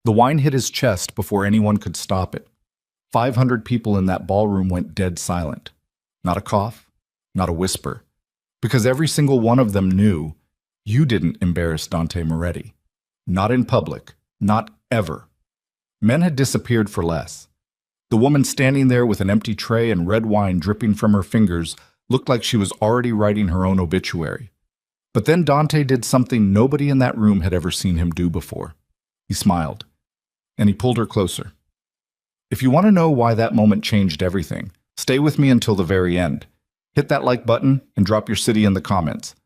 The wine hit his chest before anyone could stop it. 500 people in that ballroom went dead silent. Not a cough, not a whisper. Because every single one of them knew you didn't embarrass Dante Moretti. Not in public, not ever. Men had disappeared for less. The woman standing there with an empty tray and red wine dripping from her fingers looked like she was already writing her own obituary. But then Dante did something nobody in that room had ever seen him do before. He smiled, and he pulled her closer. If you want to know why that moment changed everything, stay with me until the very end. Hit that like button and drop your city in the comments.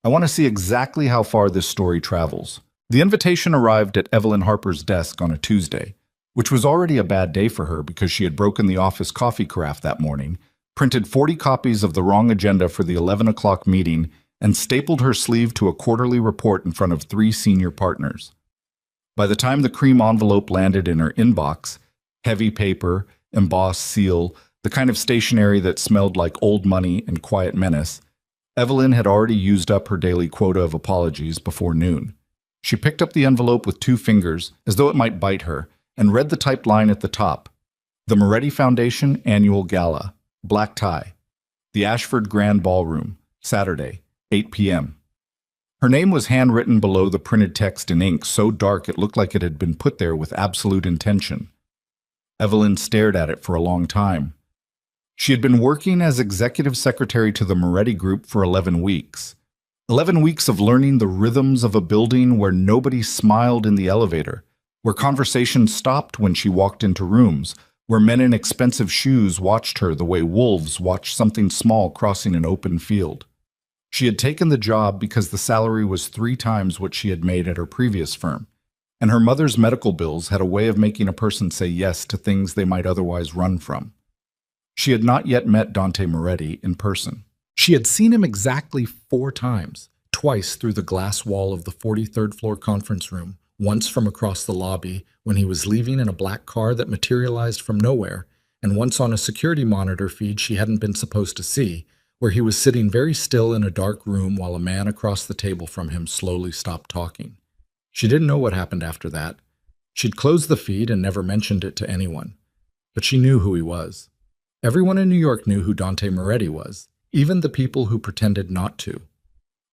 I want to see exactly how far this story travels. The invitation arrived at Evelyn Harper's desk on a Tuesday, which was already a bad day for her because she had broken the office coffee carafe that morning, printed 40 copies of the wrong agenda for the 11 o'clock meeting, and stapled her sleeve to a quarterly report in front of 3 senior partners. By the time the cream envelope landed in her inbox, heavy paper, embossed seal, the kind of stationery that smelled like old money and quiet menace, Evelyn had already used up her daily quota of apologies before noon. She picked up the envelope with 2 fingers, as though it might bite her, and read the typed line at the top. The Moretti Foundation Annual Gala, black tie. The Ashford Grand Ballroom, Saturday, 8 p.m. Her name was handwritten below the printed text in ink so dark it looked like it had been put there with absolute intention. Evelyn stared at it for a long time. She had been working as executive secretary to the Moretti Group for 11 weeks. 11 weeks of learning the rhythms of a building where nobody smiled in the elevator, where conversation stopped when she walked into rooms, where men in expensive shoes watched her the way wolves watch something small crossing an open field. She had taken the job because the salary was 3 times what she had made at her previous firm, and her mother's medical bills had a way of making a person say yes to things they might otherwise run from. She had not yet met Dante Moretti in person. She had seen him exactly 4 times, twice through the glass wall of the 43rd floor conference room, once from across the lobby when he was leaving in a black car that materialized from nowhere, and once on a security monitor feed she hadn't been supposed to see, where he was sitting very still in a dark room while a man across the table from him slowly stopped talking. She didn't know what happened after that. She'd closed the feed and never mentioned it to anyone. But she knew who he was. Everyone in New York knew who Dante Moretti was, even the people who pretended not to.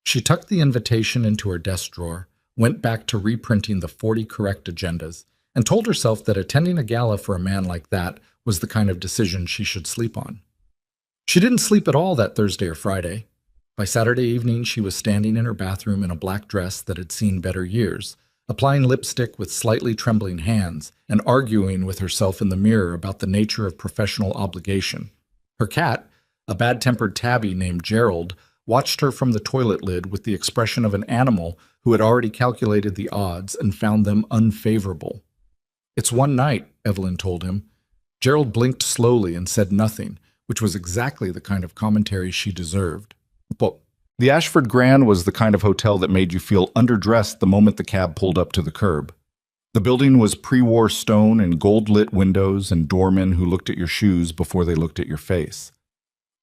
She tucked the invitation into her desk drawer, went back to reprinting the 40 correct agendas, and told herself that attending a gala for a man like that was the kind of decision she should sleep on. She didn't sleep at all that Thursday or Friday. By Saturday evening, she was standing in her bathroom in a black dress that had seen better years, applying lipstick with slightly trembling hands and arguing with herself in the mirror about the nature of professional obligation. Her cat, a bad-tempered tabby named Gerald, watched her from the toilet lid with the expression of an animal who had already calculated the odds and found them unfavorable. "It's one night," Evelyn told him. Gerald blinked slowly and said nothing, which was exactly the kind of commentary she deserved. But the Ashford Grand was the kind of hotel that made you feel underdressed the moment the cab pulled up to the curb. The building was pre-war stone and gold-lit windows and doormen who looked at your shoes before they looked at your face.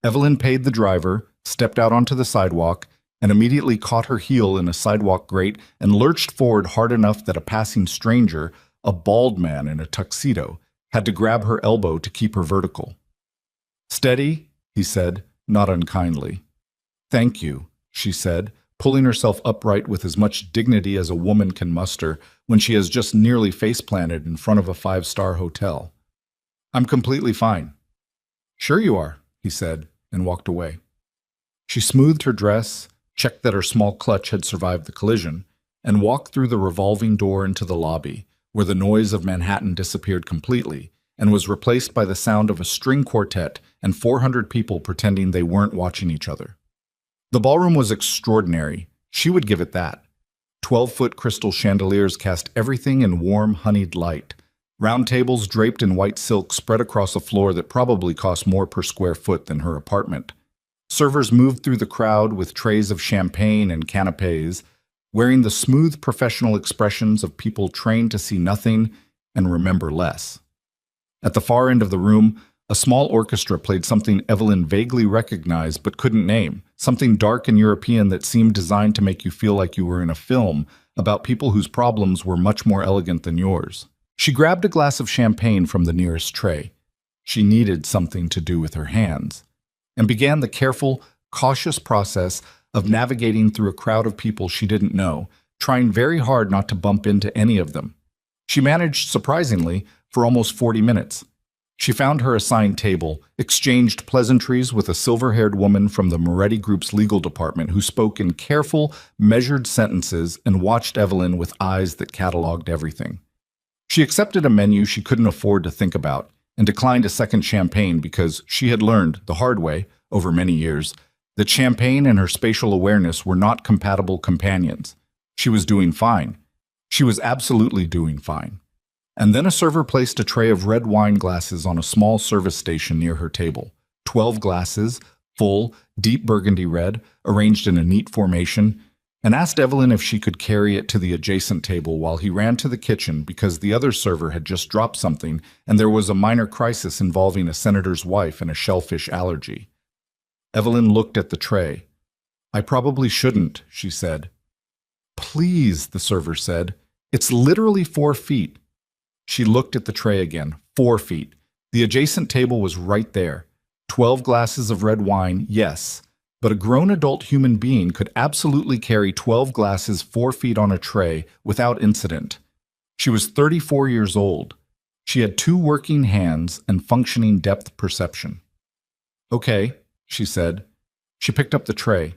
Evelyn paid the driver, stepped out onto the sidewalk, and immediately caught her heel in a sidewalk grate and lurched forward hard enough that a passing stranger, a bald man in a tuxedo, had to grab her elbow to keep her vertical. "Steady," he said, not unkindly. "Thank you," she said, pulling herself upright with as much dignity as a woman can muster when she has just nearly face-planted in front of a 5-star hotel. "I'm completely fine." "Sure you are," he said, and walked away. She smoothed her dress, checked that her small clutch had survived the collision, and walked through the revolving door into the lobby, where the noise of Manhattan disappeared completely and was replaced by the sound of a string quartet and 400 people pretending they weren't watching each other. The ballroom was extraordinary. She would give it that. 12-foot crystal chandeliers cast everything in warm, honeyed light. Round tables draped in white silk spread across a floor that probably cost more per square foot than her apartment. Servers moved through the crowd with trays of champagne and canapes, wearing the smooth professional expressions of people trained to see nothing and remember less. At the far end of the room, a small orchestra played something Evelyn vaguely recognized but couldn't name, something dark and European that seemed designed to make you feel like you were in a film, about people whose problems were much more elegant than yours. She grabbed a glass of champagne from the nearest tray. She needed something to do with her hands, and began the careful, cautious process of navigating through a crowd of people she didn't know, trying very hard not to bump into any of them. She managed, surprisingly, for almost 40 minutes. She found her assigned table, exchanged pleasantries with a silver-haired woman from the Moretti Group's legal department who spoke in careful, measured sentences and watched Evelyn with eyes that cataloged everything. She accepted a menu she couldn't afford to think about and declined a second champagne because she had learned, the hard way, over many years, that champagne and her spatial awareness were not compatible companions. She was doing fine. She was absolutely doing fine. And then a server placed a tray of red wine glasses on a small service station near her table. 12 glasses, full, deep burgundy red, arranged in a neat formation, and asked Evelyn if she could carry it to the adjacent table while he ran to the kitchen because the other server had just dropped something and there was a minor crisis involving a senator's wife and a shellfish allergy. Evelyn looked at the tray. "I probably shouldn't," she said. "Please," the server said. "It's literally 4 feet." She looked at the tray again. 4 feet. The adjacent table was right there. 12 glasses of red wine, yes. But a grown adult human being could absolutely carry 12 glasses 4 feet on a tray without incident. She was 34 years old. She had 2 working hands and functioning depth perception. "Okay," she said. She picked up the tray.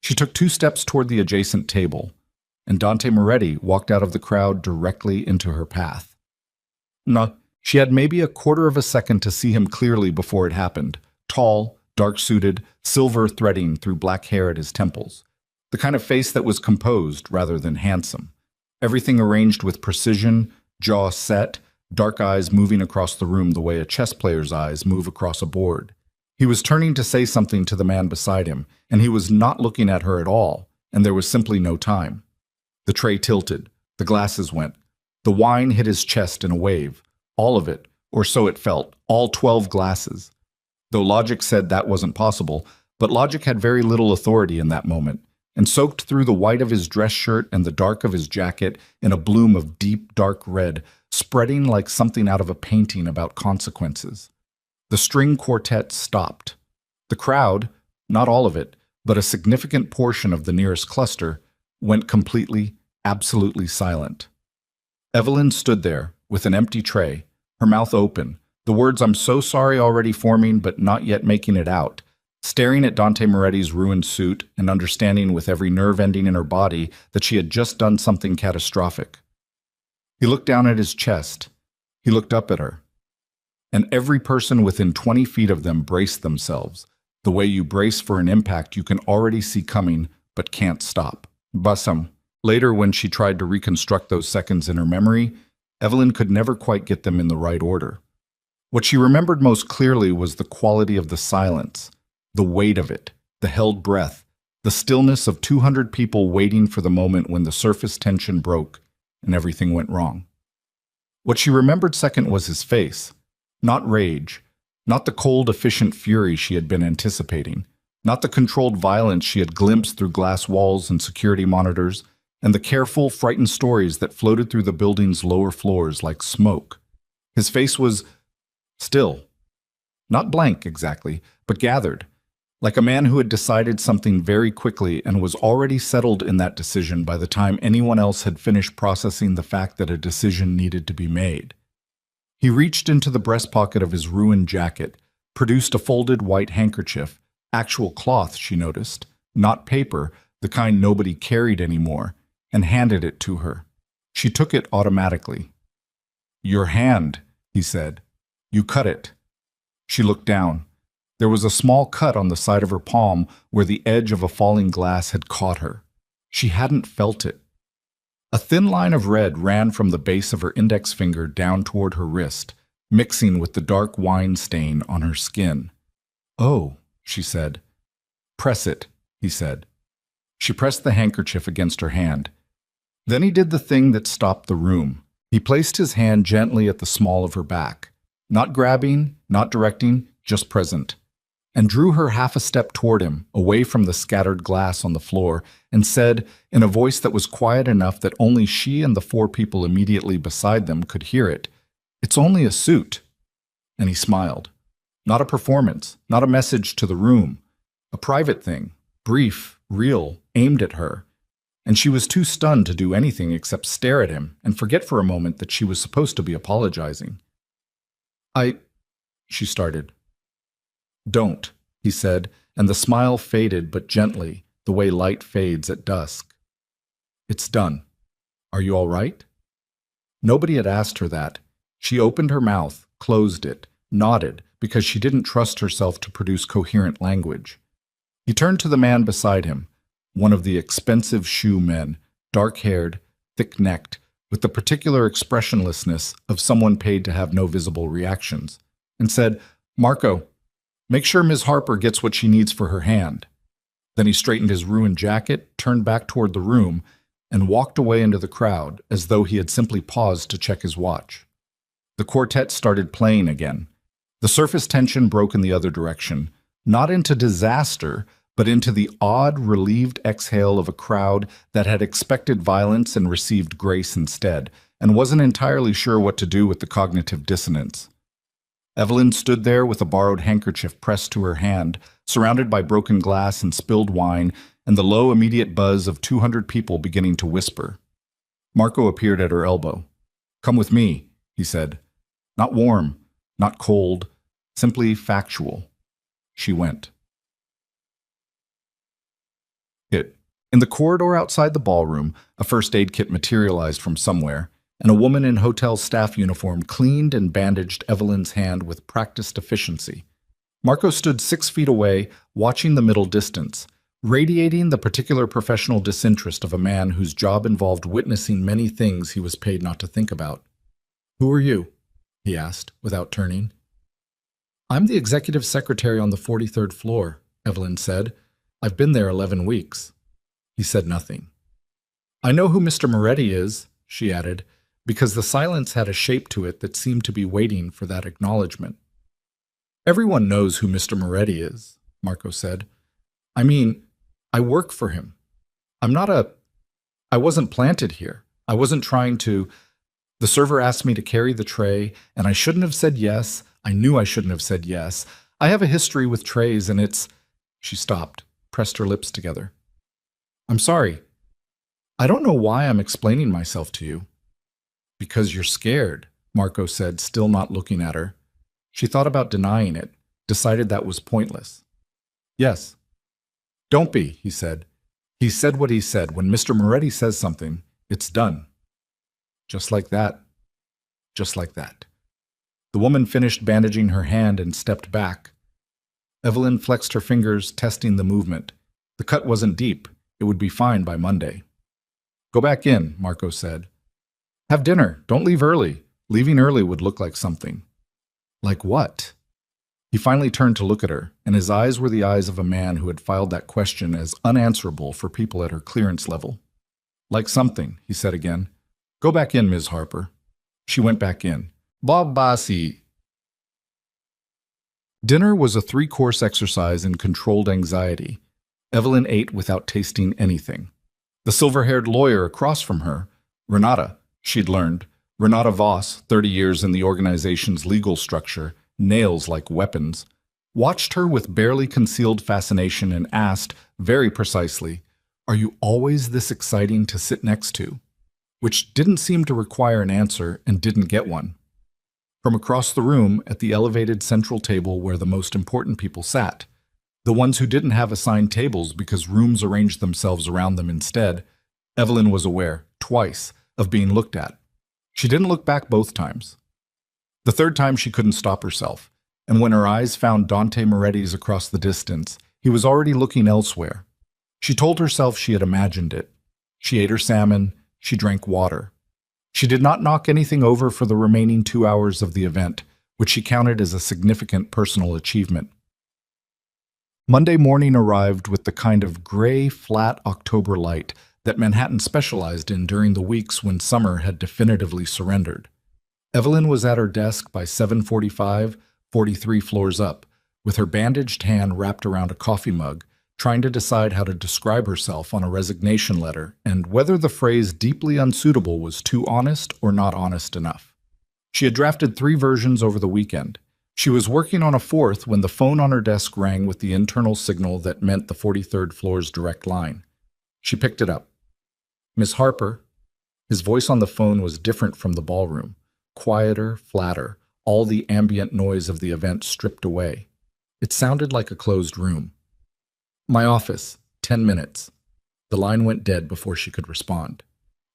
She took 2 steps toward the adjacent table, and Dante Moretti walked out of the crowd directly into her path. No, she had maybe a quarter of a second to see him clearly before it happened. Tall, dark-suited, silver threading through black hair at his temples. The kind of face that was composed rather than handsome. Everything arranged with precision, jaw set, dark eyes moving across the room the way a chess player's eyes move across a board. He was turning to say something to the man beside him, and he was not looking at her at all, and there was simply no time. The tray tilted. The glasses went. The wine hit his chest in a wave. All of it, or so it felt, all 12 glasses. Though logic said that wasn't possible, but logic had very little authority in that moment, and soaked through the white of his dress shirt and the dark of his jacket in a bloom of deep, dark red, spreading like something out of a painting about consequences. The string quartet stopped. The crowd, not all of it, but a significant portion of the nearest cluster, went completely, absolutely silent. Evelyn stood there, with an empty tray, her mouth open, the words "I'm so sorry" already forming but not yet making it out, staring at Dante Moretti's ruined suit and understanding with every nerve ending in her body that she had just done something catastrophic. He looked down at his chest. He looked up at her. And every person within 20 feet of them braced themselves, the way you brace for an impact you can already see coming but can't stop. Basam. Later, when she tried to reconstruct those seconds in her memory, Evelyn could never quite get them in the right order. What she remembered most clearly was the quality of the silence, the weight of it, the held breath, the stillness of 200 people waiting for the moment when the surface tension broke and everything went wrong. What she remembered second was his face, not rage, not the cold, efficient fury she had been anticipating, not the controlled violence she had glimpsed through glass walls and security monitors, and the careful, frightened stories that floated through the building's lower floors like smoke. His face was still. Not blank, exactly, but gathered, like a man who had decided something very quickly and was already settled in that decision by the time anyone else had finished processing the fact that a decision needed to be made. He reached into the breast pocket of his ruined jacket, produced a folded white handkerchief, actual cloth, she noticed, not paper, the kind nobody carried anymore, and handed it to her. She took it automatically. "Your hand," he said. "You cut it." She looked down. There was a small cut on the side of her palm where the edge of a falling glass had caught her. She hadn't felt it. A thin line of red ran from the base of her index finger down toward her wrist, mixing with the dark wine stain on her skin. "Oh," she said. "Press it," he said. She pressed the handkerchief against her hand. Then he did the thing that stopped the room. He placed his hand gently at the small of her back. Not grabbing, not directing, just present. and drew her half a step toward him, away from the scattered glass on the floor, and said, in a voice that was quiet enough that only she and the four people immediately beside them could hear it, "It's only a suit." And he smiled. Not a performance, not a message to the room. A private thing, brief, real, aimed at her. And she was too stunned to do anything except stare at him and forget for a moment that she was supposed to be apologizing. She started. "Don't," he said, and the smile faded but gently, the way light fades at dusk. "It's done. Are you all right?" Nobody had asked her that. She opened her mouth, closed it, nodded, because she didn't trust herself to produce coherent language. He turned to the man beside him, one of the expensive shoe men, dark-haired, thick-necked, with the particular expressionlessness of someone paid to have no visible reactions, and said, "Marco, make sure Ms. Harper gets what she needs for her hand." Then he straightened his ruined jacket, turned back toward the room, and walked away into the crowd as though he had simply paused to check his watch. The quartet started playing again. The surface tension broke in the other direction, not into disaster, but into the odd, relieved exhale of a crowd that had expected violence and received grace instead, and wasn't entirely sure what to do with the cognitive dissonance. Evelyn stood there with a borrowed handkerchief pressed to her hand, surrounded by broken glass and spilled wine, and the low, immediate buzz of 200 people beginning to whisper. Marco appeared at her elbow. "Come with me," he said. Not warm, not cold, simply factual. She went. In the corridor outside the ballroom, a first aid kit materialized from somewhere, and a woman in hotel staff uniform cleaned and bandaged Evelyn's hand with practiced efficiency. Marco stood 6 feet away, watching the middle distance, radiating the particular professional disinterest of a man whose job involved witnessing many things he was paid not to think about. "Who are you?" he asked, without turning. "I'm the executive secretary on the 43rd floor, Evelyn said. "I've been there 11 weeks. He said nothing. "I know who Mr. Moretti is," she added, because the silence had a shape to it that seemed to be waiting for that acknowledgement. "Everyone knows who Mr. Moretti is," Marco said. "I mean, I work for him. I wasn't planted here. I wasn't trying to. The server asked me to carry the tray, and I shouldn't have said yes. I knew I shouldn't have said yes. I have a history with trays, and it's—" She stopped, pressed her lips together. "I'm sorry. I don't know why I'm explaining myself to you." "Because you're scared," Marco said, still not looking at her. She thought about denying it, decided that was pointless. "Yes." "Don't be," he said. "He said what he said. When Mr. Moretti says something, it's done." Just like that. Just like that. The woman finished bandaging her hand and stepped back. Evelyn flexed her fingers, testing the movement. The cut wasn't deep. It would be fine by Monday. "Go back in," Marco said. "Have dinner. Don't leave early. Leaving early would look like something." "Like what?" He finally turned to look at her, and his eyes were the eyes of a man who had filed that question as unanswerable for people at her clearance level. "Like something," he said again. "Go back in, Ms. Harper." She went back in. "Bob Bassi." Dinner was a 3-course exercise in controlled anxiety. Evelyn ate without tasting anything. The silver-haired lawyer across from her, Renata, she'd learned, Renata Voss, 30 years in the organization's legal structure, nails like weapons, watched her with barely concealed fascination and asked, very precisely, "Are you always this exciting to sit next to?" Which didn't seem to require an answer and didn't get one. From across the room, at the elevated central table where the most important people sat, the ones who didn't have assigned tables because rooms arranged themselves around them instead, Evelyn was aware, twice, of being looked at. She didn't look back both times. The third time she couldn't stop herself, and when her eyes found Dante Moretti's across the distance, he was already looking elsewhere. She told herself she had imagined it. She ate her salmon, she drank water. She did not knock anything over for the remaining 2 hours of the event, which she counted as a significant personal achievement. Monday morning arrived with the kind of gray, flat October light that Manhattan specialized in during the weeks when summer had definitively surrendered. Evelyn was at her desk by 7:45, 43 floors up, with her bandaged hand wrapped around a coffee mug, trying to decide how to describe herself on a resignation letter and whether the phrase deeply unsuitable was too honest or not honest enough. She had drafted 3 versions over the weekend. She was working on a 4th when the phone on her desk rang with the internal signal that meant the 43rd floor's direct line. She picked it up. "Miss Harper." His voice on the phone was different from the ballroom. Quieter, flatter, all the ambient noise of the event stripped away. It sounded like a closed room. "My office, 10 minutes. The line went dead before she could respond.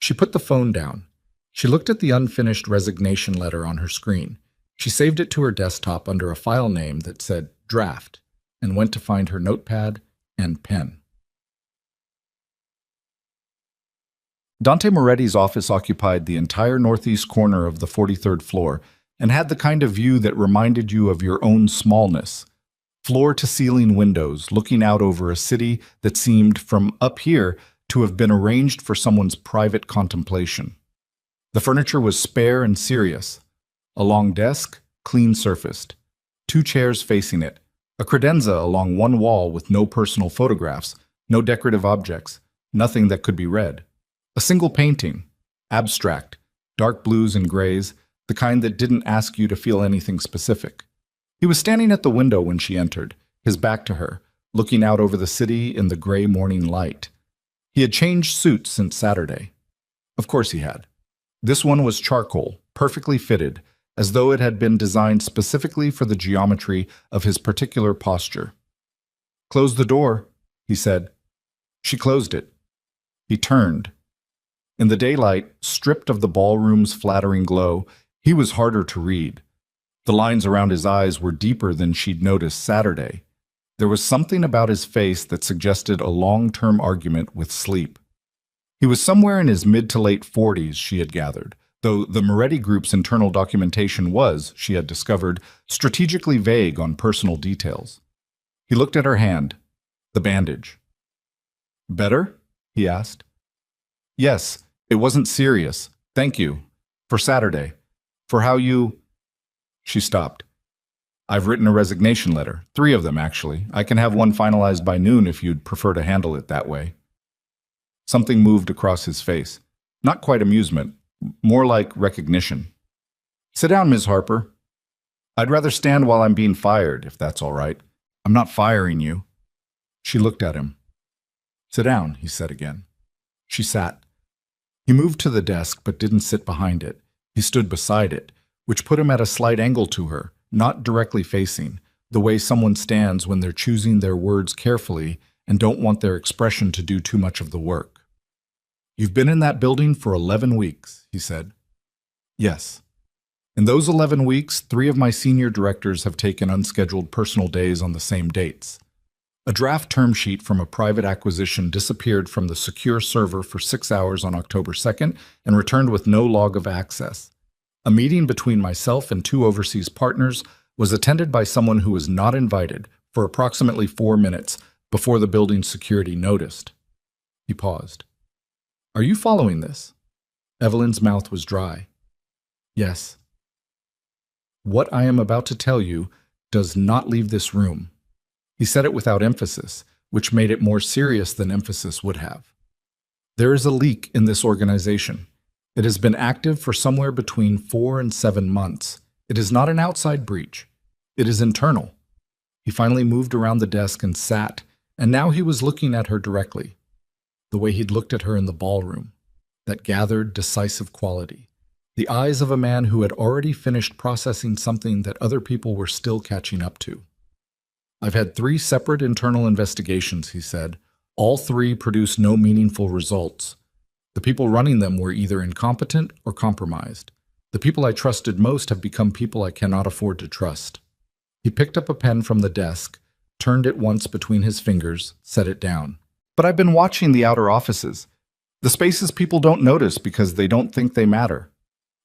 She put the phone down. She looked at the unfinished resignation letter on her screen. She saved it to her desktop under a file name that said Draft and went to find her notepad and pen. Dante Moretti's office occupied the entire northeast corner of the 43rd floor and had the kind of view that reminded you of your own smallness. Floor-to-ceiling windows looking out over a city that seemed, from up here, to have been arranged for someone's private contemplation. The furniture was spare and serious. A long desk, clean-surfaced. 2 chairs facing it. A credenza along one wall with no personal photographs, no decorative objects, nothing that could be read. A single painting, abstract, dark blues and grays, the kind that didn't ask you to feel anything specific. He was standing at the window when she entered, his back to her, looking out over the city in the gray morning light. He had changed suits since Saturday. Of course he had. This one was charcoal, perfectly fitted, as though it had been designed specifically for the geometry of his particular posture. "Close the door," he said. She closed it. He turned. In the daylight, stripped of the ballroom's flattering glow, he was harder to read. The lines around his eyes were deeper than she'd noticed Saturday. There was something about his face that suggested a long-term argument with sleep. He was somewhere in his mid to late 40s, she had gathered, though the Moretti Group's internal documentation was, she had discovered, strategically vague on personal details. He looked at her hand, the bandage. "Better?" he asked. "Yes, it wasn't serious. Thank you. For Saturday. For how you—" She stopped. "I've written a resignation letter. 3 of them, actually. I can have one finalized by noon if you'd prefer to handle it that way." Something moved across his face. Not quite amusement, more like recognition. "Sit down, Ms. Harper. I'd rather stand while I'm being fired, if that's all right. I'm not firing you." She looked at him. "Sit down," he said again. She sat. He moved to the desk but didn't sit behind it. He stood beside it, which put him at a slight angle to her, not directly facing, the way someone stands when they're choosing their words carefully and don't want their expression to do too much of the work. "You've been in that building for 11 weeks, he said. "Yes. In those 11 weeks, 3 of my senior directors have taken unscheduled personal days on the same dates. A draft term sheet from a private acquisition disappeared from the secure server for 6 hours on October 2nd and returned with no log of access. A meeting between myself and 2 overseas partners was attended by someone who was not invited for approximately 4 minutes before the building's security noticed." He paused. "Are you following this?" Evelyn's mouth was dry. "Yes." "What I am about to tell you does not leave this room." He said it without emphasis, which made it more serious than emphasis would have. "There is a leak in this organization. It has been active for somewhere between 4 and 7 months. It is not an outside breach. It is internal." He finally moved around the desk and sat, and now he was looking at her directly. The way he'd looked at her in the ballroom. That gathered, decisive quality. The eyes of a man who had already finished processing something that other people were still catching up to. "I've had 3 separate internal investigations," he said. "All 3 produced no meaningful results. The people running them were either incompetent or compromised. The people I trusted most have become people I cannot afford to trust." He picked up a pen from the desk, turned it once between his fingers, set it down. "But I've been watching the outer offices. The spaces people don't notice because they don't think they matter."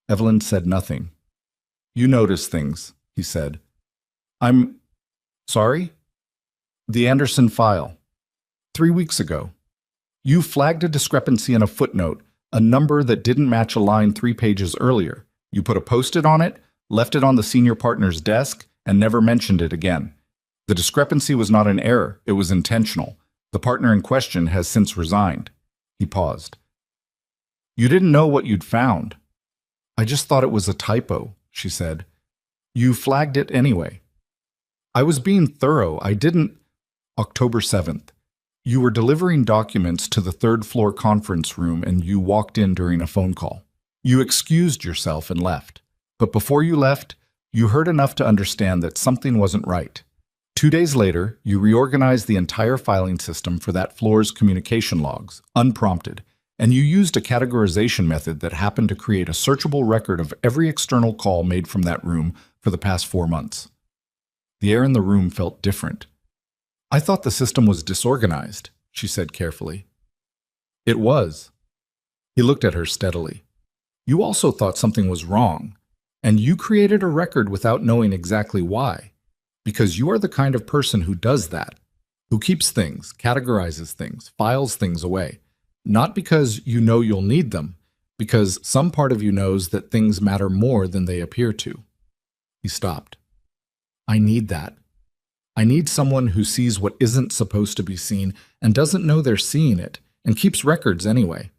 Evelyn said nothing. "You notice things," he said. "I'm sorry?" "The Anderson file. 3 weeks ago. You flagged a discrepancy in a footnote, a number that didn't match a line 3 pages earlier. You put a post-it on it, left it on the senior partner's desk, and never mentioned it again. The discrepancy was not an error, it was intentional. The partner in question has since resigned. He paused. You didn't know what you'd found. I just thought it was a typo, she said. You flagged it anyway. I was being thorough. I didn't. October 7th. You were delivering documents to the third-floor conference room and you walked in during a phone call. You excused yourself and left. But before you left, you heard enough to understand that something wasn't right. 2 days later, you reorganized the entire filing system for that floor's communication logs, unprompted, and you used a categorization method that happened to create a searchable record of every external call made from that room for the past 4 months. The air in the room felt different. I thought the system was disorganized, she said carefully. It was. He looked at her steadily. You also thought something was wrong, and you created a record without knowing exactly why, because you are the kind of person who does that, who keeps things, categorizes things, files things away, not because you know you'll need them, because some part of you knows that things matter more than they appear to. He stopped. I need that. I need someone who sees what isn't supposed to be seen and doesn't know they're seeing it, and keeps records anyway.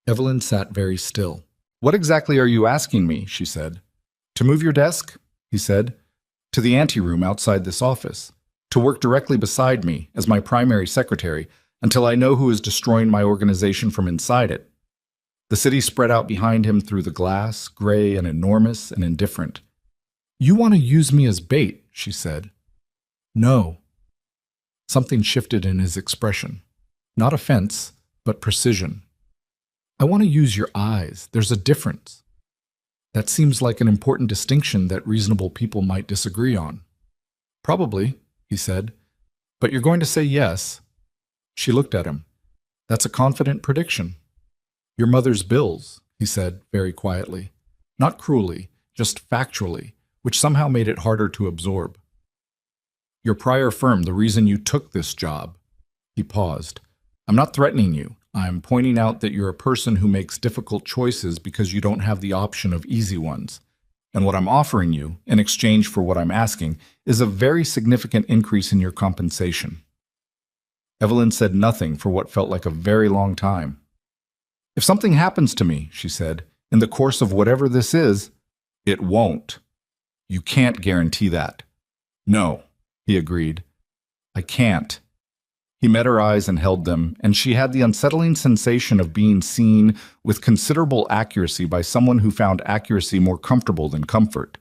Evelyn sat very still. What exactly are you asking me? She said. To move your desk? He said. To the anteroom outside this office. To work directly beside me as my primary secretary until I know who is destroying my organization from inside it. The city spread out behind him through the glass, gray and enormous and indifferent. You want to use me as bait, she said. No. Something shifted in his expression. Not offense, but precision. I want to use your eyes. There's a difference. That seems like an important distinction that reasonable people might disagree on. Probably, he said. But you're going to say yes. She looked at him. That's a confident prediction. Your mother's bills, he said very quietly. Not cruelly, just factually, which somehow made it harder to absorb. Your prior firm, the reason you took this job. He paused. I'm not threatening you. I'm pointing out that you're a person who makes difficult choices because you don't have the option of easy ones. And what I'm offering you, in exchange for what I'm asking, is a very significant increase in your compensation. Evelyn said nothing for what felt like a very long time. If something happens to me, she said, in the course of whatever this is, it won't. You can't guarantee that. No, he agreed. I can't. He met her eyes and held them, and she had the unsettling sensation of being seen with considerable accuracy by someone who found accuracy more comfortable than comfort.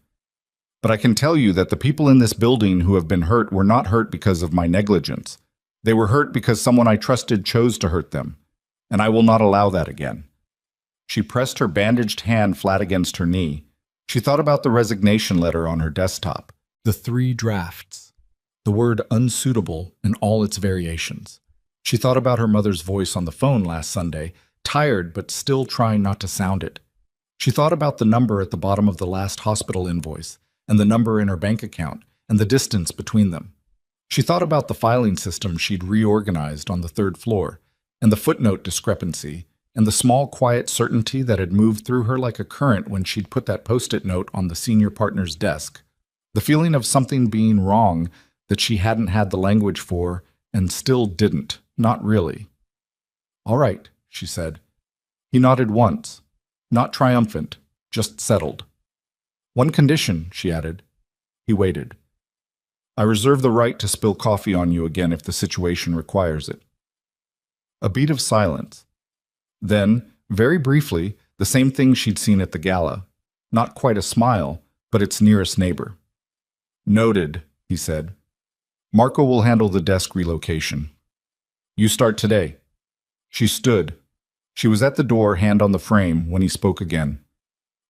But I can tell you that the people in this building who have been hurt were not hurt because of my negligence. They were hurt because someone I trusted chose to hurt them, and I will not allow that again. She pressed her bandaged hand flat against her knee. She thought about the resignation letter on her desktop, the 3 drafts, the word unsuitable in all its variations. She thought about her mother's voice on the phone last Sunday, tired but still trying not to sound it. She thought about the number at the bottom of the last hospital invoice, and the number in her bank account, and the distance between them. She thought about the filing system she'd reorganized on the 3rd floor, and the footnote discrepancy, and the small quiet certainty that had moved through her like a current when she'd put that post-it note on the senior partner's desk. The feeling of something being wrong that she hadn't had the language for, and still didn't, not really. All right, she said. He nodded once, not triumphant, just settled. One condition, she added. He waited. I reserve the right to spill coffee on you again if the situation requires it. A beat of silence. Then, very briefly, the same thing she'd seen at the gala. Not quite a smile, but its nearest neighbor. Noted, he said. Marco will handle the desk relocation. You start today. She stood. She was at the door, hand on the frame, when he spoke again.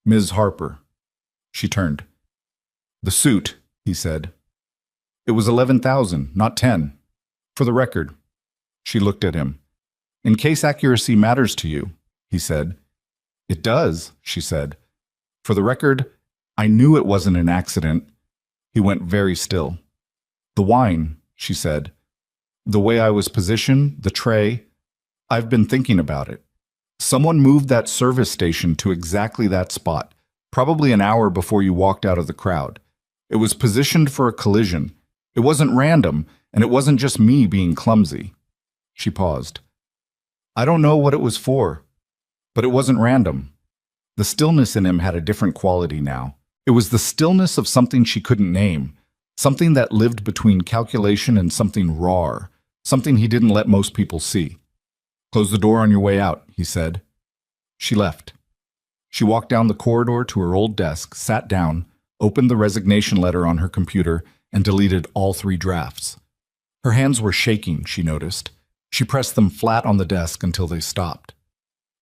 Ms. Harper. She turned. The suit, he said. It was 11,000, not 10. For the record. She looked at him. In case accuracy matters to you, he said. It does, she said. For the record, I knew it wasn't an accident. He went very still. The wine, she said. The way I was positioned, the tray. I've been thinking about it. Someone moved that service station to exactly that spot, probably an hour before you walked out of the crowd. It was positioned for a collision. It wasn't random, and it wasn't just me being clumsy. She paused. I don't know what it was for, but it wasn't random. The stillness in him had a different quality now. It was the stillness of something she couldn't name, something that lived between calculation and something raw, something he didn't let most people see. Close the door on your way out, he said. She left. She walked down the corridor to her old desk, sat down, opened the resignation letter on her computer, and deleted all 3 drafts. Her hands were shaking, she noticed. She pressed them flat on the desk until they stopped.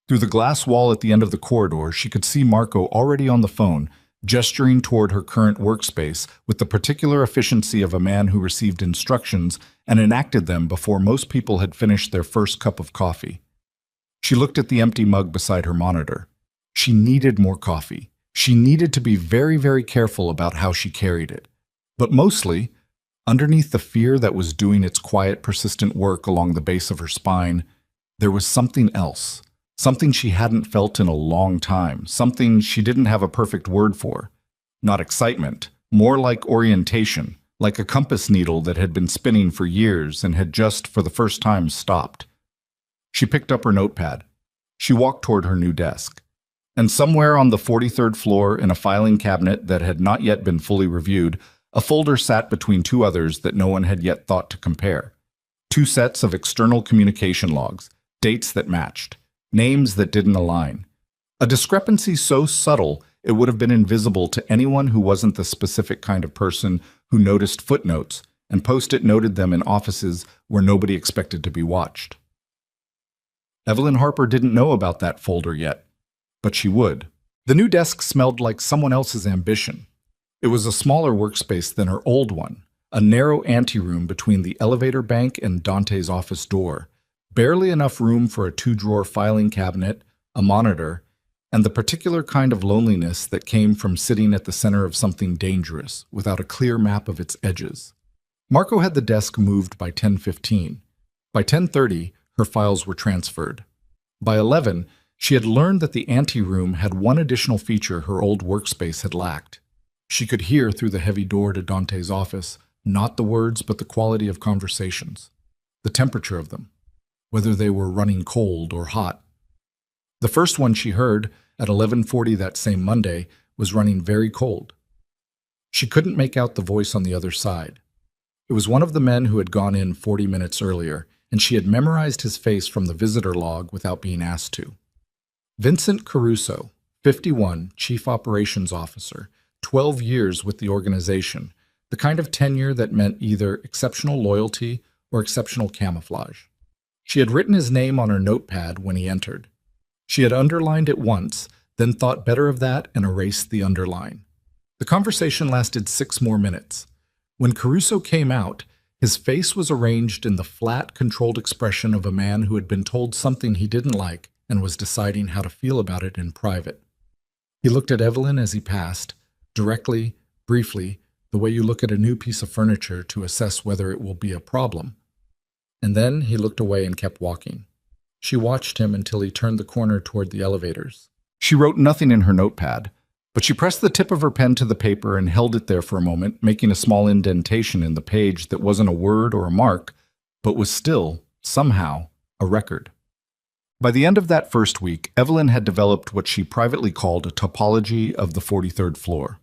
Through the glass wall at the end of the corridor, she could see Marco already on the phone, gesturing toward her current workspace with the particular efficiency of a man who received instructions and enacted them before most people had finished their first cup of coffee. She looked at the empty mug beside her monitor. She needed more coffee. She needed to be very, very careful about how she carried it. But mostly, underneath the fear that was doing its quiet, persistent work along the base of her spine, there was something else. Something she hadn't felt in a long time, something she didn't have a perfect word for. Not excitement, more like orientation, like a compass needle that had been spinning for years and had just, for the first time, stopped. She picked up her notepad. She walked toward her new desk. And somewhere on the 43rd floor, in a filing cabinet that had not yet been fully reviewed, a folder sat between 2 others that no one had yet thought to compare. 2 sets of external communication logs, dates that matched. Names that didn't align. A discrepancy so subtle it would have been invisible to anyone who wasn't the specific kind of person who noticed footnotes and post-it noted them in offices where nobody expected to be watched. Evelyn Harper didn't know about that folder yet, but she would. The new desk smelled like someone else's ambition. It was a smaller workspace than her old one, a narrow anteroom between the elevator bank and Dante's office door. Barely enough room for a 2-drawer filing cabinet, a monitor, and the particular kind of loneliness that came from sitting at the center of something dangerous without a clear map of its edges. Marco had the desk moved by 10:15. By 10:30, her files were transferred. By 11, she had learned that the anteroom had one additional feature her old workspace had lacked. She could hear through the heavy door to Dante's office, not the words but the quality of conversations, the temperature of them, whether they were running cold or hot. The first one she heard, at 11:40 that same Monday, was running very cold. She couldn't make out the voice on the other side. It was one of the men who had gone in 40 minutes earlier, and she had memorized his face from the visitor log without being asked to. Vincent Caruso, 51, Chief Operations Officer, 12 years with the organization, the kind of tenure that meant either exceptional loyalty or exceptional camouflage. She had written his name on her notepad when he entered. She had underlined it once, then thought better of that and erased the underline. The conversation lasted 6 more minutes. When Caruso came out, his face was arranged in the flat, controlled expression of a man who had been told something he didn't like and was deciding how to feel about it in private. He looked at Evelyn as he passed, directly, briefly, the way you look at a new piece of furniture to assess whether it will be a problem. And then he looked away and kept walking. She watched him until he turned the corner toward the elevators. She wrote nothing in her notepad, but she pressed the tip of her pen to the paper and held it there for a moment, making a small indentation in the page that wasn't a word or a mark, but was still, somehow, a record. By the end of that first week, Evelyn had developed what she privately called a topology of the 43rd floor.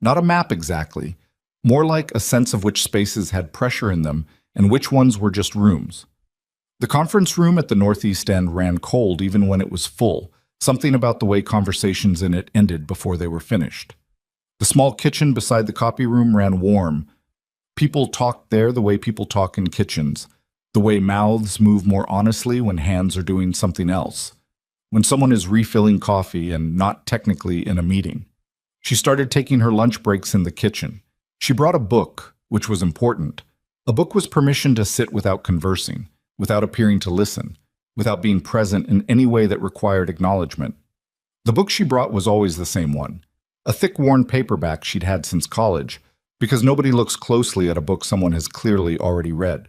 Not a map exactly, more like a sense of which spaces had pressure in them and which ones were just rooms. The conference room at the northeast end ran cold even when it was full, something about the way conversations in it ended before they were finished. The small kitchen beside the copy room ran warm. People talked there the way people talk in kitchens, the way mouths move more honestly when hands are doing something else, when someone is refilling coffee and not technically in a meeting. She started taking her lunch breaks in the kitchen. She brought a book, which was important. A book was permission to sit without conversing, without appearing to listen, without being present in any way that required acknowledgement. The book she brought was always the same one, a thick worn paperback she'd had since college, because nobody looks closely at a book someone has clearly already read.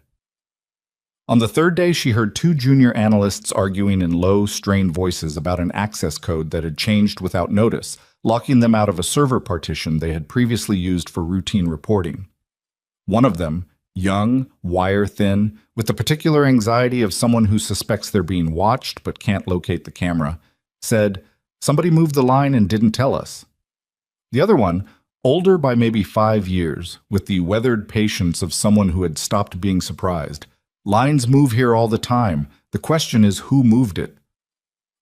On the third day, she heard 2 junior analysts arguing in low, strained voices about an access code that had changed without notice, locking them out of a server partition they had previously used for routine reporting. One of them, young, wire-thin, with the particular anxiety of someone who suspects they're being watched but can't locate the camera, said, "Somebody moved the line and didn't tell us." The other one, older by maybe 5 years, with the weathered patience of someone who had stopped being surprised. "Lines move here all the time. The question is who moved it?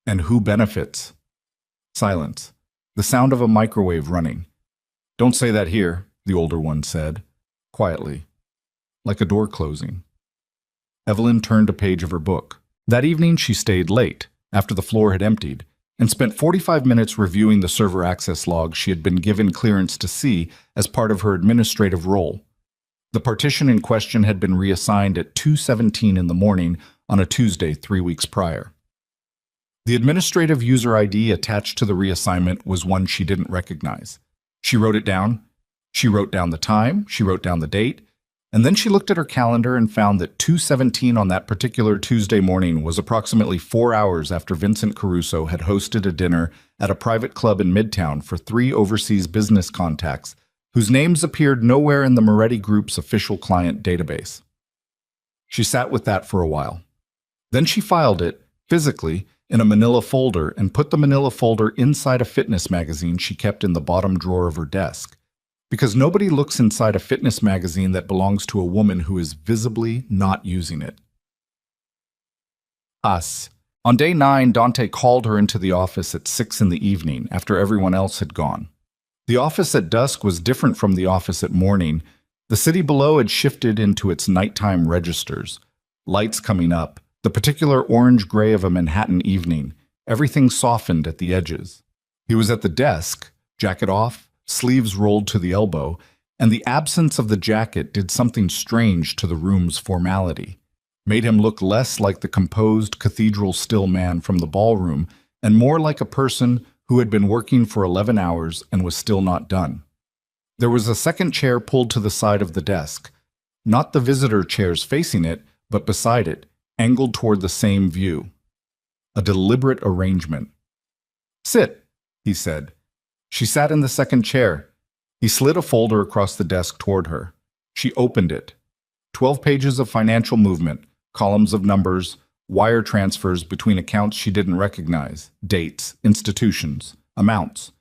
And who benefits?" Silence. The sound of a microwave running. "Don't say that here," the older one said, quietly, like a door closing. Evelyn turned a page of her book. That evening she stayed late, after the floor had emptied, and spent 45 minutes reviewing the server access log she had been given clearance to see as part of her administrative role. The partition in question had been reassigned at 2:17 in the morning on a Tuesday 3 weeks prior. The administrative user ID attached to the reassignment was one she didn't recognize. She wrote it down. She wrote down the time, she wrote down the date, and then she looked at her calendar and found that 2:17 on that particular Tuesday morning was approximately 4 hours after Vincent Caruso had hosted a dinner at a private club in Midtown for 3 overseas business contacts whose names appeared nowhere in the Moretti Group's official client database. She sat with that for a while. Then she filed it, physically, in a manila folder and put the manila folder inside a fitness magazine she kept in the bottom drawer of her desk. Because nobody looks inside a fitness magazine that belongs to a woman who is visibly not using it. Us. On day 9, Dante called her into the office at 6 in the evening after everyone else had gone. The office at dusk was different from the office at morning. The city below had shifted into its nighttime registers. Lights coming up, the particular orange-gray of a Manhattan evening, everything softened at the edges. He was at the desk, jacket off, sleeves rolled to the elbow, and the absence of the jacket did something strange to the room's formality, made him look less like the composed cathedral-still man from the ballroom and more like a person who had been working for 11 hours and was still not done. There was a second chair pulled to the side of the desk, not the visitor chairs facing it, but beside it, angled toward the same view. A deliberate arrangement. "Sit," he said. She sat in the second chair. He slid a folder across the desk toward her. She opened it. 12 pages of financial movement, columns of numbers, wire transfers between accounts she didn't recognize, dates, institutions, amounts.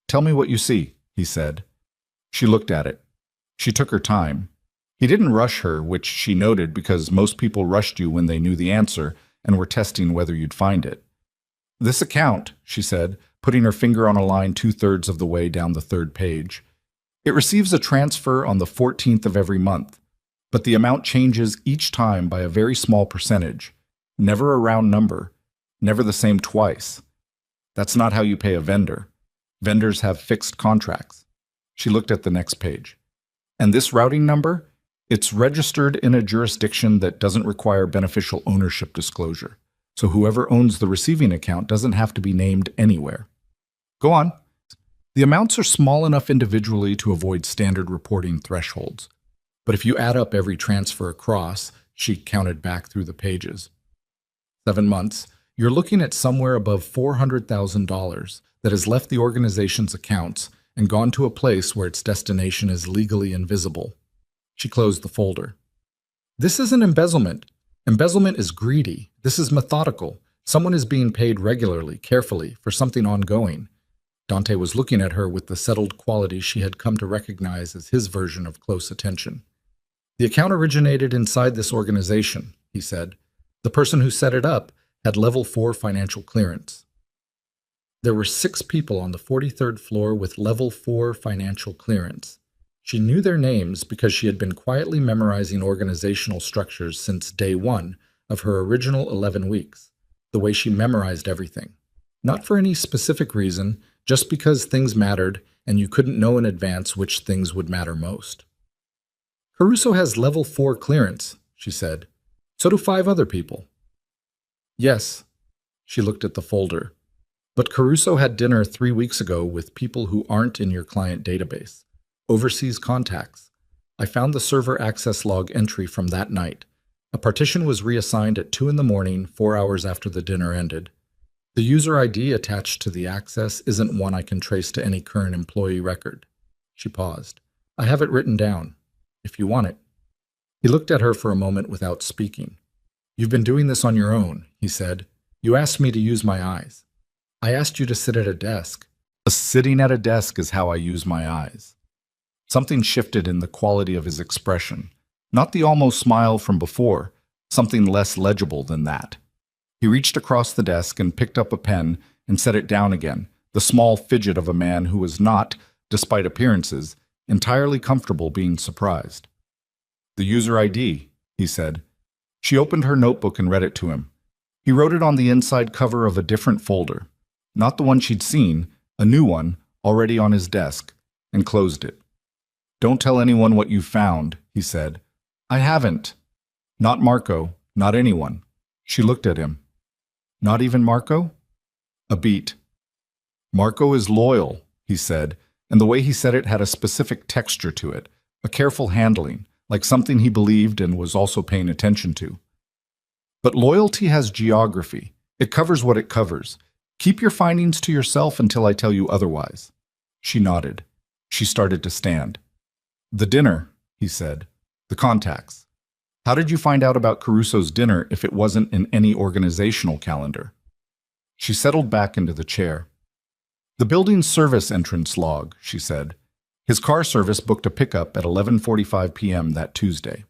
"Tell me what you see," he said. She looked at it. She took her time. He didn't rush her, which she noted because most people rushed you when they knew the answer and were testing whether you'd find it. "This account," she said, putting her finger on a line 2/3 of the way down the 3rd page. "It receives a transfer on the 14th of every month, but the amount changes each time by a very small percentage, never a round number, never the same twice. That's not how you pay a vendor. Vendors have fixed contracts." She looked at the next page. "And this routing number? It's registered in a jurisdiction that doesn't require beneficial ownership disclosure, so whoever owns the receiving account doesn't have to be named anywhere." "Go on." "The amounts are small enough individually to avoid standard reporting thresholds. But if you add up every transfer across," she counted back through the pages, 7 months, "you're looking at somewhere above $400,000 that has left the organization's accounts and gone to a place where its destination is legally invisible." She closed the folder. "This isn't embezzlement. Embezzlement is greedy. This is methodical. Someone is being paid regularly, carefully, for something ongoing." Dante was looking at her with the settled quality she had come to recognize as his version of close attention. "The account originated inside this organization," he said. "The person who set it up had level 4 financial clearance." There were 6 people on the 43rd floor with level 4 financial clearance. She knew their names because she had been quietly memorizing organizational structures since day 1 of her original 11 weeks, the way she memorized everything. Not for any specific reason, just because things mattered and you couldn't know in advance which things would matter most. "Caruso has level 4 clearance," she said. "So do 5 other people." "Yes." She looked at the folder. "But Caruso had dinner 3 weeks ago with people who aren't in your client database. Overseas contacts. I found the server access log entry from that night. A partition was reassigned at 2 in the morning, 4 hours after the dinner ended. The user ID attached to the access isn't one I can trace to any current employee record." She paused. "I have it written down." if you want it. He looked at her for a moment without speaking. You've been doing this on your own, he said. You asked me to use my eyes. I asked you to sit at a desk. Sitting at a desk is how I use my eyes. Something shifted in the quality of his expression. Not the almost smile from before, something less legible than that. He reached across the desk and picked up a pen and set it down again, the small fidget of a man who was not, despite appearances, entirely comfortable being surprised. The user ID, he said. She opened her notebook and read it to him. He wrote it on the inside cover of a different folder, not the one she'd seen, a new one, already on his desk, and closed it. Don't tell anyone what you found, he said. I haven't. Not Marco, not anyone. She looked at him. Not even Marco? A beat. Marco is loyal, he said, and the way he said it had a specific texture to it, a careful handling, like something he believed and was also paying attention to. But loyalty has geography. It covers what it covers. Keep your findings to yourself until I tell you otherwise. She nodded. She started to stand. The dinner, he said. The contacts. How did you find out about Caruso's dinner if it wasn't in any organizational calendar? She settled back into the chair. The building's service entrance log, she said. His car service booked a pickup at 11:45 p.m. that Tuesday.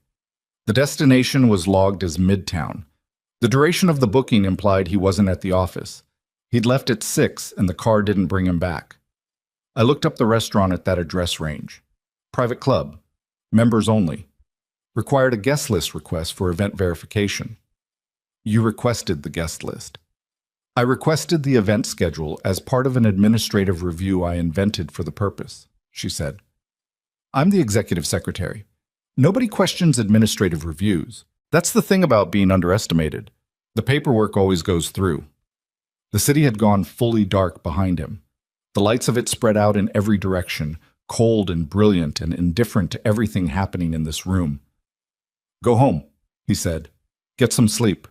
The destination was logged as Midtown. The duration of the booking implied he wasn't at the office. He'd left at 6 and the car didn't bring him back. I looked up the restaurant at that address range. Private club. Members only. Required a guest list request for event verification. You requested the guest list. I requested the event schedule as part of an administrative review I invented for the purpose, she said. I'm the executive secretary. Nobody questions administrative reviews. That's the thing about being underestimated. The paperwork always goes through. The city had gone fully dark behind him. The lights of it spread out in every direction, cold and brilliant and indifferent to everything happening in this room. Go home, he said. Get some sleep.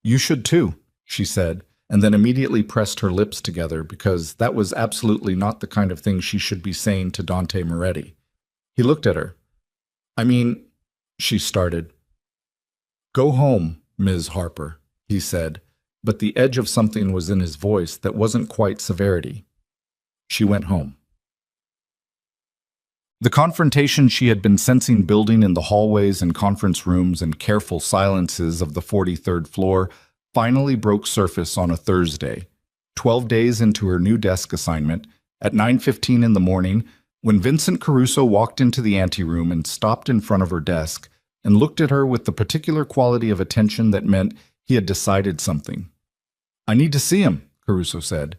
You should too, she said, and then immediately pressed her lips together because that was absolutely not the kind of thing she should be saying to Dante Moretti. He looked at her. She started. Go home, Ms. Harper, he said, but the edge of something was in his voice that wasn't quite severity. She went home. The confrontation she had been sensing building in the hallways and conference rooms and careful silences of the 43rd floor finally broke surface on a Thursday, 12 days into her new desk assignment, at 9:15 in the morning, when Vincent Caruso walked into the anteroom and stopped in front of her desk and looked at her with the particular quality of attention that meant he had decided something. I need to see him, Caruso said.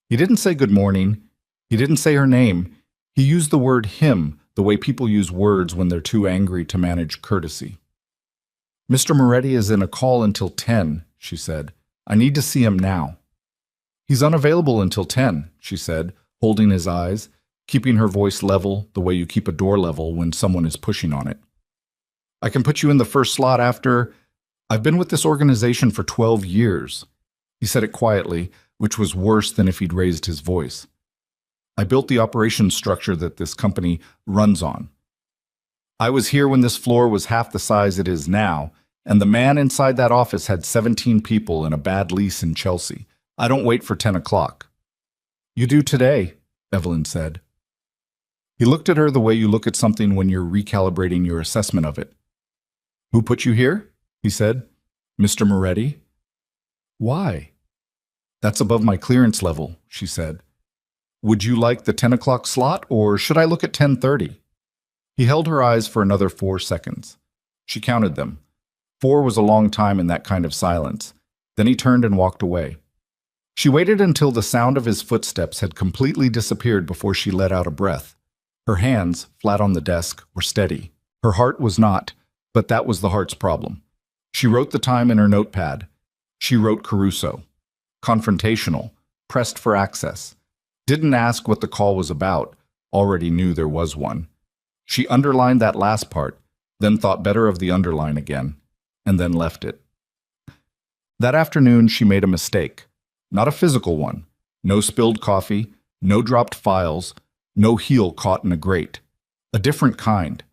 He didn't say good morning. He didn't say her name. He used the word him the way people use words when they're too angry to manage courtesy. Mr. Moretti is in a call until 10, she said. I need to see him now. He's unavailable until 10, she said, holding his eyes, keeping her voice level the way you keep a door level when someone is pushing on it. I can put you in the first slot after... I've been with this organization for 12 years. He said it quietly, which was worse than if he'd raised his voice. I built the operations structure that this company runs on. I was here when this floor was half the size it is now, and the man inside that office had 17 people and a bad lease in Chelsea. I don't wait for 10 o'clock. You do today, Evelyn said. He looked at her the way you look at something when you're recalibrating your assessment of it. Who put you here? He said. Mr. Moretti. Why? That's above my clearance level, she said. Would you like the 10 o'clock slot, or should I look at 10:30? He held her eyes for another 4 seconds. She counted them. 4 was a long time in that kind of silence. Then he turned and walked away. She waited until the sound of his footsteps had completely disappeared before she let out a breath. Her hands, flat on the desk, were steady. Her heart was not, but that was the heart's problem. She wrote the time in her notepad. She wrote Caruso. Confrontational. Pressed for access. Didn't ask what the call was about. Already knew there was one. She underlined that last part, then thought better of the underline again, and then left it. That afternoon, she made a mistake. Not a physical one. No spilled coffee, no dropped files, no heel caught in a grate. A different kind.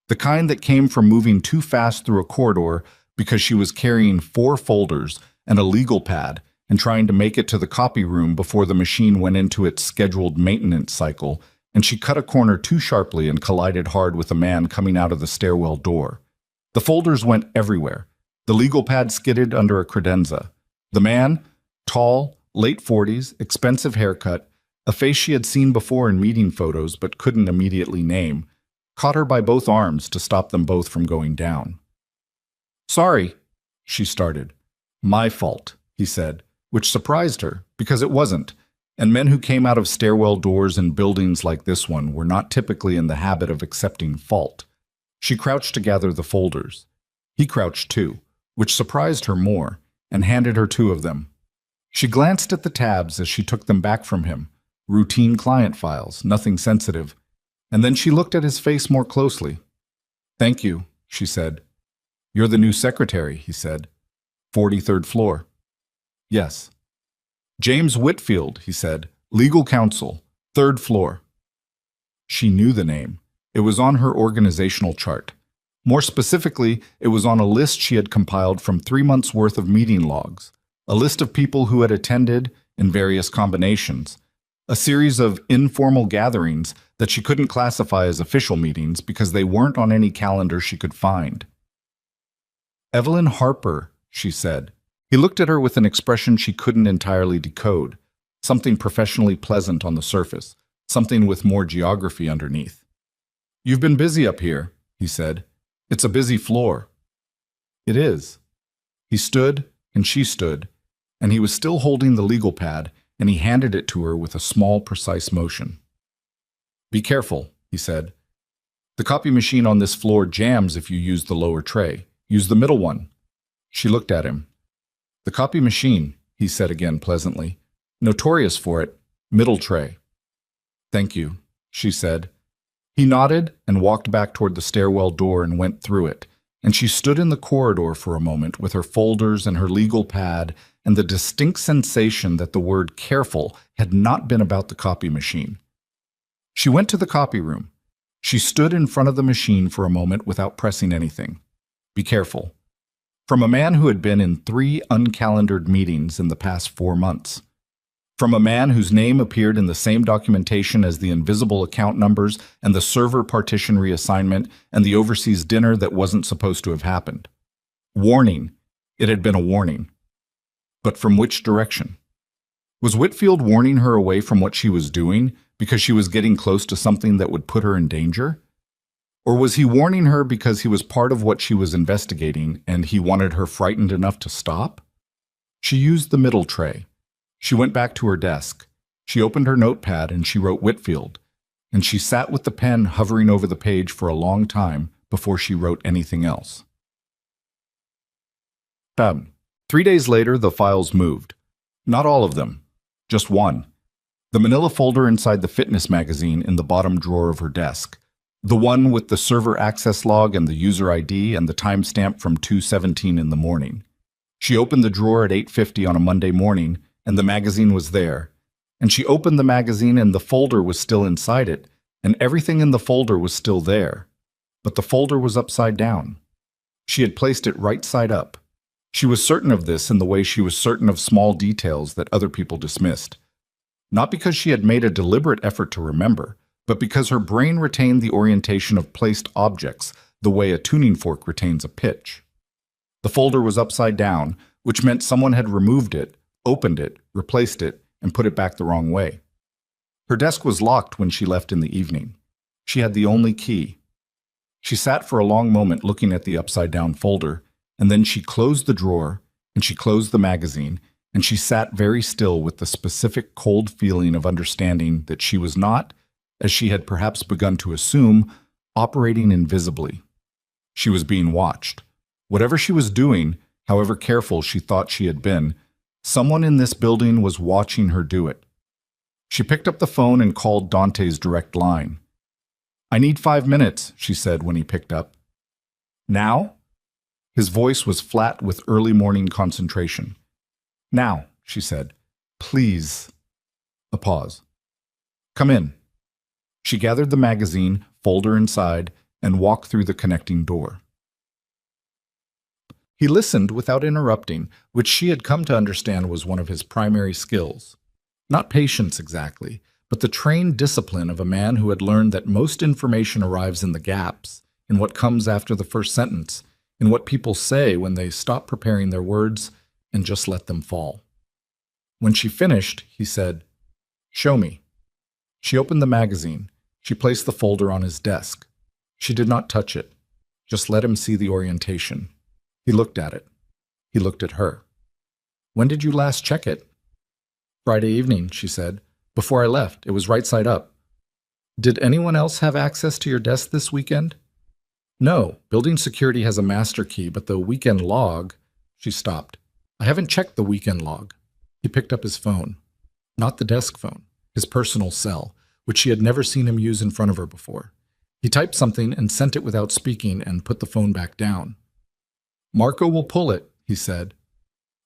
The kind that came from moving too fast through a corridor because she was carrying 4 folders and a legal pad and trying to make it to the copy room before the machine went into its scheduled maintenance cycle, and she cut a corner too sharply and collided hard with a man coming out of the stairwell door. The folders went everywhere. The legal pad skidded under a credenza. The man, tall, late 40s, expensive haircut, a face she had seen before in meeting photos but couldn't immediately name, caught her by both arms to stop them both from going down. "Sorry," she started. "My fault," he said, which surprised her, because it wasn't, and men who came out of stairwell doors in buildings like this one were not typically in the habit of accepting fault. She crouched to gather the folders. He crouched too, which surprised her more, and handed her 2 of them. She glanced at the tabs as she took them back from him, routine client files, nothing sensitive, and then she looked at his face more closely. "Thank you," she said. "You're the new secretary," he said. 43rd floor. "Yes." "James Whitfield," he said. "Legal counsel, 3rd floor." She knew the name. It was on her organizational chart. More specifically, it was on a list she had compiled from 3 months' worth of meeting logs, a list of people who had attended, in various combinations, a series of informal gatherings that she couldn't classify as official meetings because they weren't on any calendar she could find. "Evelyn Harper," she said. He looked at her with an expression she couldn't entirely decode, something professionally pleasant on the surface, something with more geography underneath. "You've been busy up here," he said. "It's a busy floor." "It is." He stood, and she stood, and he was still holding the legal pad, and he handed it to her with a small, precise motion. "Be careful," he said. "The copy machine on this floor jams if you use the lower tray. Use the middle one." She looked at him. "The copy machine," he said again pleasantly. "Notorious for it. Middle tray." "Thank you," she said. He nodded and walked back toward the stairwell door and went through it, and she stood in the corridor for a moment with her folders and her legal pad and the distinct sensation that the word careful had not been about the copy machine. She went to the copy room. She stood in front of the machine for a moment without pressing anything. Be careful. From a man who had been in 3 uncalendared meetings in the past 4 months. From a man whose name appeared in the same documentation as the invisible account numbers and the server partition reassignment and the overseas dinner that wasn't supposed to have happened. Warning. It had been a warning. But from which direction? Was Whitfield warning her away from what she was doing because she was getting close to something that would put her in danger? Or was he warning her because he was part of what she was investigating and he wanted her frightened enough to stop? She used the middle tray. She went back to her desk. She opened her notepad and she wrote Whitfield, and she sat with the pen hovering over the page for a long time before she wrote anything else. 3 days later, the files moved. Not all of them, just one. The manila folder inside the fitness magazine in the bottom drawer of her desk. The one with the server access log and the user ID and the timestamp from 2:17 in the morning. She opened the drawer at 8:50 on a Monday morning, and the magazine was there. And she opened the magazine and the folder was still inside it, and everything in the folder was still there. But the folder was upside down. She had placed it right side up. She was certain of this in the way she was certain of small details that other people dismissed. Not because she had made a deliberate effort to remember, but because her brain retained the orientation of placed objects, the way a tuning fork retains a pitch. The folder was upside down, which meant someone had removed it, opened it, replaced it, and put it back the wrong way. Her desk was locked when she left in the evening. She had the only key. She sat for a long moment looking at the upside-down folder, and then she closed the drawer, and she closed the magazine, and she sat very still with the specific cold feeling of understanding that she was not, as she had perhaps begun to assume, operating invisibly. She was being watched. Whatever she was doing, however careful she thought she had been, someone in this building was watching her do it. She picked up the phone and called Dante's direct line. "I need 5 minutes," she said when he picked up. "Now?" His voice was flat with early morning concentration. "Now," she said. "Please." A pause. "Come in." She gathered the magazine, folder inside, and walk through the connecting door. He listened without interrupting, which she had come to understand was one of his primary skills. Not patience exactly, but the trained discipline of a man who had learned that most information arrives in the gaps, in what comes after the first sentence, in what people say when they stop preparing their words and just let them fall. When she finished, he said, "Show me." She opened the magazine. She placed the folder on his desk. She did not touch it, just let him see the orientation. He looked at it. He looked at her. "When did you last check it?" "Friday evening," she said. "Before I left. It was right side up." "Did anyone else have access to your desk this weekend?" "No. Building security has a master key, but the weekend log—" She stopped. "I haven't checked the weekend log." He picked up his phone. Not the desk phone, his personal cell, which she had never seen him use in front of her before. He typed something and sent it without speaking and put the phone back down. "Marco will pull it," he said.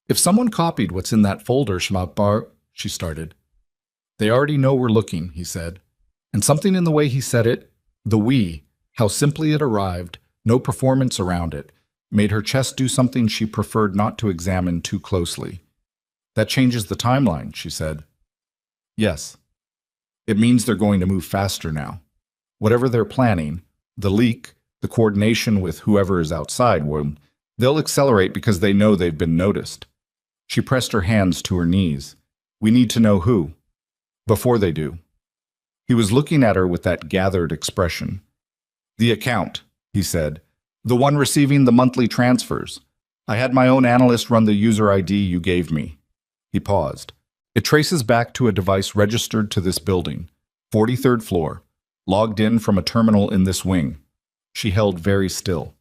"If someone copied what's in that folder, Schmapbar," she started. "They already know we're looking," he said. And something in the way he said it, the we, how simply it arrived, no performance around it, made her chest do something she preferred not to examine too closely. "That changes the timeline," she said. "Yes. It means they're going to move faster now. Whatever they're planning, the leak, the coordination with whoever is outside, they'll accelerate because they know they've been noticed." She pressed her hands to her knees. "We need to know who. Before they do." He was looking at her with that gathered expression. "The account," he said. "The one receiving the monthly transfers. I had my own analyst run the user ID you gave me." He paused. "It traces back to a device registered to this building, 43rd floor, logged in from a terminal in this wing." She held very still.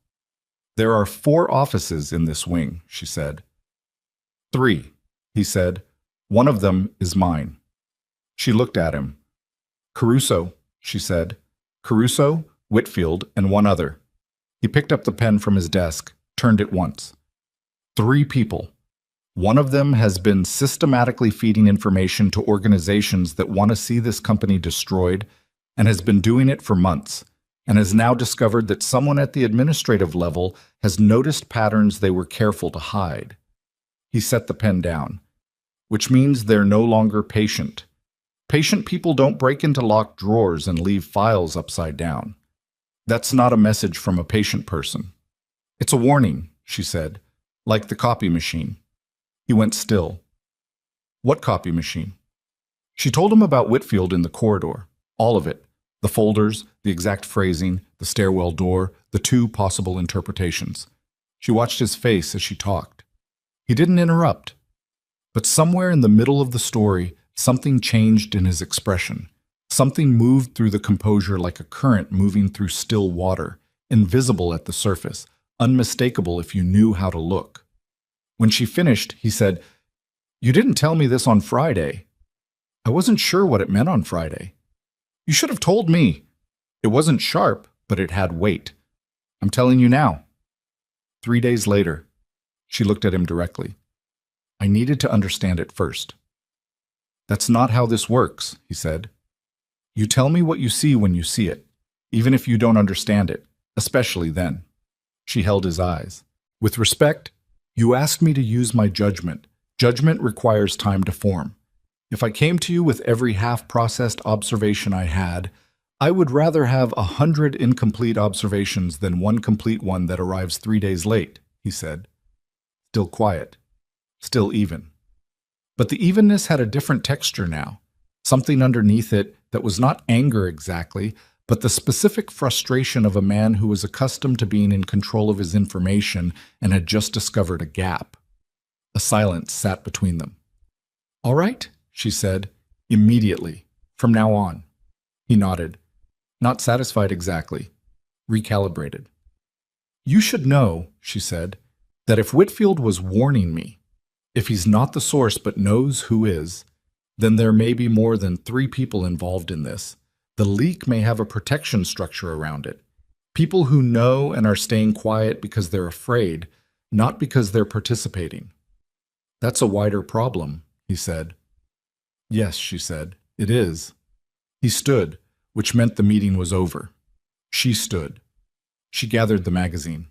"There are 4 offices in this wing," she said. "3, he said. "One of them is mine." She looked at him. "Caruso," she said. "Caruso, Whitfield, and one other." He picked up the pen from his desk, turned it once. 3 people. One of them has been systematically feeding information to organizations that want to see this company destroyed, and has been doing it for months, and has now discovered that someone at the administrative level has noticed patterns they were careful to hide. He set the pen down. "Which means they're no longer patient. Patient people don't break into locked drawers and leave files upside down. That's not a message from a patient person. It's a warning," she said, "like the copy machine." He went still. "What copy machine?" She told him about Whitfield in the corridor, all of it, the folders, the exact phrasing, the stairwell door, the 2 possible interpretations. She watched his face as she talked. He didn't interrupt. But somewhere in the middle of the story, something changed in his expression. Something moved through the composure like a current moving through still water, invisible at the surface, unmistakable if you knew how to look. When she finished, he said, "You didn't tell me this on Friday." "I wasn't sure what it meant on Friday." "You should have told me." "It wasn't sharp, but it had weight." "I'm telling you now." 3 days later, she looked at him directly. "I needed to understand it first." "That's not how this works," he said. "You tell me what you see when you see it, even if you don't understand it, especially then." She held his eyes. "With respect, you asked me to use my judgment. Judgment requires time to form. If I came to you with every half-processed observation I had, I would rather have 100 incomplete observations than one complete one that arrives 3 days late," he said. Still quiet. Still even. But the evenness had a different texture now, something underneath it that was not anger exactly, but the specific frustration of a man who was accustomed to being in control of his information and had just discovered a gap. A silence sat between them. "All right," she said, "immediately, from now on." He nodded, not satisfied exactly, recalibrated. "You should know," she said, "that if Whitfield was warning me, if he's not the source but knows who is, then there may be more than 3 people involved in this. The leak may have a protection structure around it. People who know and are staying quiet because they're afraid, not because they're participating." "That's a wider problem," he said. "Yes," she said, "it is." He stood, which meant the meeting was over. She stood. She gathered the magazine.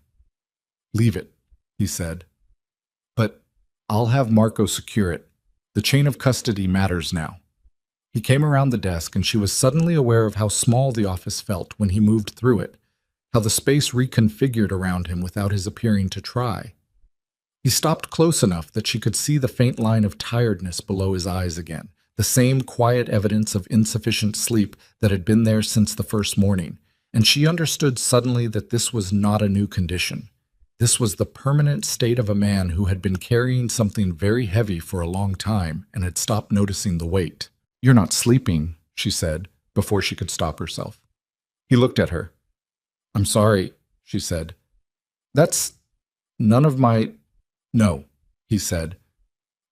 "Leave it," he said. "But I'll have Marco secure it. The chain of custody matters now." He came around the desk, and she was suddenly aware of how small the office felt when he moved through it, how the space reconfigured around him without his appearing to try. He stopped close enough that she could see the faint line of tiredness below his eyes again, the same quiet evidence of insufficient sleep that had been there since the first morning, and she understood suddenly that this was not a new condition. This was the permanent state of a man who had been carrying something very heavy for a long time and had stopped noticing the weight. "You're not sleeping," she said, before she could stop herself. He looked at her. "I'm sorry," she said. "That's none of my—" "No," he said,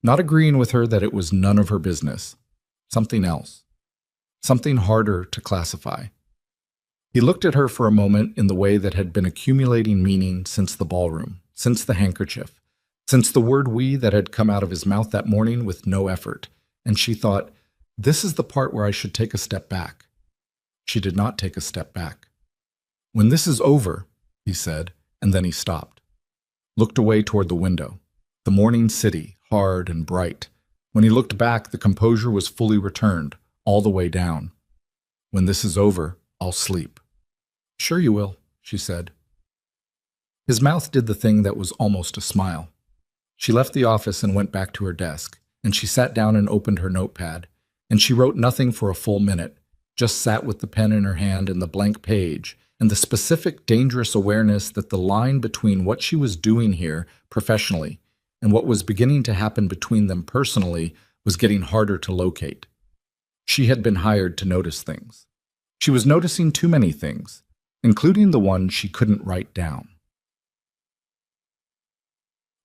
not agreeing with her that it was none of her business. Something else. Something harder to classify. He looked at her for a moment in the way that had been accumulating meaning since the ballroom, since the handkerchief, since the word "we" that had come out of his mouth that morning with no effort, and she thought, this is the part where I should take a step back. She did not take a step back. "When this is over," he said, and then he stopped. Looked away toward the window. The morning city, hard and bright. When he looked back, the composure was fully returned, all the way down. "When this is over, I'll sleep." "Sure you will," she said. His mouth did the thing that was almost a smile. She left the office and went back to her desk, and she sat down and opened her notepad, and she wrote nothing for a full minute, just sat with the pen in her hand and the blank page, and the specific, dangerous awareness that the line between what she was doing here professionally and what was beginning to happen between them personally was getting harder to locate. She had been hired to notice things. She was noticing too many things, including the one she couldn't write down.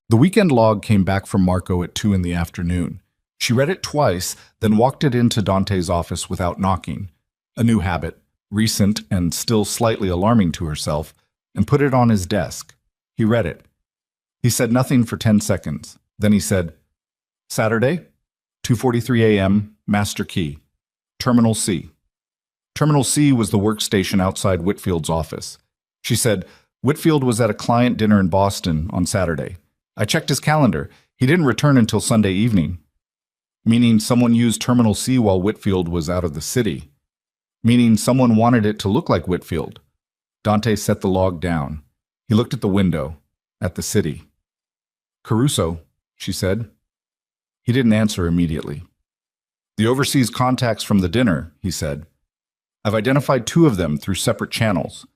The weekend log came back from Marco at 2 in the afternoon. She read it twice, then walked it into Dante's office without knocking, a new habit, recent and still slightly alarming to herself, and put it on his desk. He read it. He said nothing for 10 seconds. Then he said, "Saturday, 2:43 a.m., Master Key, Terminal C." Terminal C was the workstation outside Whitfield's office. She said, "Whitfield was at a client dinner in Boston on Saturday. I checked his calendar. He didn't return until Sunday evening." Meaning someone used Terminal C while Whitfield was out of the city. Meaning someone wanted it to look like Whitfield. Dante set the log down. He looked at the window, at the city. "Caruso," she said. He didn't answer immediately. "The overseas contacts from the dinner," he said. "I've identified 2 of them through separate channels.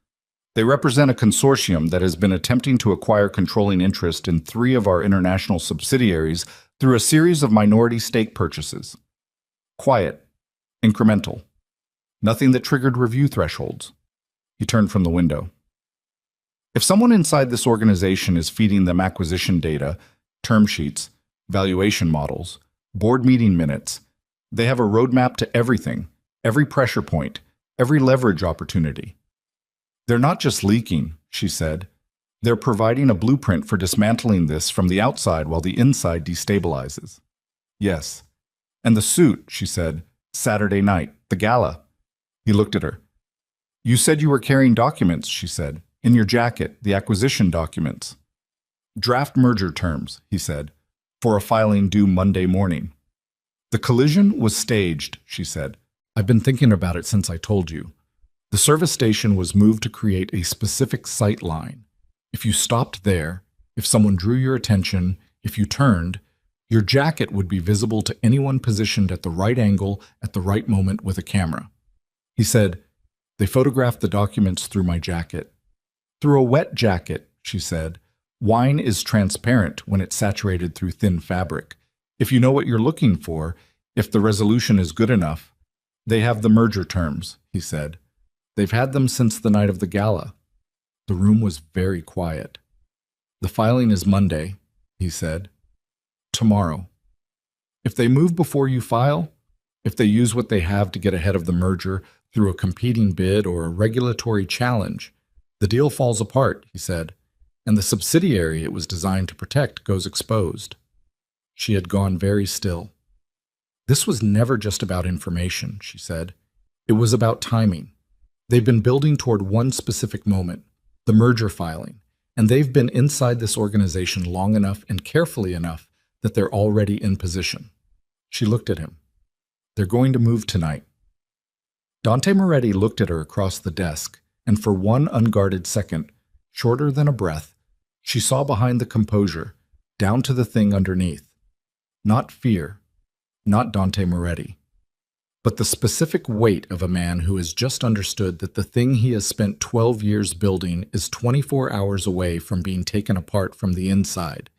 They represent a consortium that has been attempting to acquire controlling interest in 3 of our international subsidiaries through a series of minority stake purchases. Quiet, incremental, nothing that triggered review thresholds." He turned from the window. "If someone inside this organization is feeding them acquisition data, term sheets, valuation models, board meeting minutes, they have a roadmap to everything, every pressure point, every leverage opportunity. They're not just leaking," she said. "They're providing a blueprint for dismantling this from the outside while the inside destabilizes." "Yes. And the suit," she said. "Saturday night, the gala." He looked at her. "You said you were carrying documents," she said. "In your jacket, the acquisition documents." "Draft merger terms," he said, "for a filing due Monday morning." "The collision was staged," she said. "I've been thinking about it since I told you. The service station was moved to create a specific sight line. If you stopped there, if someone drew your attention, if you turned, your jacket would be visible to anyone positioned at the right angle at the right moment with a camera." He said, "They photographed the documents through my jacket." "Through a wet jacket," she said. "Wine is transparent when it's saturated through thin fabric. If you know what you're looking for, if the resolution is good enough." "They have the merger terms," he said. "They've had them since the night of the gala." The room was very quiet. "The filing is Monday," he said. "Tomorrow. If they move before you file, if they use what they have to get ahead of the merger through a competing bid or a regulatory challenge, the deal falls apart," he said, "and the subsidiary it was designed to protect goes exposed." She had gone very still. "This was never just about information," she said. "It was about timing. They've been building toward one specific moment. the merger filing, and they've been inside this organization long enough and carefully enough that they're already in position. She looked at him. They're going to move tonight. Dante Moretti looked at her across the desk, and for one unguarded second, shorter than a breath, she saw behind the composure, down to the thing underneath. Not fear, not Dante Moretti, but the specific weight of a man who has just understood that the thing he has spent 12 years building is 24 hours away from being taken apart from the inside,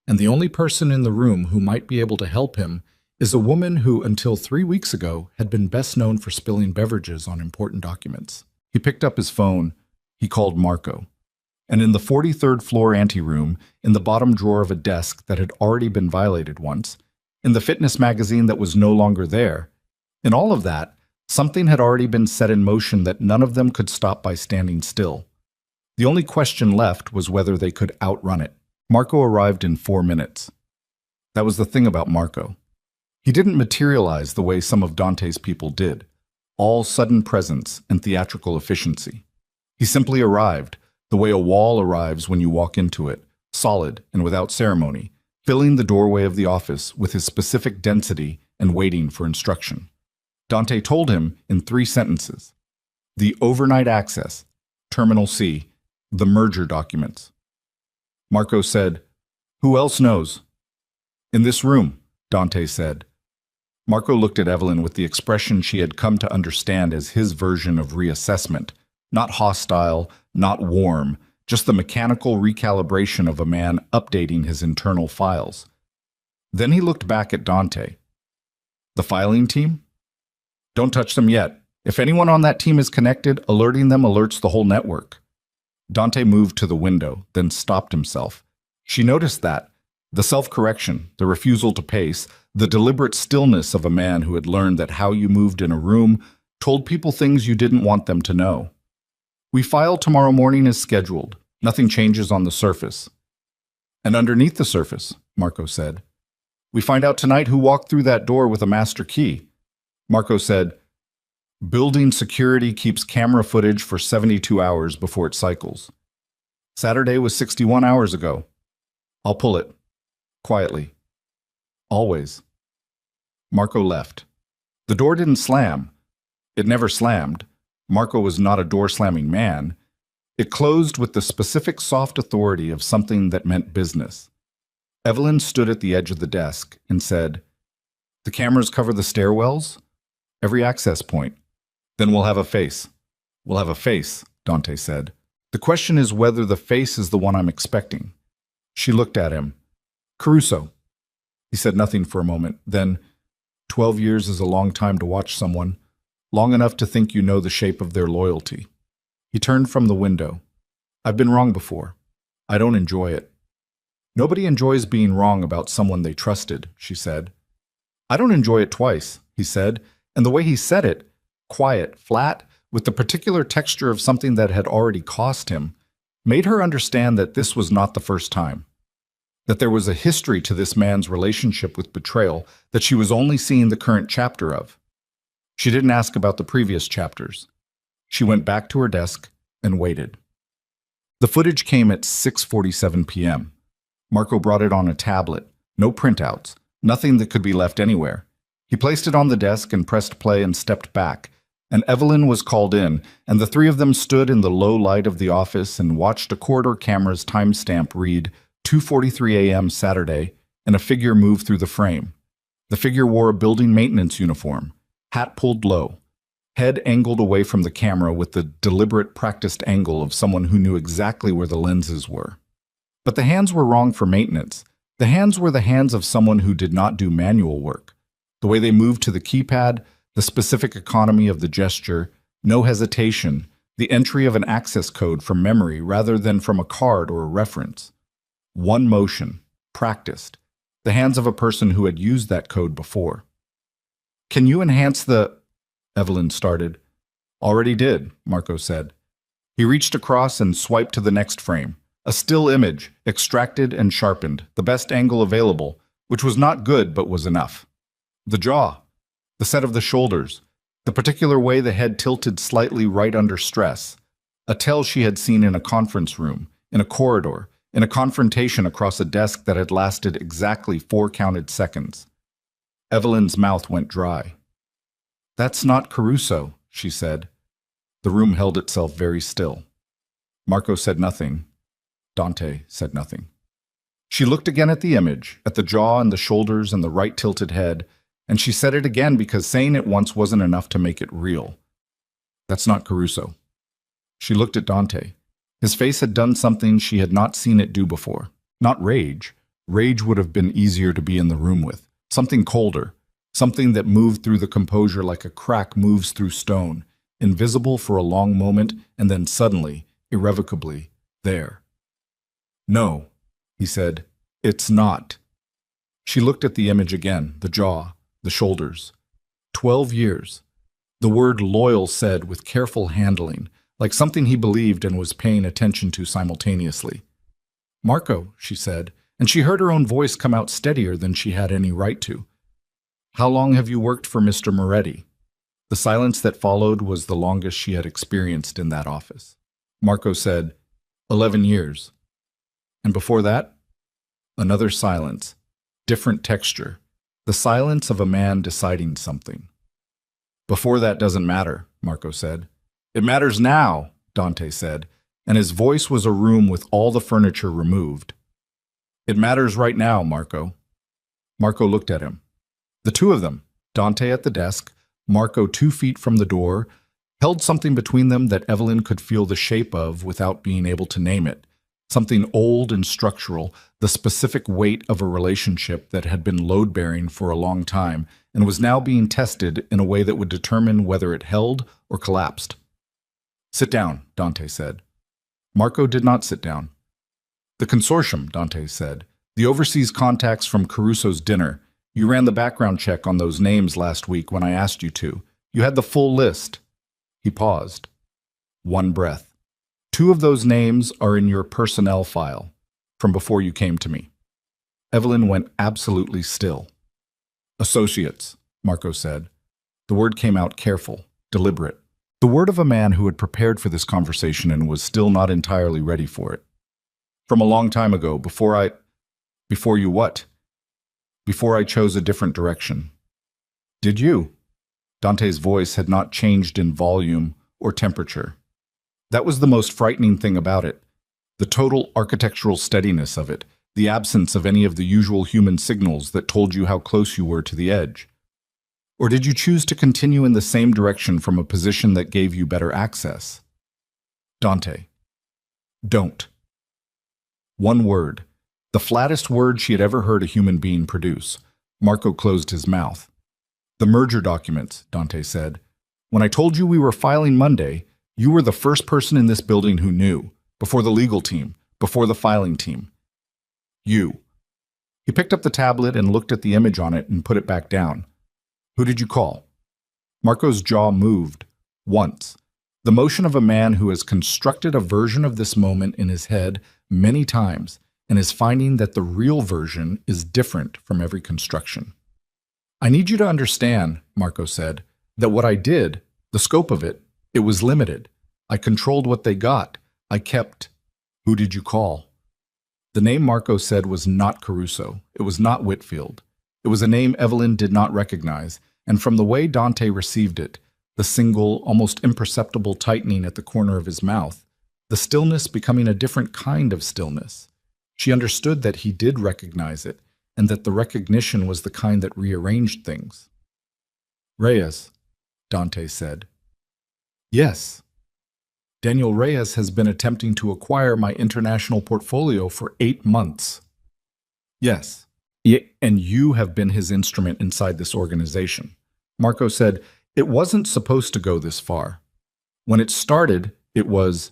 and the only person in the room who might be able to help him is a woman who, until 3 weeks ago, had been best known for spilling beverages on important documents. He picked up his phone. He called Marco. And in the 43rd floor anteroom, in the bottom drawer of a desk that had already been violated once, in the fitness magazine that was no longer there, in all of that, something had already been set in motion that none of them could stop by standing still. The only question left was whether they could outrun it. Marco arrived in 4 minutes. That was the thing about Marco. He didn't materialize the way some of Dante's people did, all sudden presence and theatrical efficiency. He simply arrived, the way a wall arrives when you walk into it, solid and without ceremony, filling the doorway of the office with his specific density and waiting for instruction. Dante told him in 3 sentences: the overnight access, Terminal C, the merger documents. Marco said, "Who else knows?" "In this room," Dante said. Marco looked at Evelyn with the expression she had come to understand as his version of reassessment, not hostile, not warm, just the mechanical recalibration of a man updating his internal files. Then he looked back at Dante. "The filing team? Don't touch them yet. If anyone on that team is connected, alerting them alerts the whole network." Dante moved to the window, then stopped himself. She noticed that. The self-correction, the refusal to pace, the deliberate stillness of a man who had learned that how you moved in a room told people things you didn't want them to know. "We file tomorrow morning as scheduled. Nothing changes on the surface." "And underneath the surface," Marco said. "We find out tonight who walked through that door with a master key." Marco said, "Building security keeps camera footage for 72 hours before it cycles. Saturday was 61 hours ago. I'll pull it. Quietly. Always." Marco left. The door didn't slam. It never slammed. Marco was not a door-slamming man. It closed with the specific soft authority of something that meant business. Evelyn stood at the edge of the desk and said, "The cameras cover the stairwells? Every access point. Then we'll have a face." "We'll have a face," Dante said. "The question is whether the face is the one I'm expecting." She looked at him. "Caruso." He said nothing for a moment. Then, 12 years is a long time to watch someone, long enough to think you know the shape of their loyalty. He turned from the window. "I've been wrong before. I don't enjoy it." "Nobody enjoys being wrong about someone they trusted," she said. "I don't enjoy it twice," he said, and the way he said it, quiet, flat, with the particular texture of something that had already cost him, made her understand that this was not the first time. That there was a history to this man's relationship with betrayal that she was only seeing the current chapter of. She didn't ask about the previous chapters. She went back to her desk and waited. The footage came at 6:47 p.m. Marco brought it on a tablet, no printouts, nothing that could be left anywhere. He placed it on the desk and pressed play and stepped back, and Evelyn was called in, and the 3 of them stood in the low light of the office and watched a corridor camera's timestamp read 2:43 a.m. Saturday, and a figure move through the frame. The figure wore a building maintenance uniform, hat pulled low, head angled away from the camera with the deliberate practiced angle of someone who knew exactly where the lenses were. But the hands were wrong for maintenance. The hands were the hands of someone who did not do manual work. The way they moved to the keypad, the specific economy of the gesture, no hesitation, the entry of an access code from memory rather than from a card or a reference. One motion, practiced, the hands of a person who had used that code before. "Can you enhance the—" Evelyn started. "Already did," Marco said. He reached across and swiped to the next frame. A still image, extracted and sharpened, the best angle available, which was not good but was enough. The jaw, the set of the shoulders, the particular way the head tilted slightly right under stress, A tale she had seen in a conference room, in a corridor, in a confrontation across a desk that had lasted exactly 4 counted seconds. Evelyn's mouth went dry. "That's not Caruso," she said. The room held itself very still. Marco said nothing. Dante said nothing. She looked again at the image, at the jaw and the shoulders and the right tilted head, and she said it again because saying it once wasn't enough to make it real. "That's not Caruso." She looked at Dante. His face had done something she had not seen it do before. Not rage. Rage would have been easier to be in the room with. Something colder. Something that moved through the composure like a crack moves through stone, invisible for a long moment and then suddenly, irrevocably, there. "No," he said. "It's not." She looked at the image again, the jaw, the shoulders. 12 years. The word loyal said with careful handling, like something he believed and was paying attention to simultaneously. "Marco," she said, and she heard her own voice come out steadier than she had any right to. "How long have you worked for Mr. Moretti?" The silence that followed was the longest she had experienced in that office. Marco said, 11 years. And before that? Another silence, different texture, the silence of a man deciding something. "Before that doesn't matter," Marco said. "It matters now," Dante said, and his voice was a room with all the furniture removed. "It matters right now, Marco." Marco looked at him. The two of them, Dante at the desk, Marco 2 feet from the door, held something between them that Evelyn could feel the shape of without being able to name it. Something old and structural, the specific weight of a relationship that had been load-bearing for a long time and was now being tested in a way that would determine whether it held or collapsed. "Sit down," Dante said. Marco did not sit down. "The consortium," Dante said. "The overseas contacts from Caruso's dinner. You ran the background check on those names last week when I asked you to. You had the full list." He paused. One breath. "2 of those names are in your personnel file, from before you came to me." Evelyn went absolutely still. "Associates," Marco said. The word came out careful, deliberate. The word of a man who had prepared for this conversation and was still not entirely ready for it. "From a long time ago, Before you what?" "Before I chose a different direction." "Did you?" Dante's voice had not changed in volume or temperature. That was the most frightening thing about it. The total architectural steadiness of it, the absence of any of the usual human signals that told you how close you were to the edge. Or did you choose to continue in the same direction from a position that gave you better access? Dante. Don't. One word. The flattest word she had ever heard a human being produce. Marco closed his mouth. "The merger documents," Dante said. "When I told you we were filing Monday, you were the first person in this building who knew, before the legal team, before the filing team. You." He picked up the tablet and looked at the image on it and put it back down. "Who did you call?" Marco's jaw moved. Once. The motion of a man who has constructed a version of this moment in his head many times and is finding that the real version is different from every construction. "I need you to understand," Marco said, "that what I did, the scope of it, it was limited. I controlled what they got. I kept—" "Who did you call?" The name Marco said was not Caruso. It was not Whitfield. It was a name Evelyn did not recognize, and from the way Dante received it, the single, almost imperceptible tightening at the corner of his mouth, the stillness becoming a different kind of stillness, she understood that he did recognize it, and that the recognition was the kind that rearranged things. "Reyes," Dante said. "Yes. Daniel Reyes has been attempting to acquire my international portfolio for 8 months. "Yes. And you have been his instrument inside this organization." Marco said, "It wasn't supposed to go this far. When it started, it was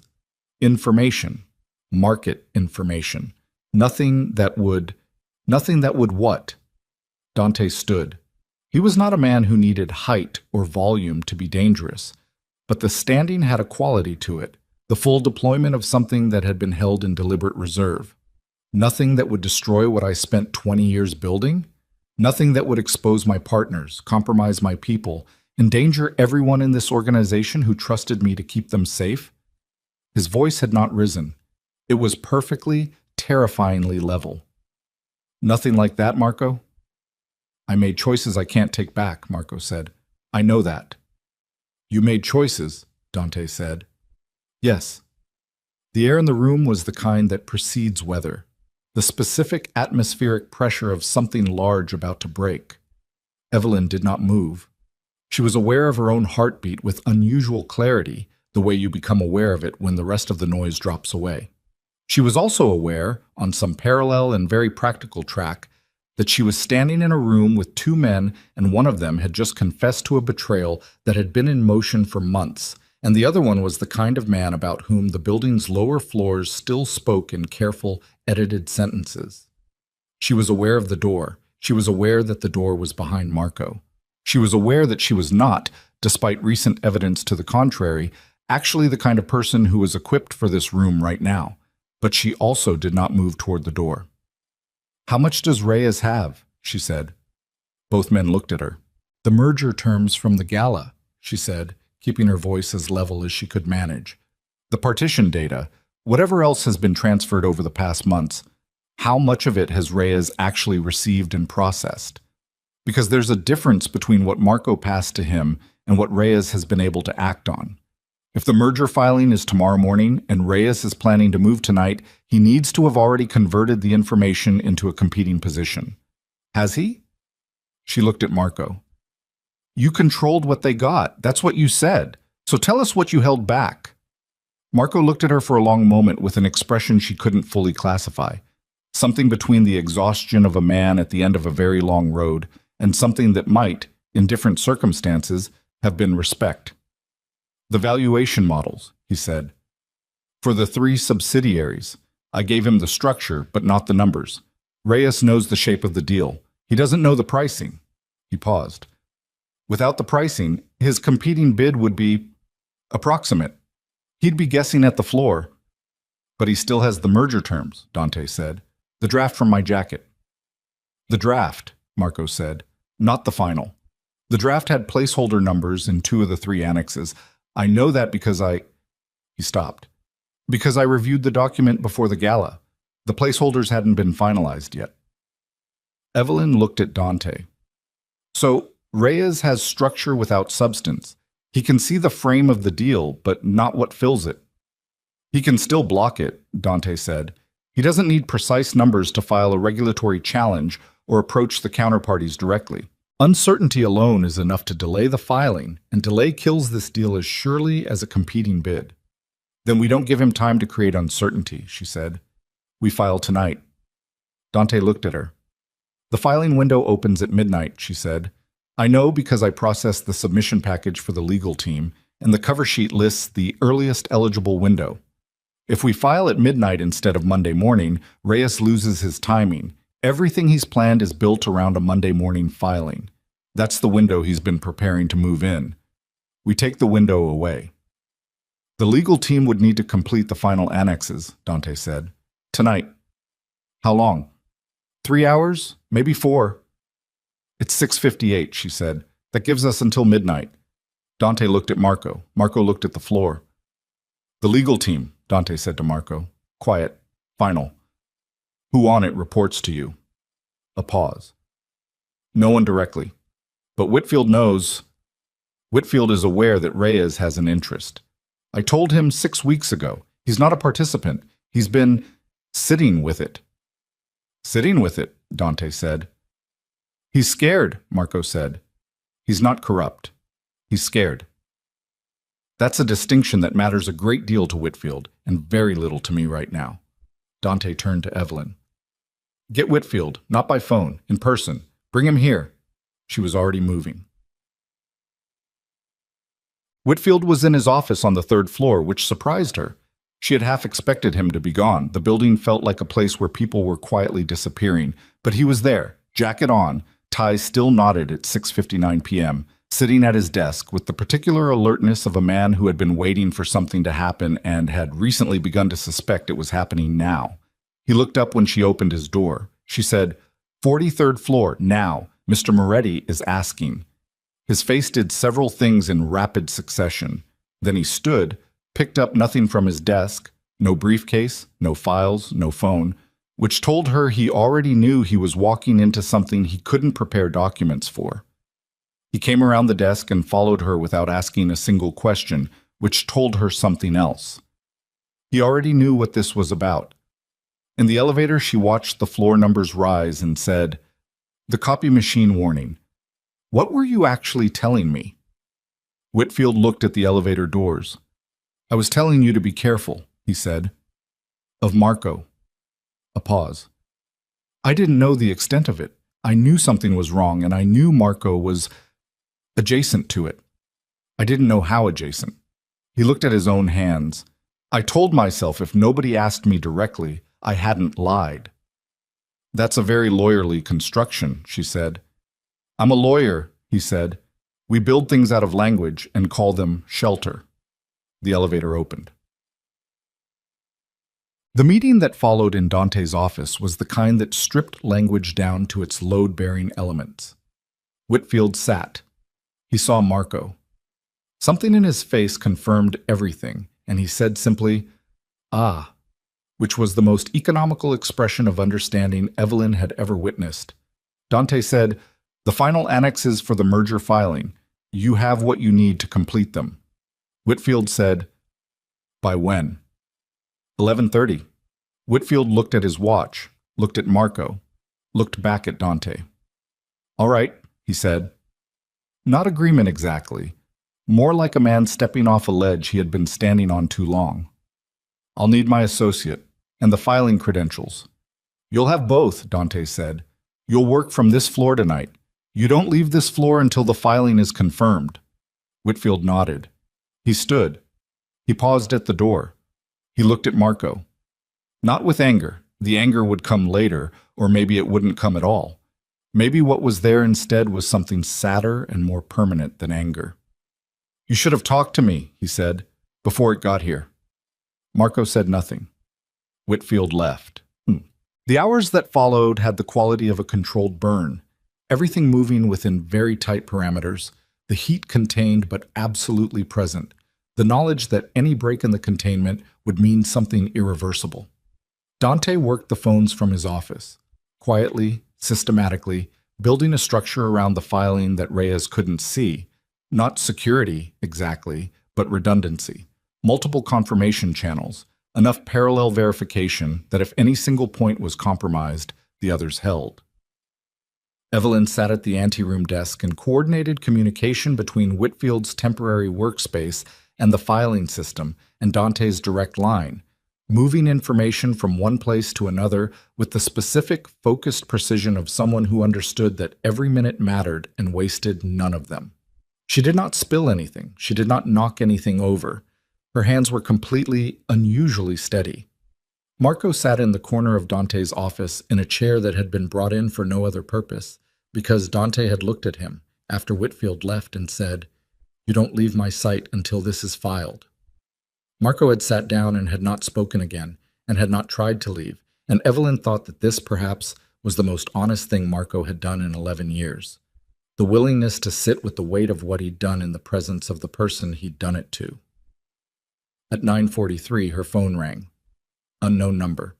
information, market information. Nothing that would what?" Dante stood. He was not a man who needed height or volume to be dangerous, but the standing had a quality to it, the full deployment of something that had been held in deliberate reserve. Nothing that would destroy what I spent 20 years building. Nothing that would expose my partners, compromise my people, endanger everyone in this organization who trusted me to keep them safe. His voice had not risen. It was perfectly, terrifyingly level. Nothing like that, Marco? I made choices I can't take back, Marco said. I know that. You made choices, Dante said. Yes. The air in the room was the kind that precedes weather, the specific atmospheric pressure of something large about to break. Evelyn did not move. She was aware of her own heartbeat with unusual clarity, the way you become aware of it when the rest of the noise drops away. She was also aware, on some parallel and very practical track, that she was standing in a room with two men, and one of them had just confessed to a betrayal that had been in motion for months, and the other one was the kind of man about whom the building's lower floors still spoke in careful, edited sentences. She was aware of the door. She was aware that the door was behind Marco. She was aware that she was not, despite recent evidence to the contrary, actually the kind of person who was equipped for this room right now, but she also did not move toward the door. How much does Reyes have? She said. Both men looked at her. The merger terms from the gala, she said, keeping her voice as level as she could manage. The partition data, whatever else has been transferred over the past months, how much of it has Reyes actually received and processed? Because there's a difference between what Marco passed to him and what Reyes has been able to act on. If the merger filing is tomorrow morning and Reyes is planning to move tonight, he needs to have already converted the information into a competing position. Has he? She looked at Marco. You controlled what they got. That's what you said. So tell us what you held back. Marco looked at her for a long moment with an expression she couldn't fully classify. Something between the exhaustion of a man at the end of a very long road and something that might, in different circumstances, have been respect. The valuation models, he said. For the 3 subsidiaries, I gave him the structure, but not the numbers. Reyes knows the shape of the deal. He doesn't know the pricing. He paused. Without the pricing, his competing bid would be approximate. He'd be guessing at the floor. But he still has the merger terms, Dante said. The draft from my jacket. The draft, Marco said, not the final. The draft had placeholder numbers in 2 of the 3 annexes. I know that because He stopped. Because I reviewed the document before the gala. The placeholders hadn't been finalized yet. Evelyn looked at Dante. So, Reyes has structure without substance. He can see the frame of the deal, but not what fills it. He can still block it, Dante said. He doesn't need precise numbers to file a regulatory challenge or approach the counterparties directly. Uncertainty alone is enough to delay the filing, and delay kills this deal as surely as a competing bid. Then we don't give him time to create uncertainty, she said. We file tonight. Dante looked at her. The filing window opens at midnight, she said. I know because I processed the submission package for the legal team, and the cover sheet lists the earliest eligible window. If we file at midnight instead of Monday morning, Reyes loses his timing. Everything he's planned is built around a Monday morning filing. That's the window he's been preparing to move in. We take the window away. The legal team would need to complete the final annexes, Dante said. Tonight. How long? 3 hours? Maybe 4. It's 6:58, she said. That gives us until midnight. Dante looked at Marco. Marco looked at the floor. The legal team, Dante said to Marco. Quiet. Final. Who on it reports to you? A pause. No one directly. But Whitfield knows. Whitfield is aware that Reyes has an interest. I told him 6 weeks ago. He's not a participant. He's been sitting with it. Sitting with it, Dante said. He's scared, Marco said. He's not corrupt. He's scared. That's a distinction that matters a great deal to Whitfield and very little to me right now. Dante turned to Evelyn. Get Whitfield, not by phone, in person. Bring him here. She was already moving. Whitfield was in his office on the 3rd floor, which surprised her. She had half expected him to be gone. The building felt like a place where people were quietly disappearing. But he was there, jacket on, tie still knotted at 6:59 p.m., sitting at his desk with the particular alertness of a man who had been waiting for something to happen and had recently begun to suspect it was happening now. He looked up when she opened his door. She said, 43rd floor, now. Mr. Moretti is asking. His face did several things in rapid succession. Then he stood, picked up nothing from his desk, no briefcase, no files, no phone, which told her he already knew he was walking into something he couldn't prepare documents for. He came around the desk and followed her without asking a single question, which told her something else. He already knew what this was about. In the elevator, she watched the floor numbers rise and said, "The copy machine warning. What were you actually telling me?" Whitfield looked at the elevator doors. "I was telling you to be careful," he said. "Of Marco." A pause. "I didn't know the extent of it. I knew something was wrong, and I knew Marco was adjacent to it. I didn't know how adjacent." He looked at his own hands. "I told myself if nobody asked me directly, I hadn't lied." "That's a very lawyerly construction," she said. "I'm a lawyer," he said. "We build things out of language and call them shelter." The elevator opened. The meeting that followed in Dante's office was the kind that stripped language down to its load-bearing elements. Whitfield sat. He saw Marco. Something in his face confirmed everything, and he said simply, "Ah," which was the most economical expression of understanding Evelyn had ever witnessed. Dante said, "The final annexes for the merger filing. You have what you need to complete them." Whitfield said, "By when?" 11:30. Whitfield looked at his watch, looked at Marco, looked back at Dante. "All right," he said. Not agreement exactly. More like a man stepping off a ledge he had been standing on too long. "I'll need my associate, and the filing credentials." "You'll have both," Dante said. "You'll work from this floor tonight. You don't leave this floor until the filing is confirmed." Whitfield nodded. He stood. He paused at the door. He looked at Marco. Not with anger. The anger would come later, or maybe it wouldn't come at all. Maybe what was there instead was something sadder and more permanent than anger. "You should have talked to me," he said, "before it got here." Marco said nothing. Whitfield left. The hours that followed had the quality of a controlled burn, everything moving within very tight parameters, the heat contained but absolutely present, the knowledge that any break in the containment would mean something irreversible. Dante worked the phones from his office, quietly, systematically, building a structure around the filing that Reyes couldn't see, not security exactly, but redundancy, multiple confirmation channels, enough parallel verification that if any single point was compromised, the others held. Evelyn sat at the anteroom desk and coordinated communication between Whitfield's temporary workspace and the filing system and Dante's direct line, moving information from one place to another with the specific, focused precision of someone who understood that every minute mattered and wasted none of them. She did not spill anything. She did not knock anything over. Her hands were completely, unusually steady. Marco sat in the corner of Dante's office in a chair that had been brought in for no other purpose, because Dante had looked at him after Whitfield left and said, "You don't leave my sight until this is filed." Marco had sat down and had not spoken again, and had not tried to leave, and Evelyn thought that this, perhaps, was the most honest thing Marco had done in 11 years. The willingness to sit with the weight of what he'd done in the presence of the person he'd done it to. At 9:43, her phone rang. Unknown number.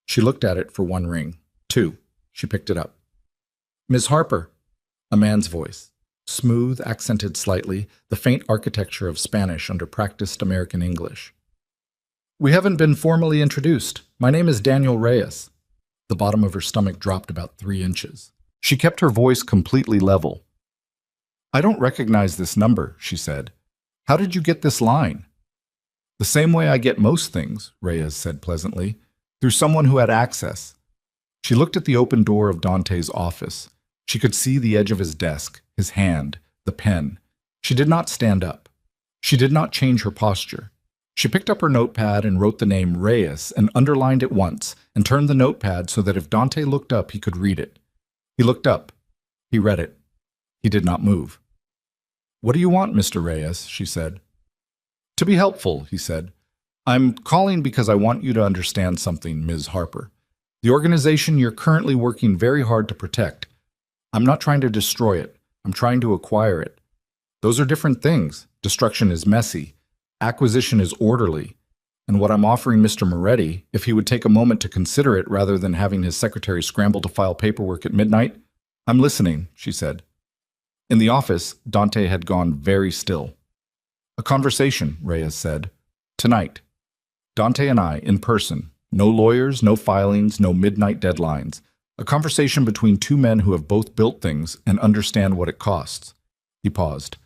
She looked at it for one ring. Two. She picked it up. "Ms. Harper." A man's voice. Smooth, accented slightly, the faint architecture of Spanish under practiced American English. "We haven't been formally introduced. My name is Daniel Reyes." The bottom of her stomach dropped about 3 inches. She kept her voice completely level. "I don't recognize this number," she said. "How did you get this line?" "The same way I get most things," Reyes said pleasantly, "through someone who had access." She looked at the open door of Dante's office. She could see the edge of his desk, his hand, the pen. She did not stand up. She did not change her posture. She picked up her notepad and wrote the name Reyes and underlined it once and turned the notepad so that if Dante looked up, he could read it. He looked up. He read it. He did not move. "What do you want, Mr. Reyes?" she said. "To be helpful," he said. "I'm calling because I want you to understand something, Ms. Harper. The organization you're currently working very hard to protect. I'm not trying to destroy it. I'm trying to acquire it. Those are different things. Destruction is messy. Acquisition is orderly, and what I'm offering Mr. Moretti, if he would take a moment to consider it rather than having his secretary scramble to file paperwork at midnight. I'm listening, she said. In the office, Dante had gone very still. A conversation, Reyes said. Tonight. Dante and I, in person. No lawyers, no filings, no midnight deadlines. A conversation between two men who have both built things and understand what it costs. He paused.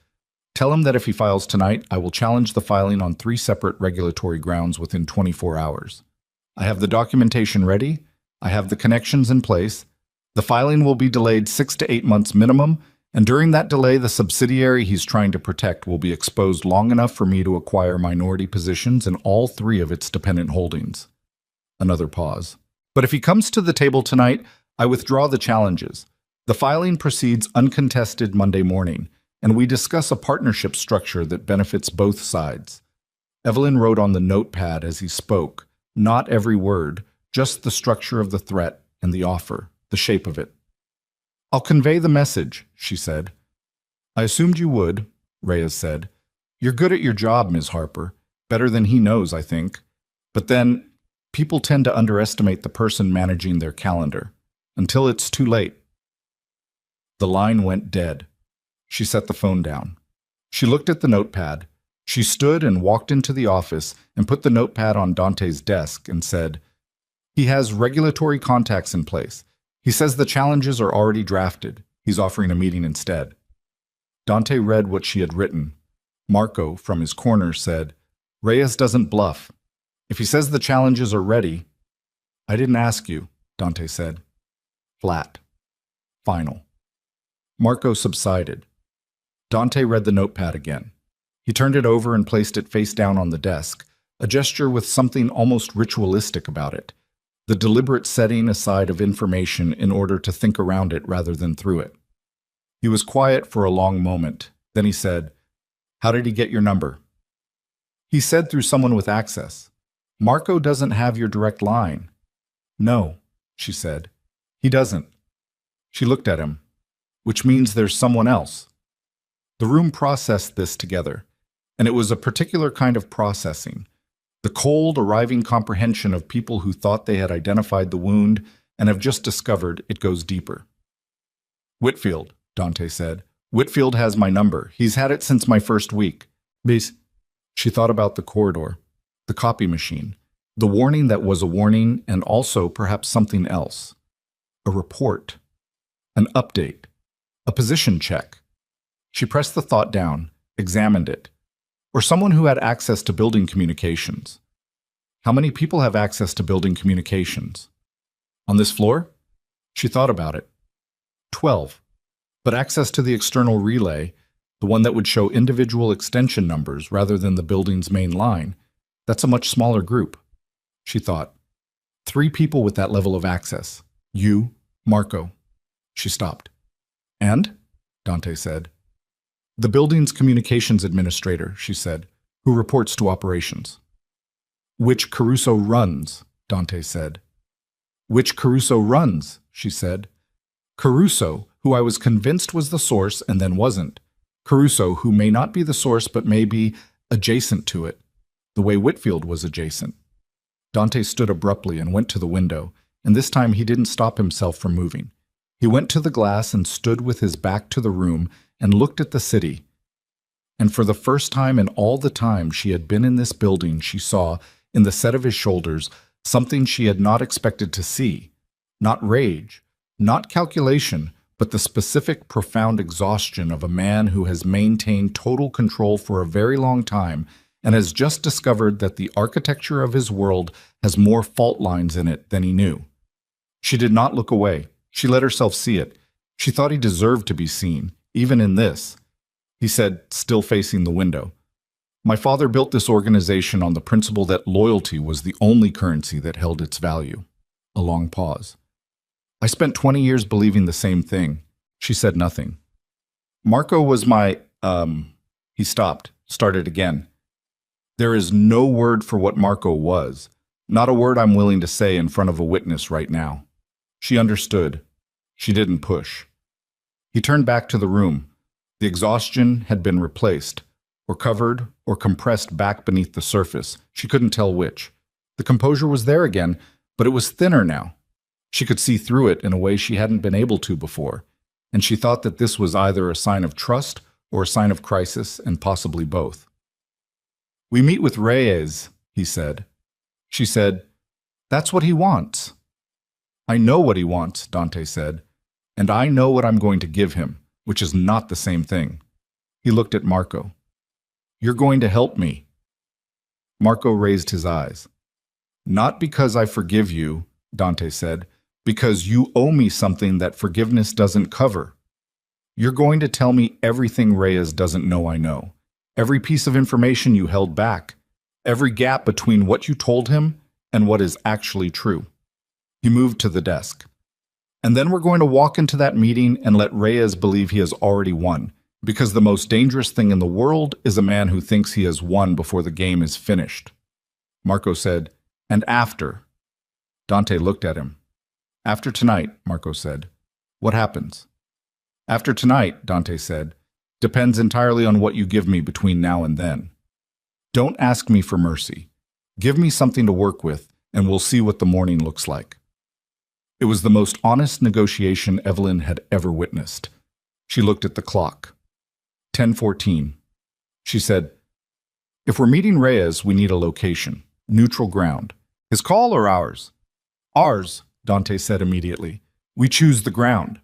Tell him that if he files tonight, I will challenge the filing on 3 separate regulatory grounds within 24 hours. I have the documentation ready. I have the connections in place. The filing will be delayed 6 to 8 months minimum, and during that delay, the subsidiary he's trying to protect will be exposed long enough for me to acquire minority positions in all 3 of its dependent holdings. Another pause. But if he comes to the table tonight, I withdraw the challenges. The filing proceeds uncontested Monday morning, and we discuss a partnership structure that benefits both sides. Evelyn wrote on the notepad as he spoke, not every word, just the structure of the threat and the offer, the shape of it. I'll convey the message, she said. I assumed you would, Reyes said. You're good at your job, Ms. Harper. Better than he knows, I think. But then, people tend to underestimate the person managing their calendar, until it's too late. The line went dead. She set the phone down. She looked at the notepad. She stood and walked into the office and put the notepad on Dante's desk and said, He has regulatory contacts in place. He says the challenges are already drafted. He's offering a meeting instead. Dante read what she had written. Marco, from his corner, said, Reyes doesn't bluff. If he says the challenges are ready... I didn't ask you, Dante said. Flat. Final. Marco subsided. Dante read the notepad again. He turned it over and placed it face down on the desk, a gesture with something almost ritualistic about it, the deliberate setting aside of information in order to think around it rather than through it. He was quiet for a long moment. Then he said, How did he get your number? He said through someone with access. Marco doesn't have your direct line. No, she said. He doesn't. She looked at him. Which means there's someone else. The room processed this together, and it was a particular kind of processing, the cold, arriving comprehension of people who thought they had identified the wound and have just discovered it goes deeper. Whitfield, Dante said. Whitfield has my number. He's had it since my first week. Bis. She thought about the corridor, the copy machine, the warning that was a warning and also perhaps something else. A report. An update. A position check. She pressed the thought down, examined it. Or someone who had access to building communications. How many people have access to building communications? On this floor? She thought about it. 12. But access to the external relay, the one that would show individual extension numbers rather than the building's main line, that's a much smaller group. She thought. 3 people with that level of access. You, Marco. She stopped. And? Dante said. The building's communications administrator, she said, who reports to operations. Which Caruso runs, Dante said. Which Caruso runs, she said. Caruso, who I was convinced was the source and then wasn't. Caruso, who may not be the source but may be adjacent to it, the way Whitfield was adjacent. Dante stood abruptly and went to the window, and this time he didn't stop himself from moving. He went to the glass and stood with his back to the room and looked at the city. And for the first time in all the time she had been in this building, she saw, in the set of his shoulders, something she had not expected to see. Not rage, not calculation, but the specific, profound exhaustion of a man who has maintained total control for a very long time and has just discovered that the architecture of his world has more fault lines in it than he knew. She did not look away. She let herself see it. She thought he deserved to be seen, even in this. He said, still facing the window, My father built this organization on the principle that loyalty was the only currency that held its value. A long pause. I spent 20 years believing the same thing. She said nothing. Marco was my, He stopped, started again. There is no word for what Marco was. Not a word I'm willing to say in front of a witness right now. She understood. She didn't push. He turned back to the room. The exhaustion had been replaced. or covered, or compressed back beneath the surface. She couldn't tell which. The composure was there again, but it was thinner now. She could see through it in a way she hadn't been able to before, and she thought that this was either a sign of trust or a sign of crisis, and possibly both. "We meet with Reyes," he said. She said, "That's what he wants." "I know what he wants," Dante said, "and I know what I'm going to give him, which is not the same thing." He looked at Marco. "You're going to help me." Marco raised his eyes. "Not because I forgive you," Dante said, "because you owe me something that forgiveness doesn't cover. You're going to tell me everything Reyes doesn't know I know, every piece of information you held back, every gap between what you told him and what is actually true." He moved to the desk. "And then we're going to walk into that meeting and let Reyes believe he has already won, because the most dangerous thing in the world is a man who thinks he has won before the game is finished." Marco said, "And after?" Dante looked at him. "After tonight," Marco said. "What happens?" "After tonight," Dante said, "depends entirely on what you give me between now and then. Don't ask me for mercy. Give me something to work with, and we'll see what the morning looks like." It was the most honest negotiation Evelyn had ever witnessed. She looked at the clock. 10:14. She said, "If we're meeting Reyes, we need a location. Neutral ground. His call or ours?" "Ours," Dante said immediately. "We choose the ground."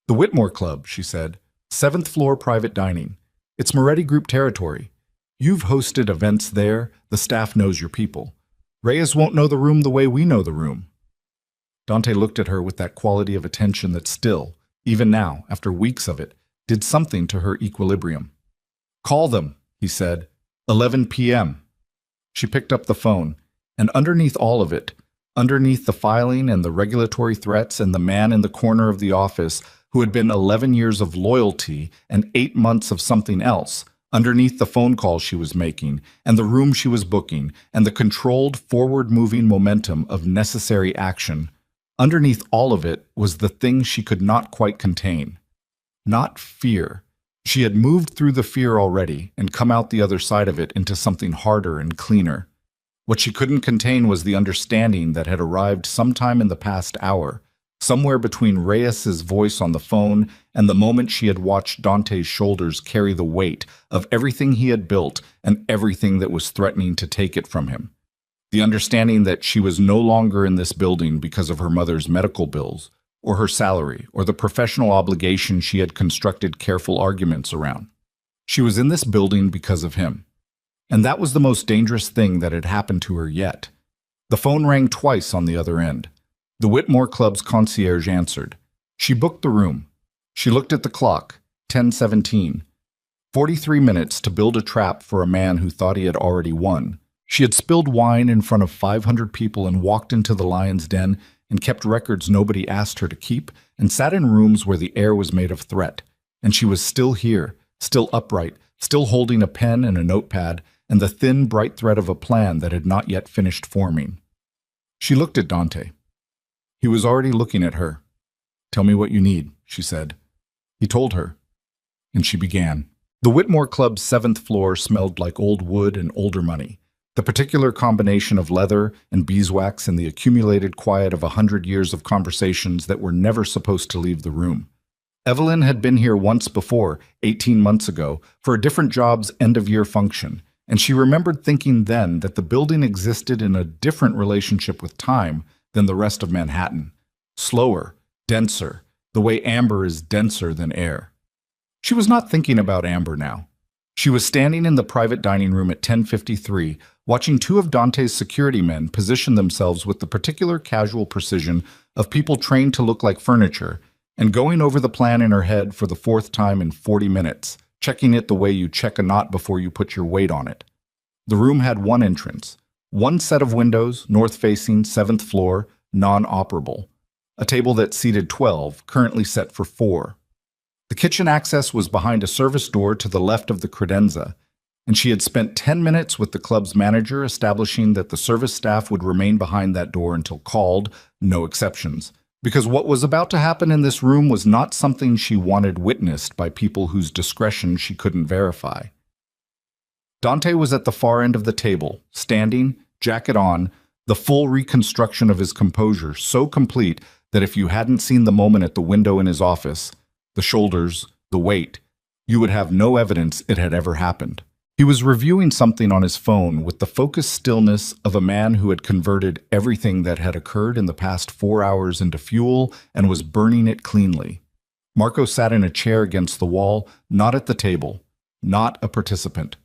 "The Whitmore Club," she said. "7th floor private dining. It's Moretti Group territory. You've hosted events there. The staff knows your people. Reyes won't know the room the way we know the room." Dante looked at her with that quality of attention that still, even now, after weeks of it, did something to her equilibrium. "Call them," he said. 11 p.m. She picked up the phone, and underneath all of it, underneath the filing and the regulatory threats and the man in the corner of the office who had been 11 years of loyalty and 8 months of something else, underneath the phone calls she was making and the room she was booking and the controlled forward-moving momentum of necessary action, underneath all of it was the thing she could not quite contain. Not fear. She had moved through the fear already and come out the other side of it into something harder and cleaner. What she couldn't contain was the understanding that had arrived sometime in the past hour, somewhere between Reyes's voice on the phone and the moment she had watched Dante's shoulders carry the weight of everything he had built and everything that was threatening to take it from him. The understanding that she was no longer in this building because of her mother's medical bills, or her salary, or the professional obligation she had constructed careful arguments around. She was in this building because of him. And that was the most dangerous thing that had happened to her yet. The phone rang twice on the other end. The Whitmore Club's concierge answered. She booked the room. She looked at the clock, 10:17. 43 minutes to build a trap for a man who thought he had already won. She had spilled wine in front of 500 people and walked into the lion's den and kept records nobody asked her to keep and sat in rooms where the air was made of threat. And she was still here, still upright, still holding a pen and a notepad and the thin, bright thread of a plan that had not yet finished forming. She looked at Dante. He was already looking at her. "Tell me what you need," she said. He told her, and she began. The Whitmore Club's 7th floor smelled like old wood and older money, the particular combination of leather and beeswax and the accumulated quiet of 100 years of conversations that were never supposed to leave the room. Evelyn had been here once before, 18 months ago, for a different job's end-of-year function, and she remembered thinking then that the building existed in a different relationship with time than the rest of Manhattan. Slower, denser, the way amber is denser than air. She was not thinking about amber now. She was standing in the private dining room at 10:53, watching two of Dante's security men position themselves with the particular casual precision of people trained to look like furniture, and going over the plan in her head for the 4th time in 40 minutes, checking it the way you check a knot before you put your weight on it. The room had one entrance, one set of windows, north-facing, 7th floor, non-operable. A table that seated 12, currently set for 4. The kitchen access was behind a service door to the left of the credenza, and she had spent 10 minutes with the club's manager establishing that the service staff would remain behind that door until called, no exceptions, because what was about to happen in this room was not something she wanted witnessed by people whose discretion she couldn't verify. Dante was at the far end of the table, standing, jacket on, the full reconstruction of his composure so complete that if you hadn't seen the moment at the window in his office, the shoulders, the weight, you would have no evidence it had ever happened. He was reviewing something on his phone with the focused stillness of a man who had converted everything that had occurred in the past 4 hours into fuel and was burning it cleanly. Marco sat in a chair against the wall, not at the table, not a participant,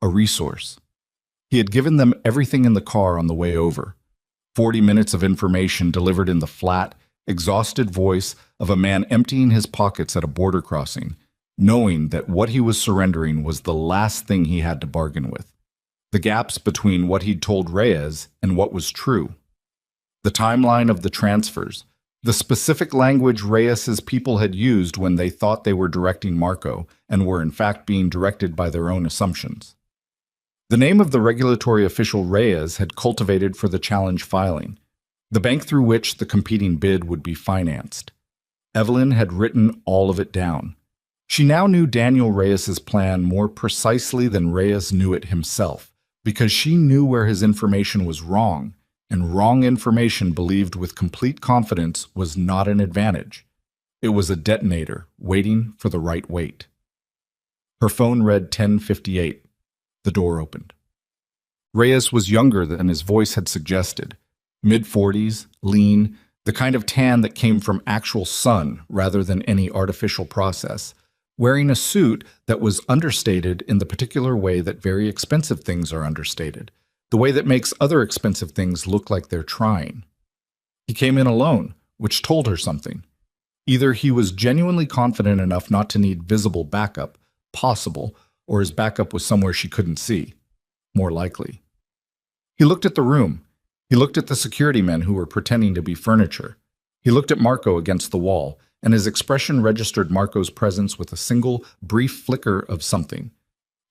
a resource. He had given them everything in the car on the way over. 40 minutes of information delivered in the flat, exhausted voice of a man emptying his pockets at a border crossing, knowing that what he was surrendering was the last thing he had to bargain with. The gaps between what he'd told Reyes and what was true. The timeline of the transfers. The specific language Reyes's people had used when they thought they were directing Marco and were in fact being directed by their own assumptions. The name of the regulatory official Reyes had cultivated for the challenge filing, the bank through which the competing bid would be financed. Evelyn had written all of it down. She now knew Daniel Reyes's plan more precisely than Reyes knew it himself, because she knew where his information was wrong, and wrong information believed with complete confidence was not an advantage. It was a detonator waiting for the right weight. Her phone read 10:58. The door opened. Reyes was younger than his voice had suggested. Mid-40s, lean, the kind of tan that came from actual sun rather than any artificial process, wearing a suit that was understated in the particular way that very expensive things are understated, the way that makes other expensive things look like they're trying. He came in alone, which told her something. Either he was genuinely confident enough not to need visible backup, possible, or his backup was somewhere she couldn't see, more likely. He looked at the room. He looked at the security men who were pretending to be furniture. He looked at Marco against the wall, and his expression registered Marco's presence with a single, brief flicker of something.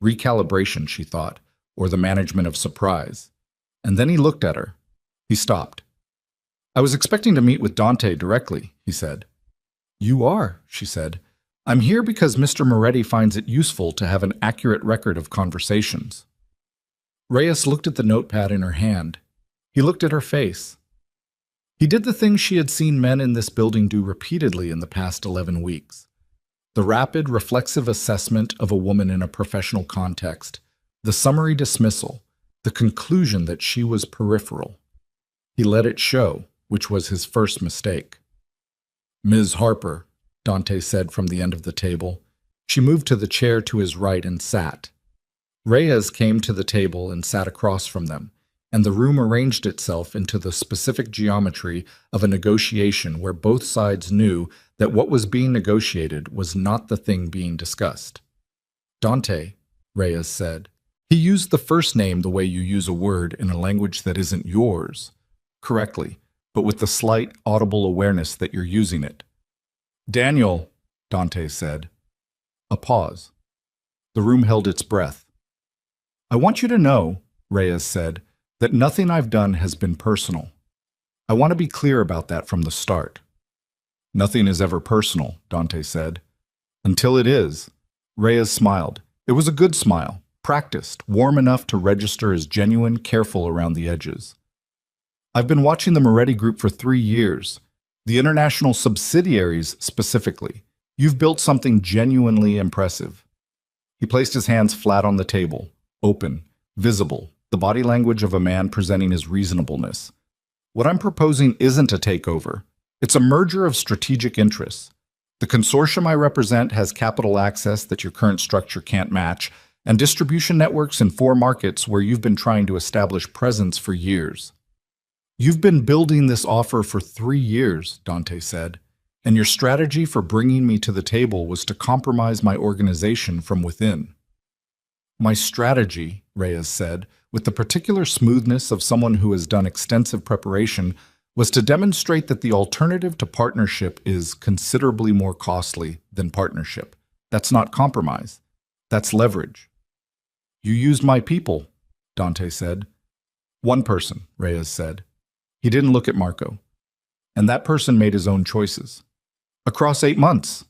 Recalibration, she thought, or the management of surprise. And then he looked at her. He stopped. "I was expecting to meet with Dante directly," he said. "You are," she said. "I'm here because Mr. Moretti finds it useful to have an accurate record of conversations." Reyes looked at the notepad in her hand. He looked at her face. He did the thing she had seen men in this building do repeatedly in the past 11 weeks. The rapid, reflexive assessment of a woman in a professional context, the summary dismissal, the conclusion that she was peripheral. He let it show, which was his first mistake. "Ms. Harper," Dante said from the end of the table. She moved to the chair to his right and sat. Reyes came to the table and sat across from them, and the room arranged itself into the specific geometry of a negotiation where both sides knew that what was being negotiated was not the thing being discussed. "Dante," Reyes said. He used the first name the way you use a word in a language that isn't yours, correctly, but with the slight, audible awareness that you're using it. "Daniel," Dante said. A pause. The room held its breath. "I want you to know," Reyes said, "that nothing I've done has been personal. I want to be clear about that from the start." "Nothing is ever personal," Dante said. "Until it is." Reyes smiled. It was a good smile, practiced, warm enough to register as genuine, careful around the edges. "I've been watching the Moretti Group for 3 years. The international subsidiaries specifically. You've built something genuinely impressive." He placed his hands flat on the table, open, visible, the body language of a man presenting his reasonableness. "What I'm proposing isn't a takeover. It's a merger of strategic interests. The consortium I represent has capital access that your current structure can't match, and distribution networks in 4 markets where you've been trying to establish presence for years." "You've been building this offer for 3 years," Dante said, "and your strategy for bringing me to the table was to compromise my organization from within." "My strategy," Reyes said, with the particular smoothness of someone who has done extensive preparation, was to demonstrate that the alternative to partnership is considerably more costly than partnership. That's not compromise. That's leverage. "You used my people," Dante said. "One person," Reyes said. He didn't look at Marco. "And that person made his own choices. Across 8 months.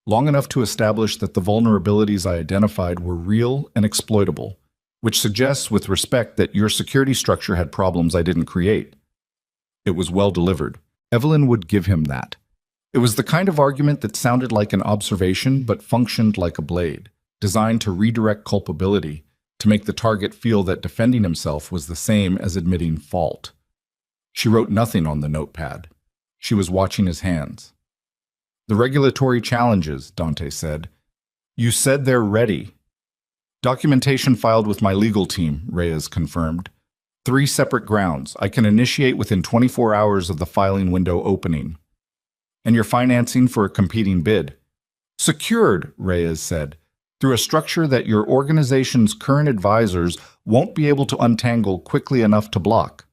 Long enough to establish that the vulnerabilities I identified were real and exploitable, which suggests with respect that your security structure had problems I didn't create. It was well delivered. Evelyn would give him that. It was the kind of argument that sounded like an observation but functioned like a blade, designed to redirect culpability, to make the target feel that defending himself was the same as admitting fault. She wrote nothing on the notepad. She was watching his hands. The regulatory challenges, Dante said. You said they're ready. Documentation filed with my legal team, Reyes confirmed. 3 separate grounds. I can initiate within 24 hours of the filing window opening. And you're financing for a competing bid. Secured, Reyes said, through a structure that your organization's current advisors won't be able to untangle quickly enough to block.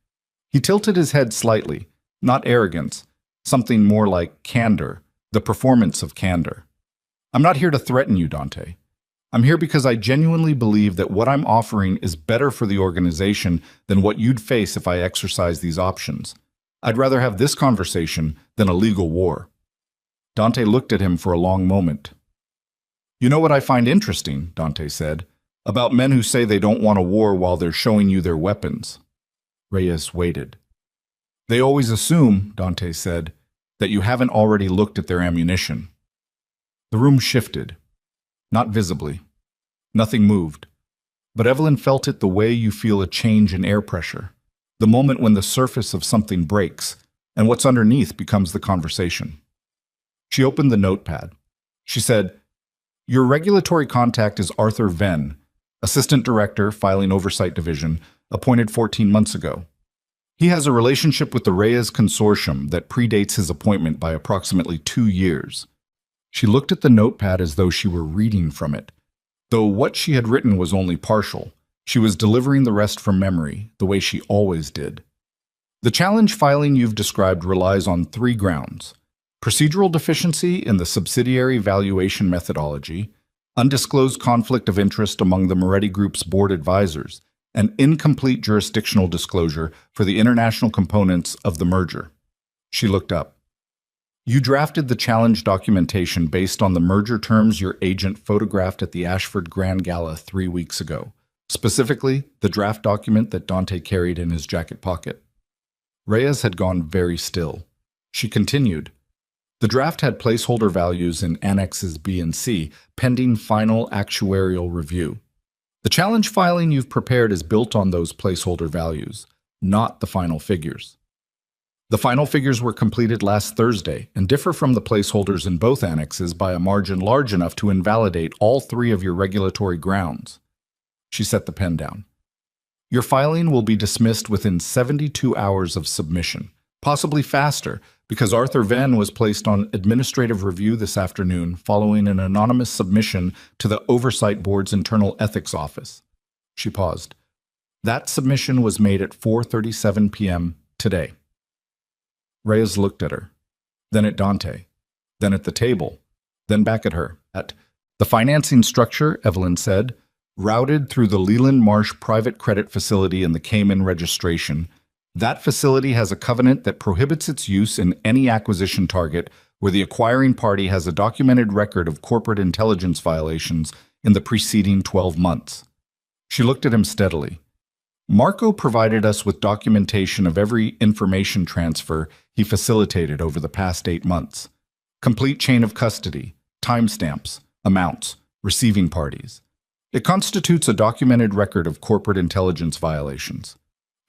He tilted his head slightly, not arrogance, something more like candor, the performance of candor. I'm not here to threaten you, Dante. I'm here because I genuinely believe that what I'm offering is better for the organization than what you'd face if I exercise these options. I'd rather have this conversation than a legal war. Dante looked at him for a long moment. You know what I find interesting, Dante said, about men who say they don't want a war while they're showing you their weapons. Reyes waited. They always assume, Dante said, that you haven't already looked at their ammunition. The room shifted. Not visibly. Nothing moved. But Evelyn felt it the way you feel a change in air pressure, the moment when the surface of something breaks, and what's underneath becomes the conversation. She opened the notepad. She said, Your regulatory contact is Arthur Venn, Assistant Director, Filing Oversight Division, appointed 14 months ago. He has a relationship with the Reyes Consortium that predates his appointment by approximately 2 years. She looked at the notepad as though she were reading from it. Though what she had written was only partial, she was delivering the rest from memory, the way she always did. The challenge filing you've described relies on 3 grounds: procedural deficiency in the subsidiary valuation methodology, undisclosed conflict of interest among the Moretti Group's board advisors, and incomplete jurisdictional disclosure for the international components of the merger. She looked up. You drafted the challenge documentation based on the merger terms your agent photographed at the Ashford Grand Gala 3 weeks ago, specifically the draft document that Dante carried in his jacket pocket. Reyes had gone very still. She continued. The draft had placeholder values in Annexes B and C, pending final actuarial review. The challenge filing you've prepared is built on those placeholder values, not the final figures. The final figures were completed last Thursday and differ from the placeholders in both annexes by a margin large enough to invalidate all 3 of your regulatory grounds. She set the pen down. Your filing will be dismissed within 72 hours of submission, possibly faster, because Arthur Venn was placed on administrative review this afternoon following an anonymous submission to the Oversight Board's Internal Ethics Office. She paused. That submission was made at 4:37 p.m. today. Reyes looked at her, then at Dante, then at the table, then back at her. The financing structure, Evelyn said, routed through the Leland Marsh private credit facility in the Cayman registration. That facility has a covenant that prohibits its use in any acquisition target where the acquiring party has a documented record of corporate intelligence violations in the preceding 12 months. She looked at him steadily. Marco provided us with documentation of every information transfer he facilitated over the past 8 months. Complete chain of custody, timestamps, amounts, receiving parties. It constitutes a documented record of corporate intelligence violations.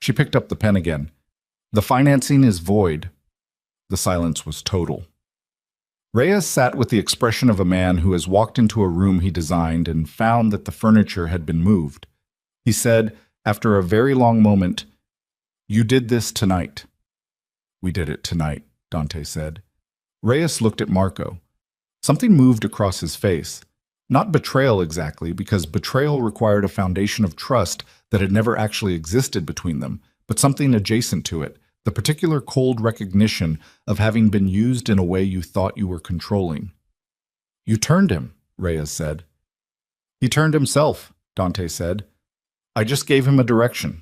She picked up the pen again. The financing is void. The silence was total. Reyes sat with the expression of a man who has walked into a room he designed and found that the furniture had been moved. He said, after a very long moment, "You did this tonight." "We did it tonight," Dante said. Reyes looked at Marco. Something moved across his face. Not betrayal exactly, because betrayal required a foundation of trust that had never actually existed between them, but something adjacent to it, the particular cold recognition of having been used in a way you thought you were controlling. "You turned him," Reyes said. "He turned himself," Dante said. "I just gave him a direction."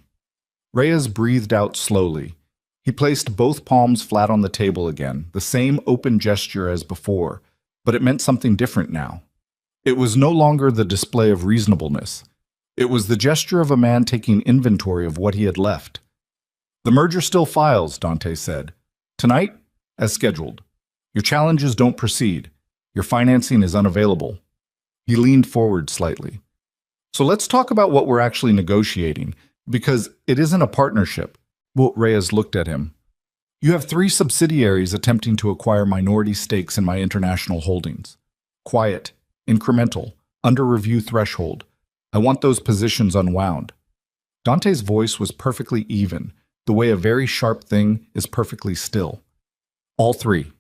Reyes breathed out slowly. He placed both palms flat on the table again, the same open gesture as before, but it meant something different now. It was no longer the display of reasonableness. It was the gesture of a man taking inventory of what he had left. The merger still files, Dante said. Tonight, as scheduled. Your challenges don't proceed. Your financing is unavailable. He leaned forward slightly. So let's talk about what we're actually negotiating, because it isn't a partnership. Well, Reyes looked at him. You have 3 subsidiaries attempting to acquire minority stakes in my international holdings. Quiet, incremental, under review threshold. I want those positions unwound. Dante's voice was perfectly even, the way a very sharp thing is perfectly still. All 3.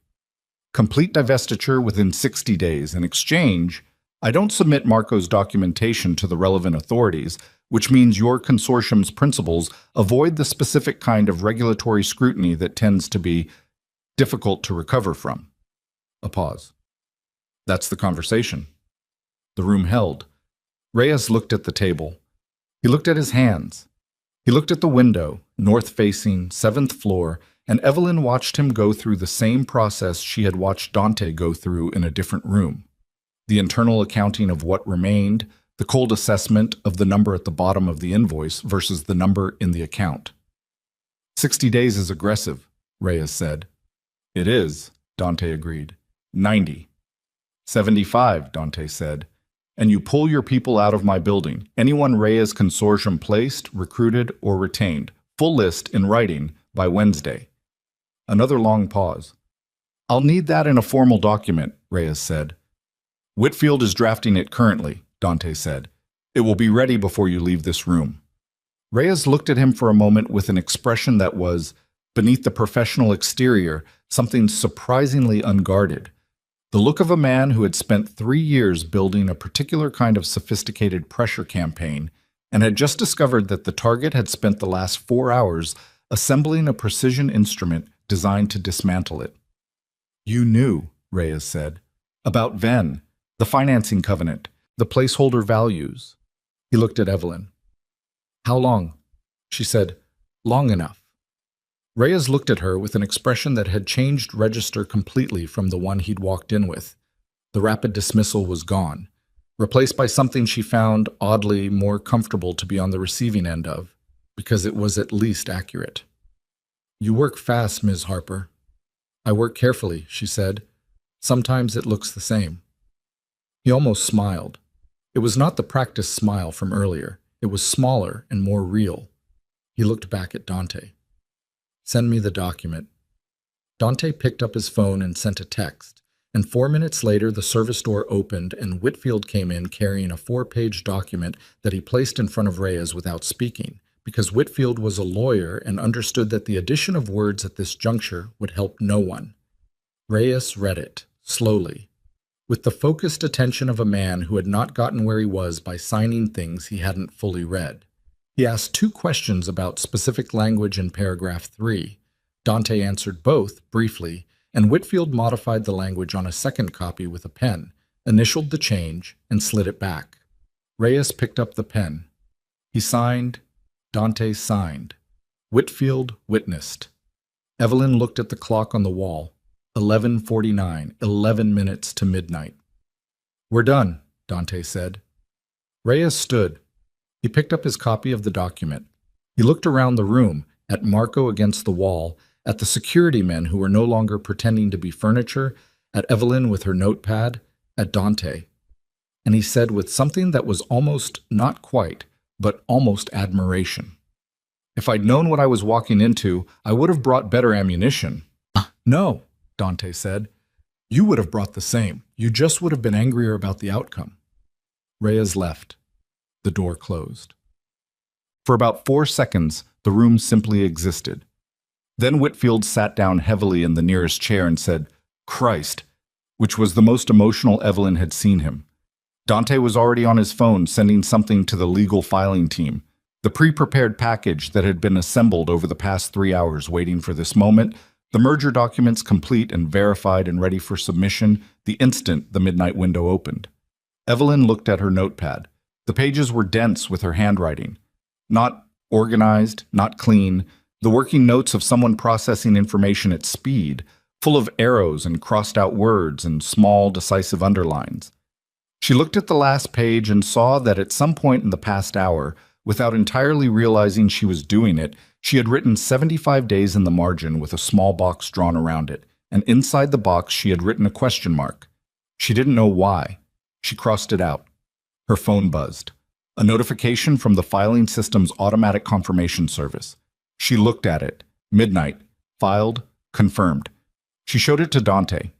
Complete divestiture within 60 days. In exchange, I don't submit Marco's documentation to the relevant authorities, which means your consortium's principals avoid the specific kind of regulatory scrutiny that tends to be difficult to recover from. A pause. That's the conversation. The room held. Reyes looked at the table. He looked at his hands. He looked at the window, north-facing, 7th floor, and Evelyn watched him go through the same process she had watched Dante go through in a different room. The internal accounting of what remained, the cold assessment of the number at the bottom of the invoice versus the number in the account. 60 days is aggressive, Reyes said. It is, Dante agreed. 90. 75, Dante said. And you pull your people out of my building. Anyone Reyes consortium placed, recruited, or retained. Full list in writing by Wednesday. Another long pause. I'll need that in a formal document, Reyes said. Whitfield is drafting it currently, Dante said. It will be ready before you leave this room. Reyes looked at him for a moment with an expression that was, beneath the professional exterior, something surprisingly unguarded. The look of a man who had spent 3 years building a particular kind of sophisticated pressure campaign and had just discovered that the target had spent the last 4 hours assembling a precision instrument designed to dismantle it. You knew, Reyes said, about Venn, the financing covenant, the placeholder values. He looked at Evelyn. How long? She said, long enough. Reyes looked at her with an expression that had changed register completely from the one he'd walked in with. The rapid dismissal was gone, replaced by something she found oddly more comfortable to be on the receiving end of, because it was at least accurate. You work fast, Ms. Harper. I work carefully, she said. Sometimes it looks the same. He almost smiled. It was not the practiced smile from earlier. It was smaller and more real. He looked back at Dante. Send me the document. Dante picked up his phone and sent a text, and 4 minutes later the service door opened and Whitfield came in carrying a 4-page document that he placed in front of Reyes without speaking, because Whitfield was a lawyer and understood that the addition of words at this juncture would help no one. Reyes read it, slowly, with the focused attention of a man who had not gotten where he was by signing things he hadn't fully read. He asked 2 questions about specific language in paragraph 3. Dante answered both, briefly, and Whitfield modified the language on a second copy with a pen, initialed the change, and slid it back. Reyes picked up the pen. He signed. Dante signed. Whitfield witnessed. Evelyn looked at the clock on the wall. 11:49, 11 minutes to midnight. We're done, Dante said. Reyes stood. He picked up his copy of the document. He looked around the room, at Marco against the wall, at the security men who were no longer pretending to be furniture, at Evelyn with her notepad, at Dante. And he said with something that was almost not quite, but almost admiration. If I'd known what I was walking into, I would have brought better ammunition. No, Dante said. You would have brought the same. You just would have been angrier about the outcome. Reyes left. The door closed. For about 4 seconds, the room simply existed. Then Whitfield sat down heavily in the nearest chair and said, Christ, which was the most emotional Evelyn had seen him. Dante was already on his phone sending something to the legal filing team, the pre-prepared package that had been assembled over the past 3 hours waiting for this moment, the merger documents complete and verified and ready for submission the instant the midnight window opened. Evelyn looked at her notepad. The pages were dense with her handwriting. Not organized, not clean, the working notes of someone processing information at speed, full of arrows and crossed-out words and small, decisive underlines. She looked at the last page and saw that at some point in the past hour, without entirely realizing she was doing it, she had written 75 days in the margin with a small box drawn around it, and inside the box she had written a question mark. She didn't know why. She crossed it out. Her phone buzzed. A notification from the filing system's automatic confirmation service. She looked at it. Midnight. Filed. Confirmed. She showed it to Dante.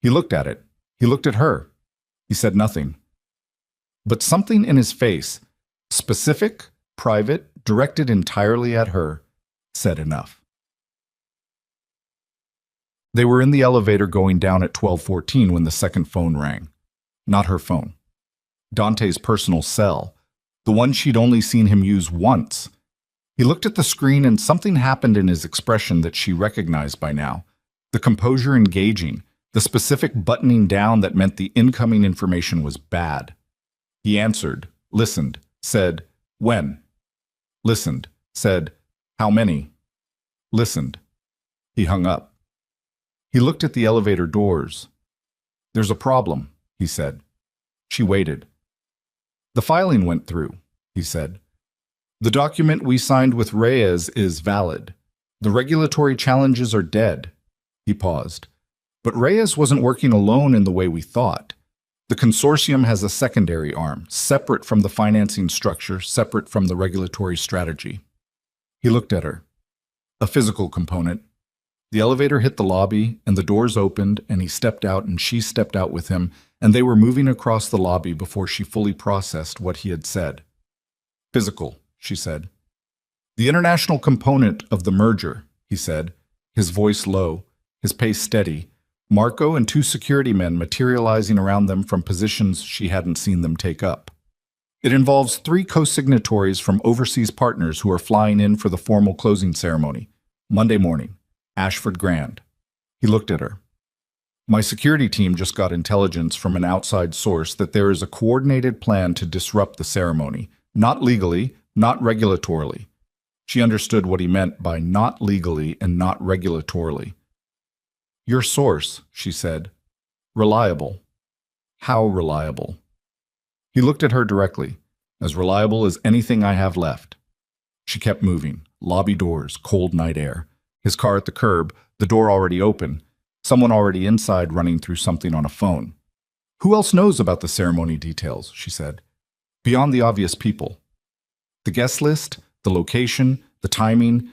He looked at it. He looked at her. He said nothing. But something in his face, specific, private, directed entirely at her, said enough. They were in the elevator going down at 12:14 when the second phone rang. Not her phone. Dante's personal cell, the one she'd only seen him use once. He looked at the screen and something happened in his expression that she recognized by now. The composure engaging, the specific buttoning down that meant the incoming information was bad. He answered, listened, said, "When?" Listened, said, "How many?" Listened. He hung up. He looked at the elevator doors. "There's a problem," he said. She waited. "The filing went through," he said. "The document we signed with Reyes is valid. The regulatory challenges are dead." He paused. "But Reyes wasn't working alone in the way we thought. The consortium has a secondary arm, separate from the financing structure, separate from the regulatory strategy." He looked at her. A physical component. The elevator hit the lobby, and the doors opened, and he stepped out and she stepped out with him, and they were moving across the lobby before she fully processed what he had said. "Physical," she said. "The international component of the merger," he said, his voice low, his pace steady, Marco and two security men materializing around them from positions she hadn't seen them take up. "It involves 3 co-signatories from overseas partners who are flying in for the formal closing ceremony, Monday morning, Ashford Grand." He looked at her. "My security team just got intelligence from an outside source that there is a coordinated plan to disrupt the ceremony, not legally, not regulatorily." She understood what he meant by not legally and not regulatorily. "Your source," she said. "Reliable." "How reliable?" He looked at her directly. "As reliable as anything I have left." She kept moving. Lobby doors, cold night air. His car at the curb, the door already open. Someone already inside running through something on a phone. "Who else knows about the ceremony details?" she said. "Beyond the obvious people." The guest list, the location, the timing,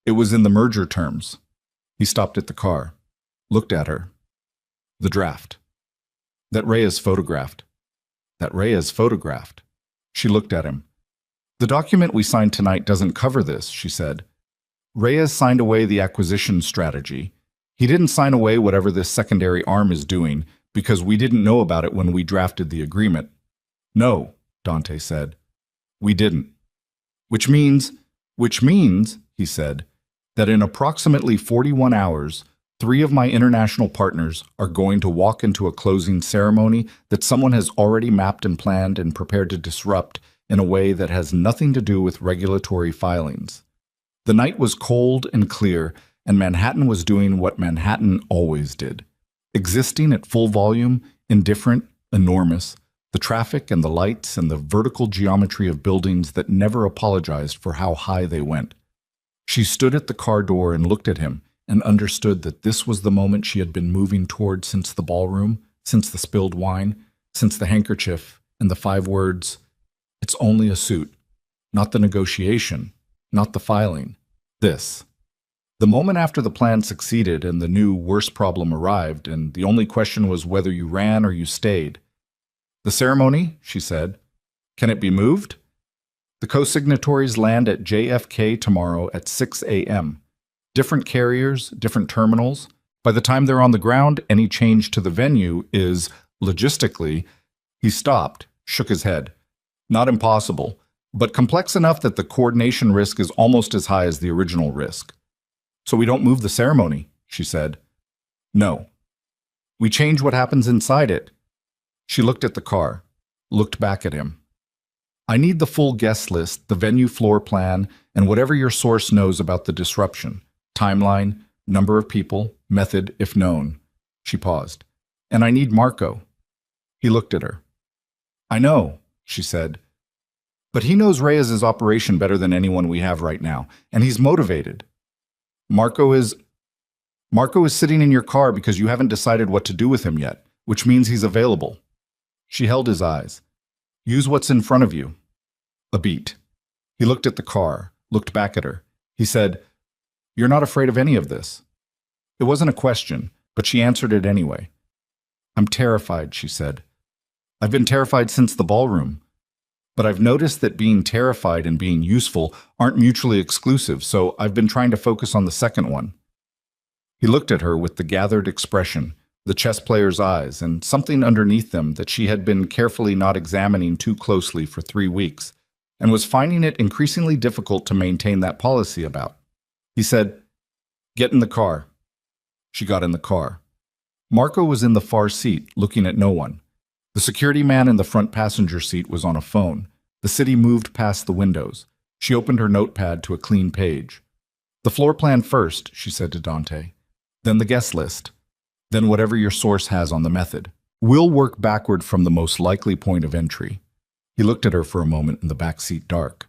it was in the merger terms. He stopped at the car. Looked at her. "The draft. That Reyes photographed." "That Reyes photographed." She looked at him. "The document we signed tonight doesn't cover this," she said. "Reyes signed away the acquisition strategy. He didn't sign away whatever this secondary arm is doing because we didn't know about it when we drafted the agreement." "No," Dante said. "We didn't." Which means, he said, "that in approximately 41 hours, 3 of my international partners are going to walk into a closing ceremony that someone has already mapped and planned and prepared to disrupt in a way that has nothing to do with regulatory filings." The night was cold and clear, and Manhattan was doing what Manhattan always did. Existing at full volume, indifferent, enormous, the traffic and the lights and the vertical geometry of buildings that never apologized for how high they went. She stood at the car door and looked at him, and understood that this was the moment she had been moving toward since the ballroom, since the spilled wine, since the handkerchief, and the 5 words, "It's only a suit," not the negotiation, not the filing, this. The moment after the plan succeeded and the new, worse problem arrived, and the only question was whether you ran or you stayed. "The ceremony," she said. "Can it be moved?" "The co-signatories land at JFK tomorrow at 6 a.m. Different carriers, different terminals. By the time they're on the ground, any change to the venue is, logistically," he stopped, shook his head. "Not impossible, but complex enough that the coordination risk is almost as high as the original risk." "So we don't move the ceremony," she said. "No. We change what happens inside it." She looked at the car, looked back at him. "I need the full guest list, the venue floor plan, and whatever your source knows about the disruption. Timeline, number of people, method if known." She paused. "And I need Marco." He looked at her. I know, she said. But he knows Reyes's operation better than anyone we have right now, and he's motivated. Marco is Marco is sitting in your car because you haven't decided what to do with him yet, which means he's available. She held his eyes. Use what's in front of you. A beat. He looked at the car, looked back at her. He said, "You're not afraid of any of this." It wasn't a question, but she answered it anyway. "I'm terrified," she said. "I've been terrified since the ballroom. But I've noticed that being terrified and being useful aren't mutually exclusive, so I've been trying to focus on the second one." He looked at her with the gathered expression, the chess player's eyes, and something underneath them that she had been carefully not examining too closely for 3 weeks, and was finding it increasingly difficult to maintain that policy about. He said, "Get in the car." She got in the car. Marco was in the far seat, looking at no one. The security man in the front passenger seat was on a phone. The city moved past the windows. She opened her notepad to a clean page. "The floor plan first," she said to Dante. "Then the guest list. Then whatever your source has on the method. We'll work backward from the most likely point of entry." He looked at her for a moment in the back seat dark.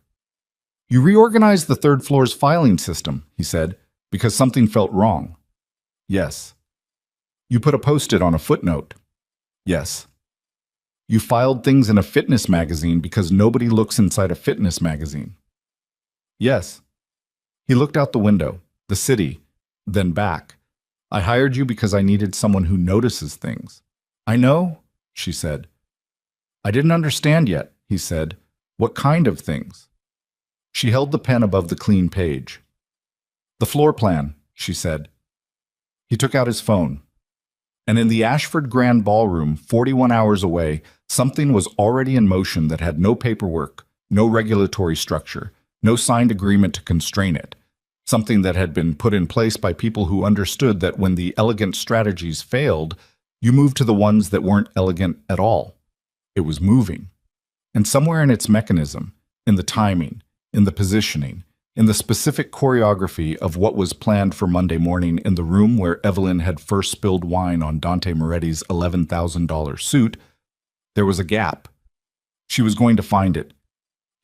"You reorganized the third floor's filing system," he said, "because something felt wrong." "Yes." "You put a post-it on a footnote." "Yes." "You filed things in a fitness magazine because nobody looks inside a fitness magazine." "Yes." He looked out the window, the city, then back. "I hired you because I needed someone who notices things." "I know," she said. "I didn't understand yet," he said. "What kind of things?" She held the pen above the clean page. "The floor plan," she said. He took out his phone. And in the Ashford Grand Ballroom, 41 hours away, something was already in motion that had no paperwork, no regulatory structure, no signed agreement to constrain it. Something that had been put in place by people who understood that when the elegant strategies failed, you moved to the ones that weren't elegant at all. It was moving. And somewhere in its mechanism, in the timing, in the positioning, in the specific choreography of what was planned for Monday morning in the room where Evelyn had first spilled wine on Dante Moretti's $11,000 suit, there was a gap. She was going to find it.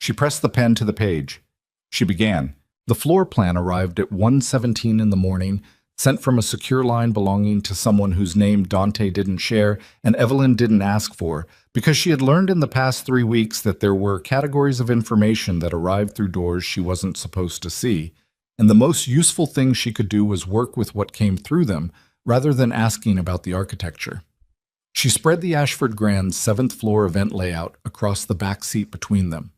She pressed the pen to the page. She began. The floor plan arrived at 1:17 in the morning, sent from a secure line belonging to someone whose name Dante didn't share and Evelyn didn't ask for, because she had learned in the past 3 weeks that there were categories of information that arrived through doors she wasn't supposed to see, and the most useful thing she could do was work with what came through them, rather than asking about the architecture. She spread the Ashford Grand's 7th floor event layout across the back seat between them.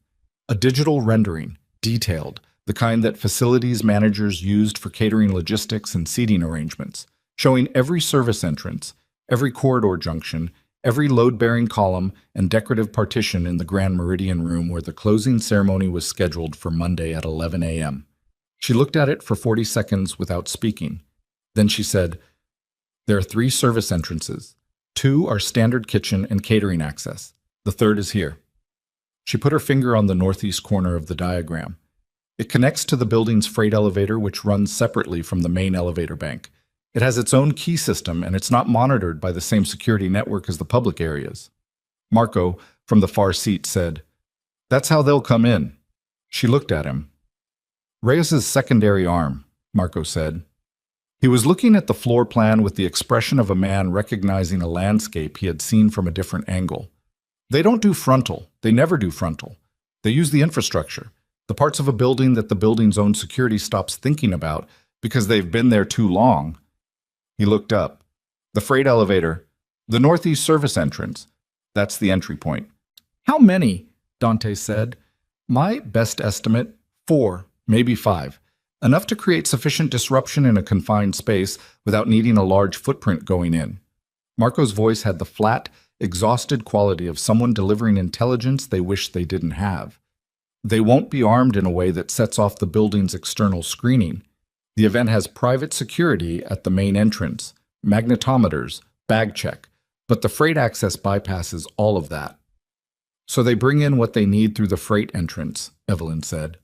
A digital rendering, detailed, the kind that facilities managers used for catering logistics and seating arrangements, showing every service entrance, every corridor junction, every load-bearing column, and decorative partition in the Grand Meridian room where the closing ceremony was scheduled for Monday at 11 a.m. She looked at it for 40 seconds without speaking. Then she said, "There are 3 service entrances. 2 are standard kitchen and catering access. The 3rd is here." She put her finger on the northeast corner of the diagram. It connects to the building's freight elevator, which runs separately from the main elevator bank. It has its own key system, and it's not monitored by the same security network as the public areas. Marco, from the far seat, said, "That's how they'll come in." She looked at him. "Reyes's secondary arm," Marco said. He was looking at the floor plan with the expression of a man recognizing a landscape he had seen from a different angle. They don't do frontal. They never do frontal. They use the infrastructure. The parts of a building that the building's own security stops thinking about because they've been there too long. He looked up. "The freight elevator. The northeast service entrance. That's the entry point." "How many?" Dante said. "My best estimate, 4, maybe 5. Enough to create sufficient disruption in a confined space without needing a large footprint going in." Marco's voice had the flat, exhausted quality of someone delivering intelligence they wish they didn't have. "They won't be armed in a way that sets off the building's external screening. The event has private security at the main entrance, magnetometers, bag check, but the freight access bypasses all of that." "So they bring in what they need through the freight entrance," Evelyn said.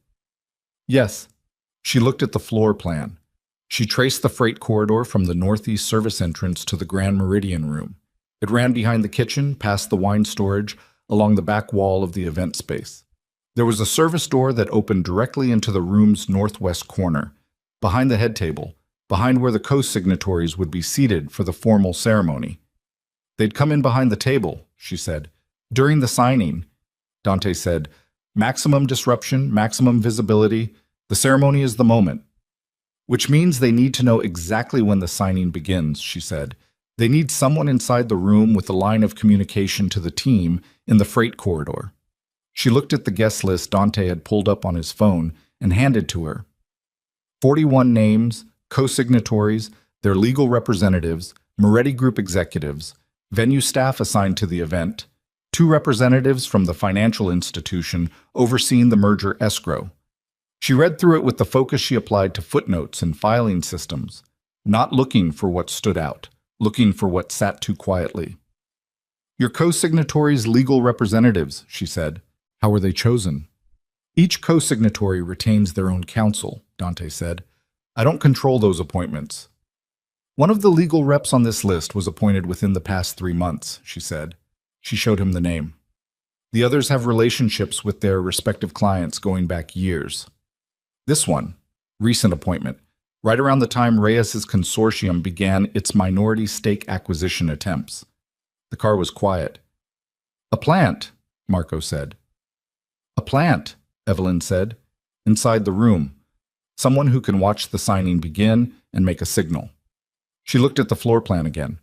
"Yes." She looked at the floor plan. She traced the freight corridor from the northeast service entrance to the Grand Meridian room. It ran behind the kitchen, past the wine storage, along the back wall of the event space. There was a service door that opened directly into the room's northwest corner, behind the head table, behind where the co-signatories would be seated for the formal ceremony. They'd come in behind the table, she said. During the signing, Dante said, maximum disruption, maximum visibility. The ceremony is the moment. Which means they need to know exactly when the signing begins, she said. They need someone inside the room with a line of communication to the team in the freight corridor. She looked at the guest list Dante had pulled up on his phone and handed to her. 41 names, co-signatories, their legal representatives, Moretti Group executives, venue staff assigned to the event, 2 representatives from the financial institution overseeing the merger escrow. She read through it with the focus she applied to footnotes and filing systems, not looking for what stood out, looking for what sat too quietly. Your co-signatories' legal representatives, she said. How were they chosen? Each co-signatory retains their own counsel, Dante said. I don't control those appointments. One of the legal reps on this list was appointed within the past 3 months, she said. She showed him the name. The others have relationships with their respective clients going back years. This one, recent appointment, right around the time Reyes's consortium began its minority stake acquisition attempts. The car was quiet. A plant, Marco said. A plant, Evelyn said. Inside the room. Someone who can watch the signing begin and make a signal. She looked at the floor plan again.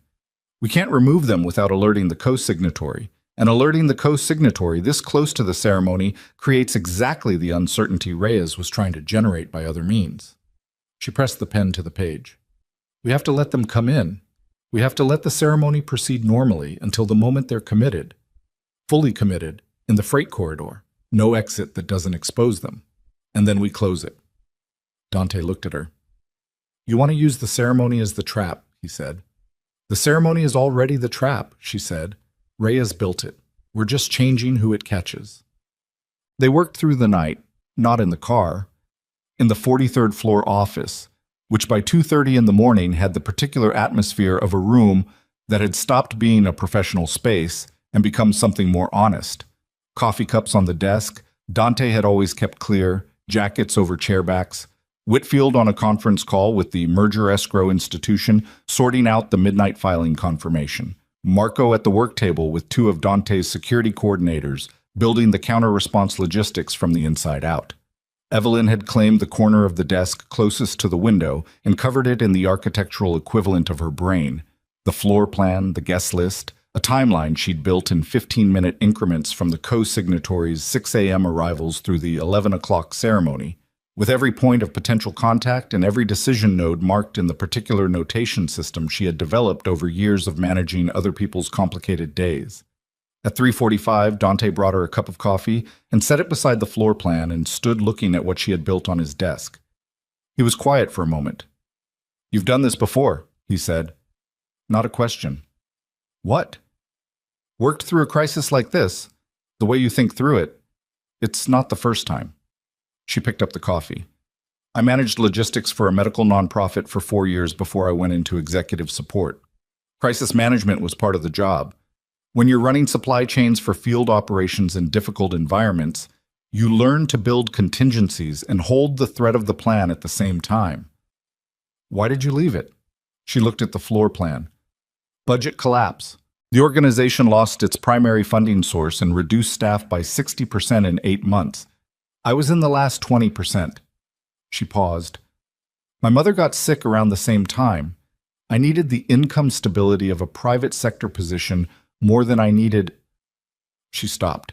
We can't remove them without alerting the co-signatory. And alerting the co-signatory this close to the ceremony creates exactly the uncertainty Reyes was trying to generate by other means. She pressed the pen to the page. We have to let them come in. We have to let the ceremony proceed normally until the moment they're committed. Fully committed, in the freight corridor. No exit that doesn't expose them. And then we close it. Dante looked at her. You want to use the ceremony as the trap, he said. The ceremony is already the trap, she said. Reyes built it. We're just changing who it catches. They worked through the night, not in the car, in the 43rd floor office, which by 2:30 in the morning had the particular atmosphere of a room that had stopped being a professional space and become something more honest. Coffee cups on the desk, Dante had always kept clear, jackets over chairbacks, Whitfield on a conference call with the merger escrow institution, sorting out the midnight filing confirmation. Marco at the work table with 2 of Dante's security coordinators, building the counter-response logistics from the inside out. Evelyn had claimed the corner of the desk closest to the window and covered it in the architectural equivalent of her brain. The floor plan, the guest list, a timeline she'd built in 15-minute increments from the co-signatories' 6 a.m. arrivals through the 11 o'clock ceremony, with every point of potential contact and every decision node marked in the particular notation system she had developed over years of managing other people's complicated days. At 3:45, Dante brought her a cup of coffee and set it beside the floor plan and stood looking at what she had built on his desk. He was quiet for a moment. You've done this before, he said. Not a question. What? Worked through a crisis like this, the way you think through it. It's not the first time. She picked up the coffee. I managed logistics for a medical nonprofit for 4 years before I went into executive support. Crisis management was part of the job. When you're running supply chains for field operations in difficult environments, you learn to build contingencies and hold the thread of the plan at the same time. Why did you leave it? She looked at the floor plan. Budget collapse. The organization lost its primary funding source and reduced staff by 60% in 8 months. I was in the last 20%. She paused. My mother got sick around the same time. I needed the income stability of a private sector position more than I needed. She stopped.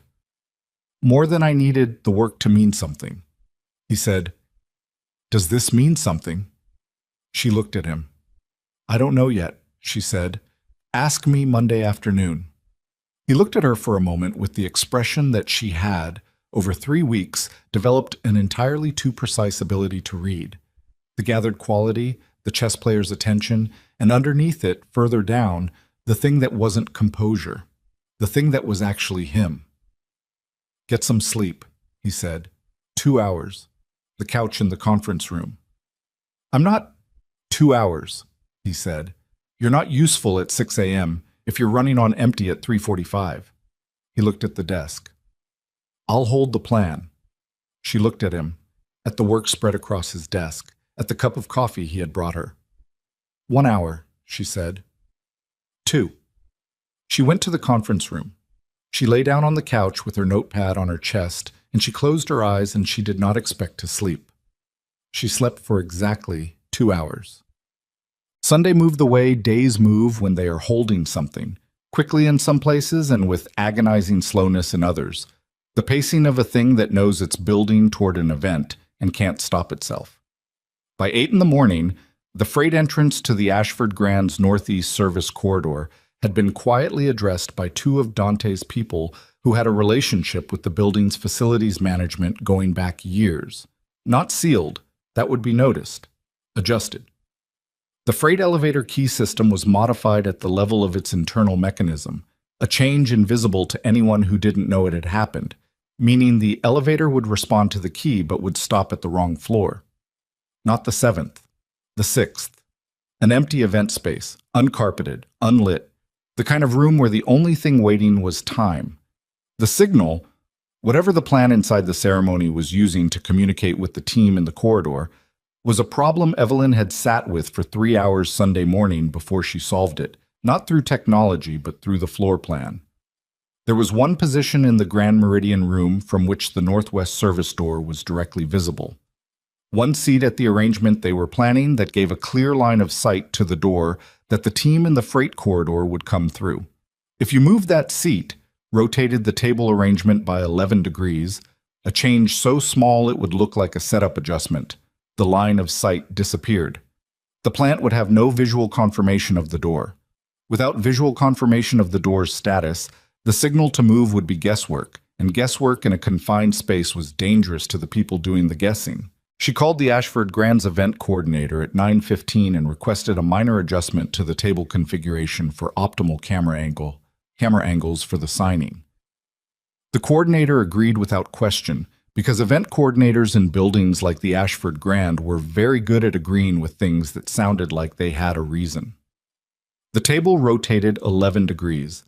More than I needed the work to mean something. He said, Does this mean something? She looked at him. I don't know yet, she said. Ask me Monday afternoon. He looked at her for a moment with the expression that she had, over 3 weeks, developed an entirely too precise ability to read. The gathered quality, the chess player's attention, and underneath it, further down, the thing that wasn't composure, the thing that was actually him. Get some sleep, he said. 2 hours. The couch in the conference room. I'm not 2 hours, he said. You're not useful at 6 a.m. if you're running on empty at 3:45. He looked at the desk. I'll hold the plan. She looked at him, at the work spread across his desk, at the cup of coffee he had brought her. 1 hour, she said. 2. She went to the conference room. She lay down on the couch with her notepad on her chest, and she closed her eyes, and she did not expect to sleep. She slept for exactly 2 hours. Sunday moved the way days move when they are holding something, quickly in some places and with agonizing slowness in others, the pacing of a thing that knows it's building toward an event and can't stop itself. By 8 in the morning, the freight entrance to the Ashford Grand's Northeast Service Corridor had been quietly addressed by 2 of Dante's people who had a relationship with the building's facilities management going back years. Not sealed, that would be noticed, adjusted. The freight elevator key system was modified at the level of its internal mechanism, a change invisible to anyone who didn't know it had happened, meaning the elevator would respond to the key but would stop at the wrong floor. Not the 7th, the 6th. An empty event space, uncarpeted, unlit, the kind of room where the only thing waiting was time. The signal, whatever the plan inside the ceremony was using to communicate with the team in the corridor, was a problem Evelyn had sat with for 3 hours Sunday morning before she solved it, not through technology but through the floor plan. There was one position in the Grand Meridian room from which the Northwest service door was directly visible. One seat at the arrangement they were planning that gave a clear line of sight to the door that the team in the freight corridor would come through. If you moved that seat, rotated the table arrangement by 11 degrees, a change so small it would look like a setup adjustment, the line of sight disappeared. The plant would have no visual confirmation of the door. Without visual confirmation of the door's status, the signal to move would be guesswork, and guesswork in a confined space was dangerous to the people doing the guessing. She called the Ashford Grand's event coordinator at 9:15 and requested a minor adjustment to the table configuration for optimal camera angles for the signing. The coordinator agreed without question, because event coordinators in buildings like the Ashford Grand were very good at agreeing with things that sounded like they had a reason. The table rotated 11 degrees.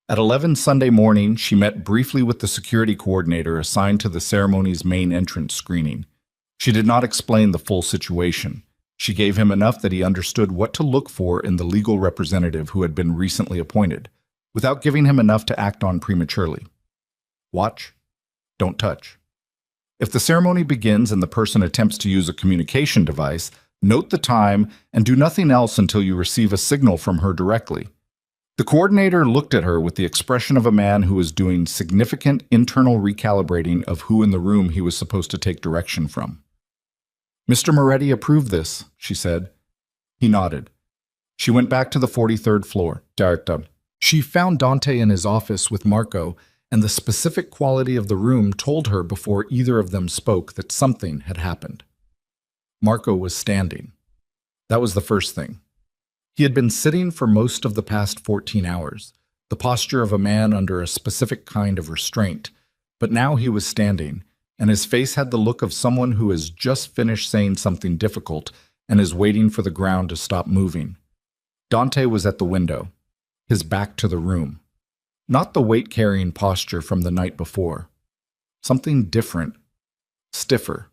At 11 Sunday morning, she met briefly with the security coordinator assigned to the ceremony's main entrance screening. She did not explain the full situation. She gave him enough that he understood what to look for in the legal representative who had been recently appointed, without giving him enough to act on prematurely. Watch, don't touch. If the ceremony begins and the person attempts to use a communication device, note the time and do nothing else until you receive a signal from her directly. The coordinator looked at her with the expression of a man who was doing significant internal recalibrating of who in the room he was supposed to take direction from. Mr. Moretti approved this, she said. He nodded. She went back to the 43rd floor. She found Dante in his office with Marco, and the specific quality of the room told her before either of them spoke that something had happened. Marco was standing. That was the first thing. He had been sitting for most of the past 14 hours, the posture of a man under a specific kind of restraint, but now he was standing, and his face had the look of someone who has just finished saying something difficult and is waiting for the ground to stop moving. Dante was at the window, his back to the room. Not the weight-carrying posture from the night before. Something different, stiffer.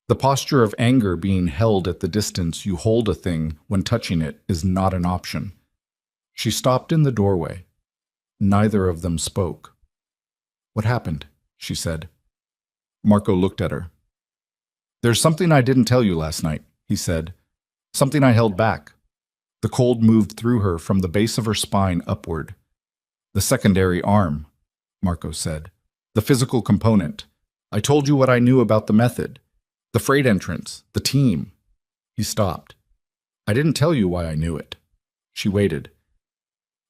The posture of anger being held at the distance you hold a thing when touching it is not an option. She stopped in the doorway. Neither of them spoke. "What happened?" she said. Marco looked at her. "There's something I didn't tell you last night," he said. "Something I held back." The cold moved through her from the base of her spine upward. "The secondary arm," Marco said. "The physical component. I told you what I knew about the method. The freight entrance, the team." He stopped. "I didn't tell you why I knew it." She waited.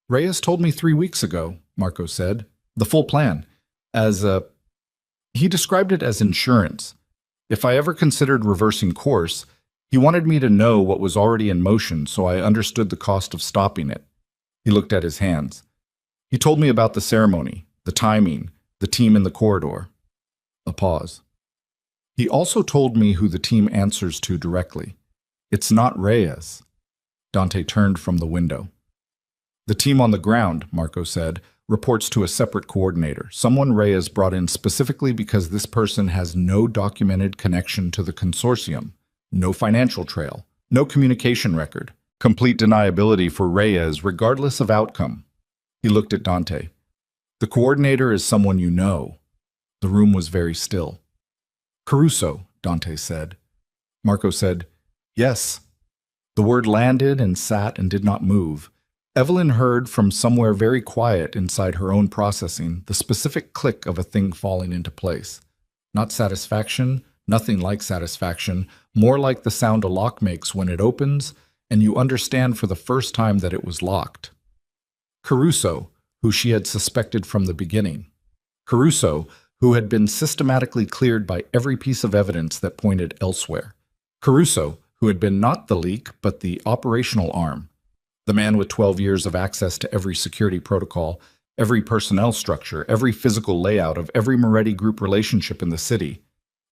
"Reyes told me 3 weeks ago," Marco said. "The full plan. He described it as insurance. If I ever considered reversing course, he wanted me to know what was already in motion so I understood the cost of stopping it." He looked at his hands. "He told me about the ceremony, the timing, the team in the corridor." A pause. "He also told me who the team answers to directly. It's not Reyes." Dante turned from the window. "The team on the ground," Marco said, reports to a separate coordinator, someone Reyes brought in specifically because this person has no documented connection to the consortium, no financial trail, no communication record, complete deniability for Reyes regardless of outcome. He looked at Dante. The coordinator is someone you know. The room was very still. Caruso, Dante said. Marco said, yes. The word landed and sat and did not move. Evelyn heard from somewhere very quiet inside her own processing the specific click of a thing falling into place. Not satisfaction, nothing like satisfaction, more like the sound a lock makes when it opens and you understand for the first time that it was locked. Caruso, who she had suspected from the beginning. Caruso, who had been systematically cleared by every piece of evidence that pointed elsewhere. Caruso, who had been not the leak, but the operational arm. The man with 12 years of access to every security protocol, every personnel structure, every physical layout of every Moretti group relationship in the city.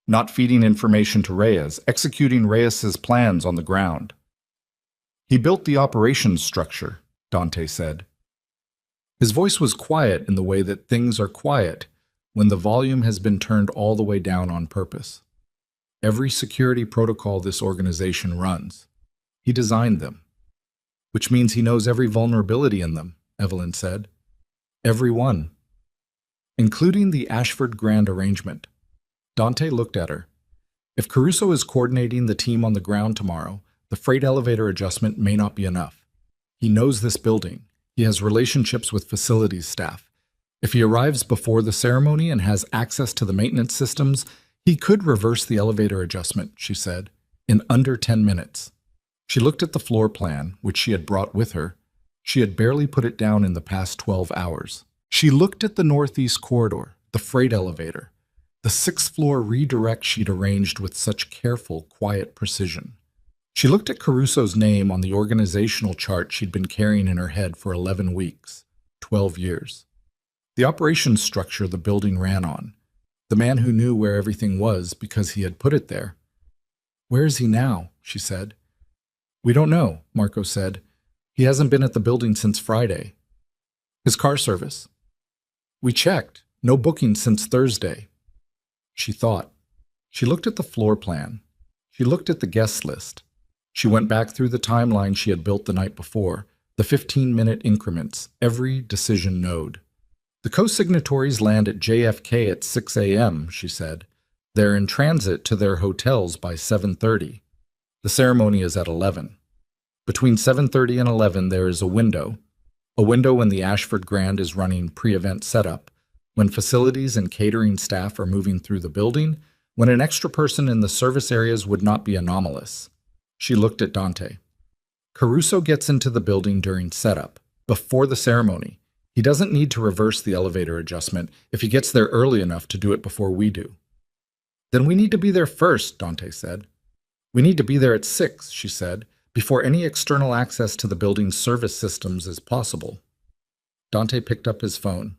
Not feeding information to Reyes, executing Reyes's plans on the ground. He built the operations structure, Dante said. His voice was quiet in the way that things are quiet when the volume has been turned all the way down on purpose. Every security protocol this organization runs. He designed them. Which means he knows every vulnerability in them, Evelyn said. Every one. Including the Ashford Grand arrangement. Dante looked at her. If Caruso is coordinating the team on the ground tomorrow, the freight elevator adjustment may not be enough. He knows this building. He has relationships with facilities staff. If he arrives before the ceremony and has access to the maintenance systems, he could reverse the elevator adjustment, she said, in under 10 minutes. She looked at the floor plan, which she had brought with her. She had barely put it down in the past 12 hours. She looked at the northeast corridor, the freight elevator, the 6th floor redirect she'd arranged with such careful, quiet precision. She looked at Caruso's name on the organizational chart she'd been carrying in her head for 11 weeks, 12 years. The operations structure the building ran on. The man who knew where everything was because he had put it there. Where is he now? She said. We don't know, Marco said. He hasn't been at the building since Friday. His car service. We checked. No booking since Thursday. She thought. She looked at the floor plan. She looked at the guest list. She went back through the timeline she had built the night before, the 15-minute increments, every decision node. The co-signatories land at JFK at 6 a.m., she said. They're in transit to their hotels by 7:30. The ceremony is at 11. Between 7:30 and 11 there is a window when the Ashford Grand is running pre-event setup, when facilities and catering staff are moving through the building, when an extra person in the service areas would not be anomalous. She looked at Dante. Caruso gets into the building during setup, before the ceremony. He doesn't need to reverse the elevator adjustment if he gets there early enough to do it before we do. Then we need to be there first, Dante said. We need to be there at 6, she said, before any external access to the building's service systems is possible. Dante picked up his phone.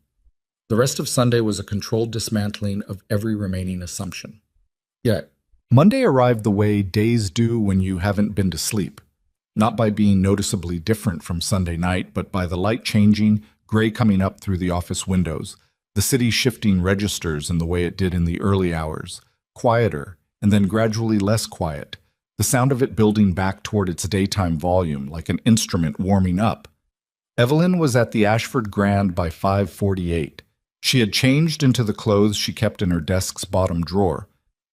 The rest of Sunday was a controlled dismantling of every remaining assumption. Yet, Monday arrived the way days do when you haven't been to sleep. Not by being noticeably different from Sunday night, but by the light changing, gray coming up through the office windows, the city shifting registers in the way it did in the early hours, quieter, and then gradually less quiet, the sound of it building back toward its daytime volume like an instrument warming up. Evelyn was at the Ashford Grand by 5:48. She had changed into the clothes she kept in her desk's bottom drawer,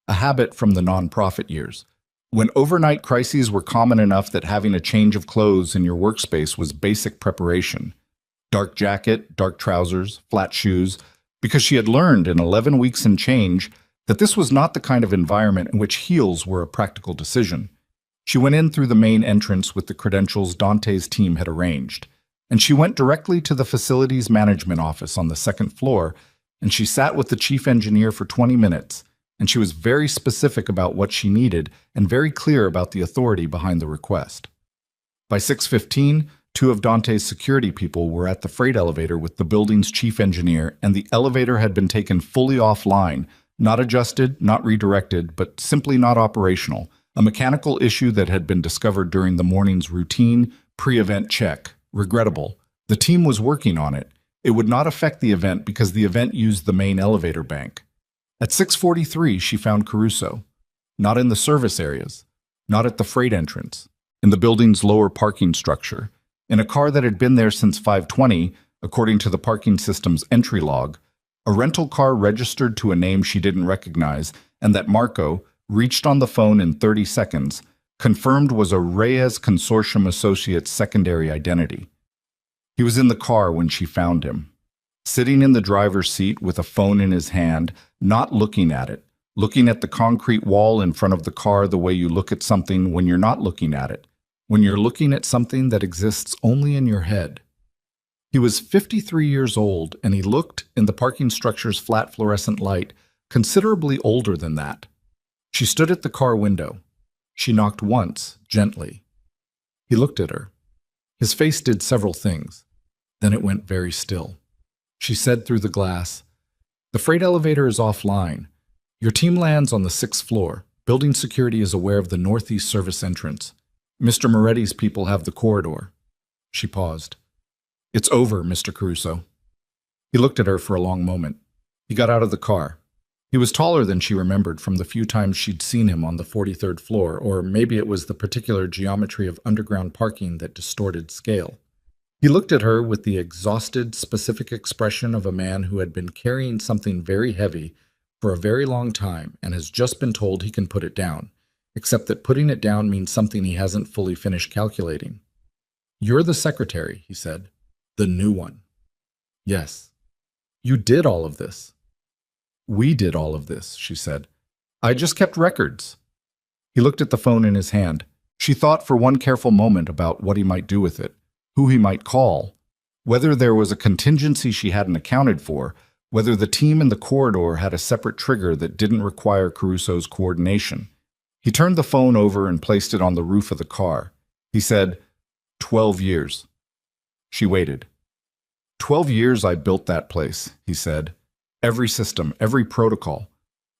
a habit from the nonprofit years, when overnight crises were common enough that having a change of clothes in your workspace was basic preparation. Dark jacket, dark trousers, flat shoes, because she had learned in 11 weeks and change that this was not the kind of environment in which heels were a practical decision. She went in through the main entrance with the credentials Dante's team had arranged, and she went directly to the facilities management office on the 2nd floor, and she sat with the chief engineer for 20 minutes, and she was very specific about what she needed and very clear about the authority behind the request. By 6:15, 2 of Dante's security people were at the freight elevator with the building's chief engineer, and the elevator had been taken fully offline, not adjusted, not redirected, but simply not operational, a mechanical issue that had been discovered during the morning's routine pre-event check. Regrettable. The team was working on it. It would not affect the event because the event used the main elevator bank. At 6:43, she found Caruso. Not in the service areas, not at the freight entrance, in the building's lower parking structure, in a car that had been there since 5:20, according to the parking system's entry log, a rental car registered to a name she didn't recognize, and that Marco, reached on the phone in 30 seconds, confirmed was a Reyes Consortium associate's secondary identity. He was in the car when she found him, sitting in the driver's seat with a phone in his hand, not looking at it, looking at the concrete wall in front of the car the way you look at something when you're not looking at it, when you're looking at something that exists only in your head. He was 53 years old, and he looked, in the parking structure's flat fluorescent light, considerably older than that. She stood at the car window. She knocked once, gently. He looked at her. His face did several things. Then it went very still. She said through the glass, "The freight elevator is offline. Your team lands on the 6th floor. Building security is aware of the northeast service entrance. Mr. Moretti's people have the corridor." She paused. "It's over, Mr. Caruso." He looked at her for a long moment. He got out of the car. He was taller than she remembered from the few times she'd seen him on the 43rd floor, or maybe it was the particular geometry of underground parking that distorted scale. He looked at her with the exhausted, specific expression of a man who had been carrying something very heavy for a very long time and has just been told he can put it down, except that putting it down means something he hasn't fully finished calculating. "You're the secretary," he said. "The new one." "Yes." "You did all of this." "We did all of this," she said. "I just kept records." He looked at the phone in his hand. She thought for one careful moment about what he might do with it, who he might call, whether there was a contingency she hadn't accounted for, whether the team in the corridor had a separate trigger that didn't require Caruso's coordination. He turned the phone over and placed it on the roof of the car. He said, 12 years. She waited. 12 years I built that place, he said. Every system, every protocol.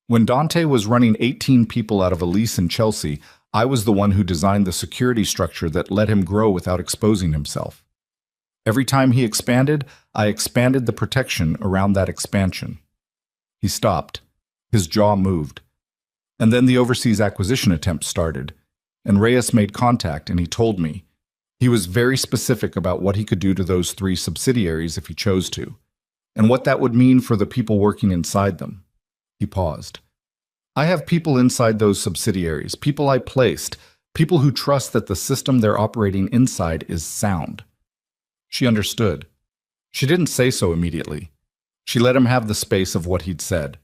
When Dante was running 18 people out of a lease in Chelsea, I was the one who designed the security structure that let him grow without exposing himself. Every time he expanded, I expanded the protection around that expansion. He stopped. His jaw moved. And then the overseas acquisition attempt started, and Reyes made contact, and he told me. He was very specific about what he could do to those 3 subsidiaries if he chose to, and what that would mean for the people working inside them. He paused. I have people inside those subsidiaries, people I placed, people who trust that the system they're operating inside is sound. She understood. She didn't say so immediately. She let him have the space of what he'd said.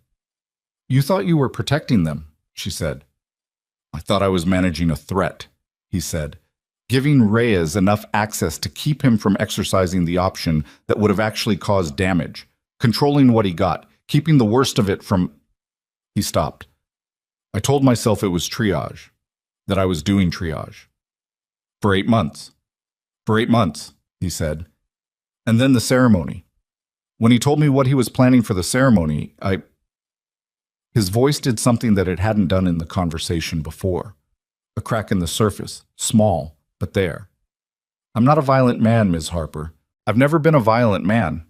You thought you were protecting them, she said. I thought I was managing a threat, he said, giving Reyes enough access to keep him from exercising the option that would have actually caused damage, controlling what he got, keeping the worst of it from... He stopped. I told myself it was triage, that I was doing triage. For 8 months. For 8 months, he said. And then the ceremony. When he told me what he was planning for the ceremony, His voice did something that it hadn't done in the conversation before. A crack in the surface, small, but there. I'm not a violent man, Ms. Harper. I've never been a violent man.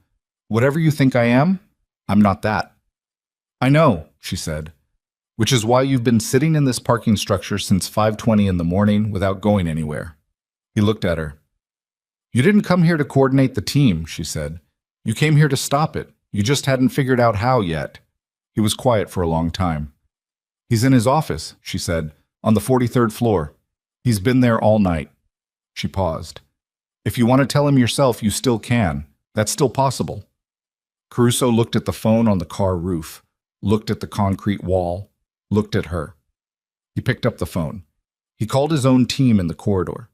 Whatever you think I am, I'm not that. I know, she said, which is why you've been sitting in this parking structure since 5:20 in the morning without going anywhere. He looked at her. You didn't come here to coordinate the team, she said. You came here to stop it. You just hadn't figured out how yet. He was quiet for a long time. He's in his office, she said, on the 43rd floor. He's been there all night. She paused. If you want to tell him yourself, you still can. That's still possible. Caruso looked at the phone on the car roof, looked at the concrete wall, looked at her. He picked up the phone. He called his own team in the corridor.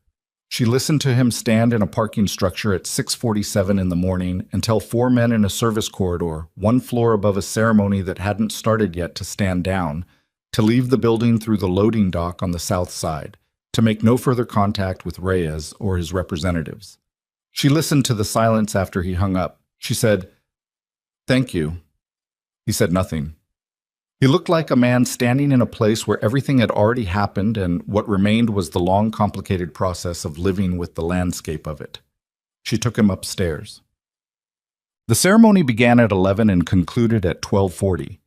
She listened to him stand in a parking structure at 6:47 in the morning and tell 4 men in a service corridor, 1 floor above a ceremony that hadn't started yet, to stand down, to leave the building through the loading dock on the south side, to make no further contact with Reyes or his representatives. She listened to the silence after he hung up. She said, Thank you. He said nothing. He looked like a man standing in a place where everything had already happened and what remained was the long, complicated process of living with the landscape of it. She took him upstairs. The ceremony began at 11 and concluded at 12:40.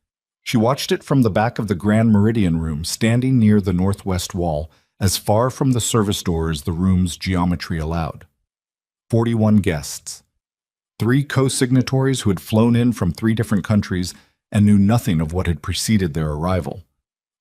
She watched it from the back of the Grand Meridian room, standing near the northwest wall, as far from the service door as the room's geometry allowed. 41 guests. 3 co-signatories who had flown in from 3 different countries and knew nothing of what had preceded their arrival.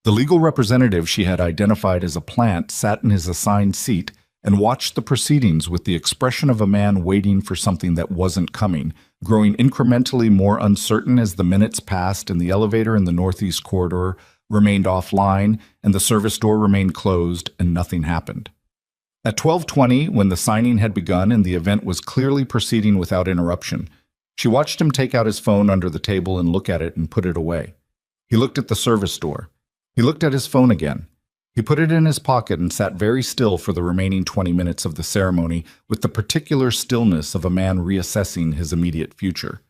The legal representative she had identified as a plant sat in his assigned seat and watched the proceedings with the expression of a man waiting for something that wasn't coming, growing incrementally more uncertain as the minutes passed and the elevator in the northeast corridor remained offline and the service door remained closed and nothing happened. At 12:20, when the signing had begun and the event was clearly proceeding without interruption, she watched him take out his phone under the table and look at it and put it away. He looked at the service door. He looked at his phone again. He put it in his pocket and sat very still for the remaining 20 minutes of the ceremony with the particular stillness of a man reassessing his immediate future.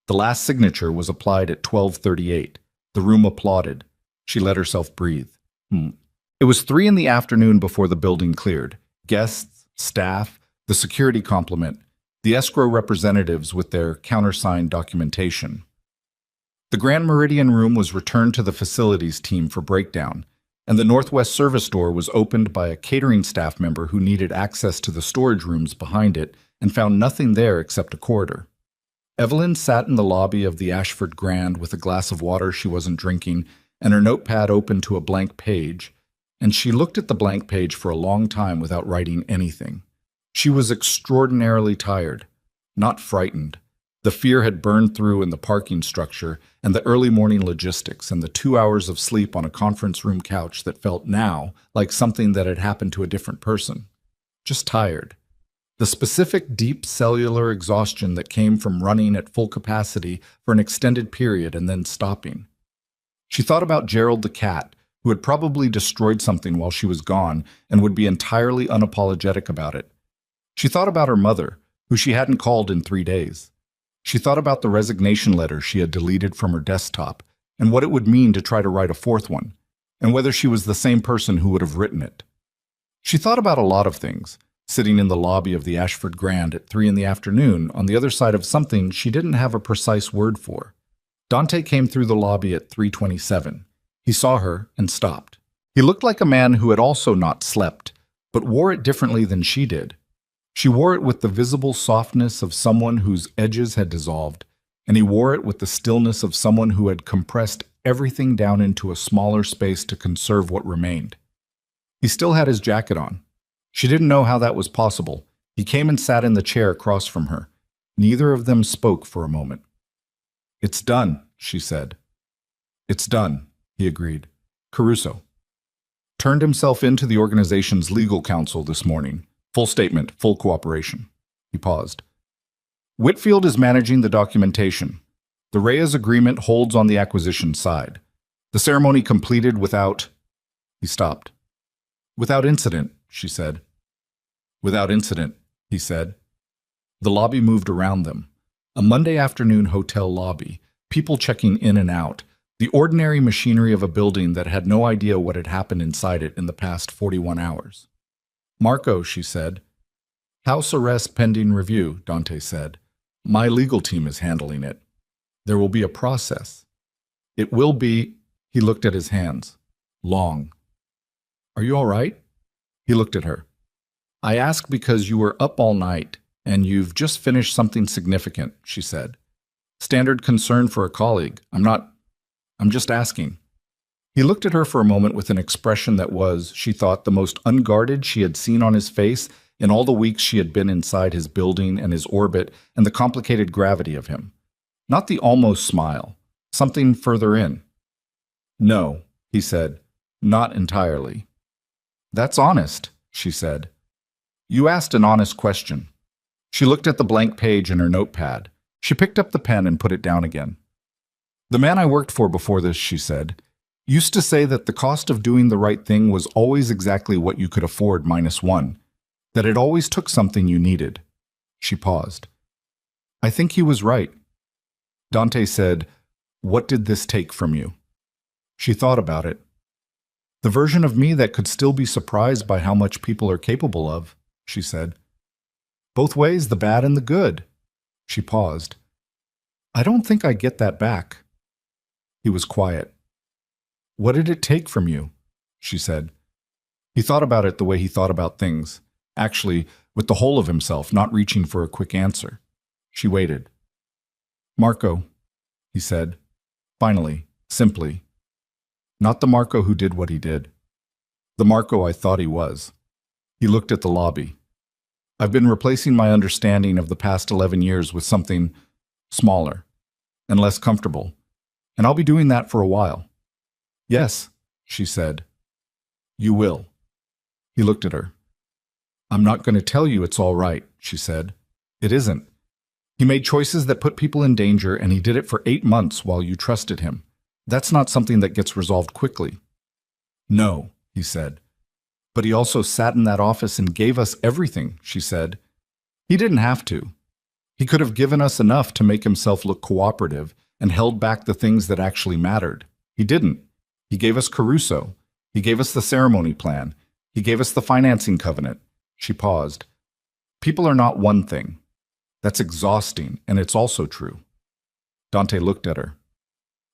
The last signature was applied at 12:38. The room applauded. She let herself breathe. It was 3 in the afternoon before the building cleared. Guests, staff, the security complement, the escrow representatives with their countersigned documentation. The Grand Meridian room was returned to the facilities team for breakdown, and the northwest service door was opened by a catering staff member who needed access to the storage rooms behind it and found nothing there except a corridor. Evelyn sat in the lobby of the Ashford Grand with a glass of water she wasn't drinking and her notepad open to a blank page, and she looked at the blank page for a long time without writing anything. She was extraordinarily tired, not frightened. The fear had burned through in the parking structure and the early morning logistics and the 2 hours of sleep on a conference room couch that felt now like something that had happened to a different person. Just tired. The specific deep cellular exhaustion that came from running at full capacity for an extended period and then stopping. She thought about Gerald the cat, who had probably destroyed something while she was gone and would be entirely unapologetic about it. She thought about her mother, who she hadn't called in 3 days. She thought about the resignation letter she had deleted from her desktop and what it would mean to try to write a 4th one, and whether she was the same person who would have written it. She thought about a lot of things, sitting in the lobby of the Ashford Grand at 3 in the afternoon on the other side of something she didn't have a precise word for. Dante came through the lobby at 3:27. He saw her and stopped. He looked like a man who had also not slept, but wore it differently than she did. She wore it with the visible softness of someone whose edges had dissolved, and he wore it with the stillness of someone who had compressed everything down into a smaller space to conserve what remained. He still had his jacket on. She didn't know how that was possible. He came and sat in the chair across from her. Neither of them spoke for a moment. "It's done," she said. "It's done," he agreed. Caruso turned himself into the organization's legal counsel this morning. Full statement, full cooperation. He paused. Whitfield is managing the documentation. The Reyes agreement holds on the acquisition side. The ceremony completed without... He stopped. "Without incident," she said. "Without incident," he said. The lobby moved around them. A Monday afternoon hotel lobby, people checking in and out, the ordinary machinery of a building that had no idea what had happened inside it in the past 41 hours. "Marco," she said. "House arrest pending review," Dante said. "My legal team is handling it. There will be a process. It will be..." He looked at his hands. "Long." "Are you all right?" He looked at her. "I ask because you were up all night, and you've just finished something significant," she said. "Standard concern for a colleague. I'm just asking." He looked at her for a moment with an expression that was, she thought, the most unguarded she had seen on his face in all the weeks she had been inside his building and his orbit and the complicated gravity of him. Not the almost smile, something further in. "No," he said, "not entirely." "That's honest," she said. "You asked an honest question." She looked at the blank page in her notepad. She picked up the pen and put it down again. "The man I worked for before this," she said, "used to say that the cost of doing the right thing was always exactly what you could afford minus 1, that it always took something you needed." She paused. "I think he was right." Dante said, "What did this take from you?" She thought about it. "The version of me that could still be surprised by how much people are capable of," she said. "Both ways, the bad and the good." She paused. I don't think I get that back. He was quiet. What did it take from you? She said. He thought about it the way he thought about things, actually, with the whole of himself, not reaching for a quick answer. She waited. Marco, he said, finally, simply. Not the Marco who did what he did. The Marco I thought he was. He looked at the lobby. I've been replacing my understanding of the past 11 years with something smaller and less comfortable, and I'll be doing that for a while. Yes, she said. You will. He looked at her. I'm not going to tell you it's all right, she said. It isn't. He made choices that put people in danger, and he did it for 8 months while you trusted him. That's not something that gets resolved quickly. No, he said. But he also sat in that office and gave us everything, she said. He didn't have to. He could have given us enough to make himself look cooperative and held back the things that actually mattered. He didn't. He gave us Caruso. He gave us the ceremony plan. He gave us the financing covenant. She paused. People are not one thing. That's exhausting, and it's also true. Dante looked at her.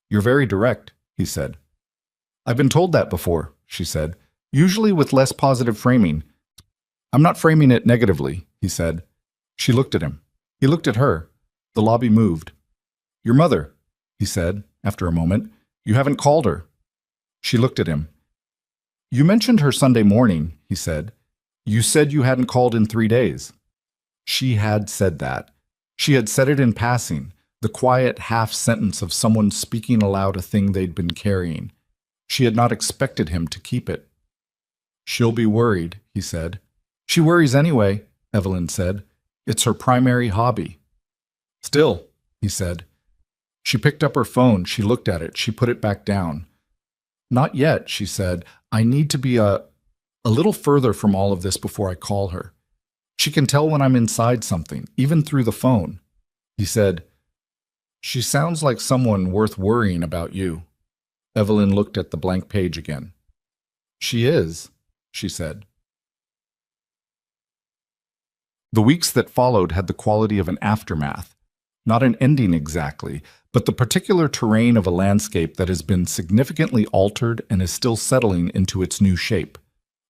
You're very direct, he said. I've been told that before, she said, usually with less positive framing. I'm not framing it negatively, he said. She looked at him. He looked at her. The lobby moved. Your mother, he said, after a moment. You haven't called her. She looked at him. You mentioned her Sunday morning, he said. You said you hadn't called in 3 days. She had said that. She had said it in passing, the quiet half-sentence of someone speaking aloud a thing they'd been carrying. She had not expected him to keep it. She'll be worried, he said. She worries anyway, Evelyn said. It's her primary hobby. Still, he said. She picked up her phone. She looked at it. She put it back down. Not yet, she said. I need to be a little further from all of this before I call her. She can tell when I'm inside something, even through the phone. He said, She sounds like someone worth worrying about you. Evelyn looked at the blank page again. She is, she said. The weeks that followed had the quality of an aftermath, not an ending exactly, but the particular terrain of a landscape that has been significantly altered and is still settling into its new shape.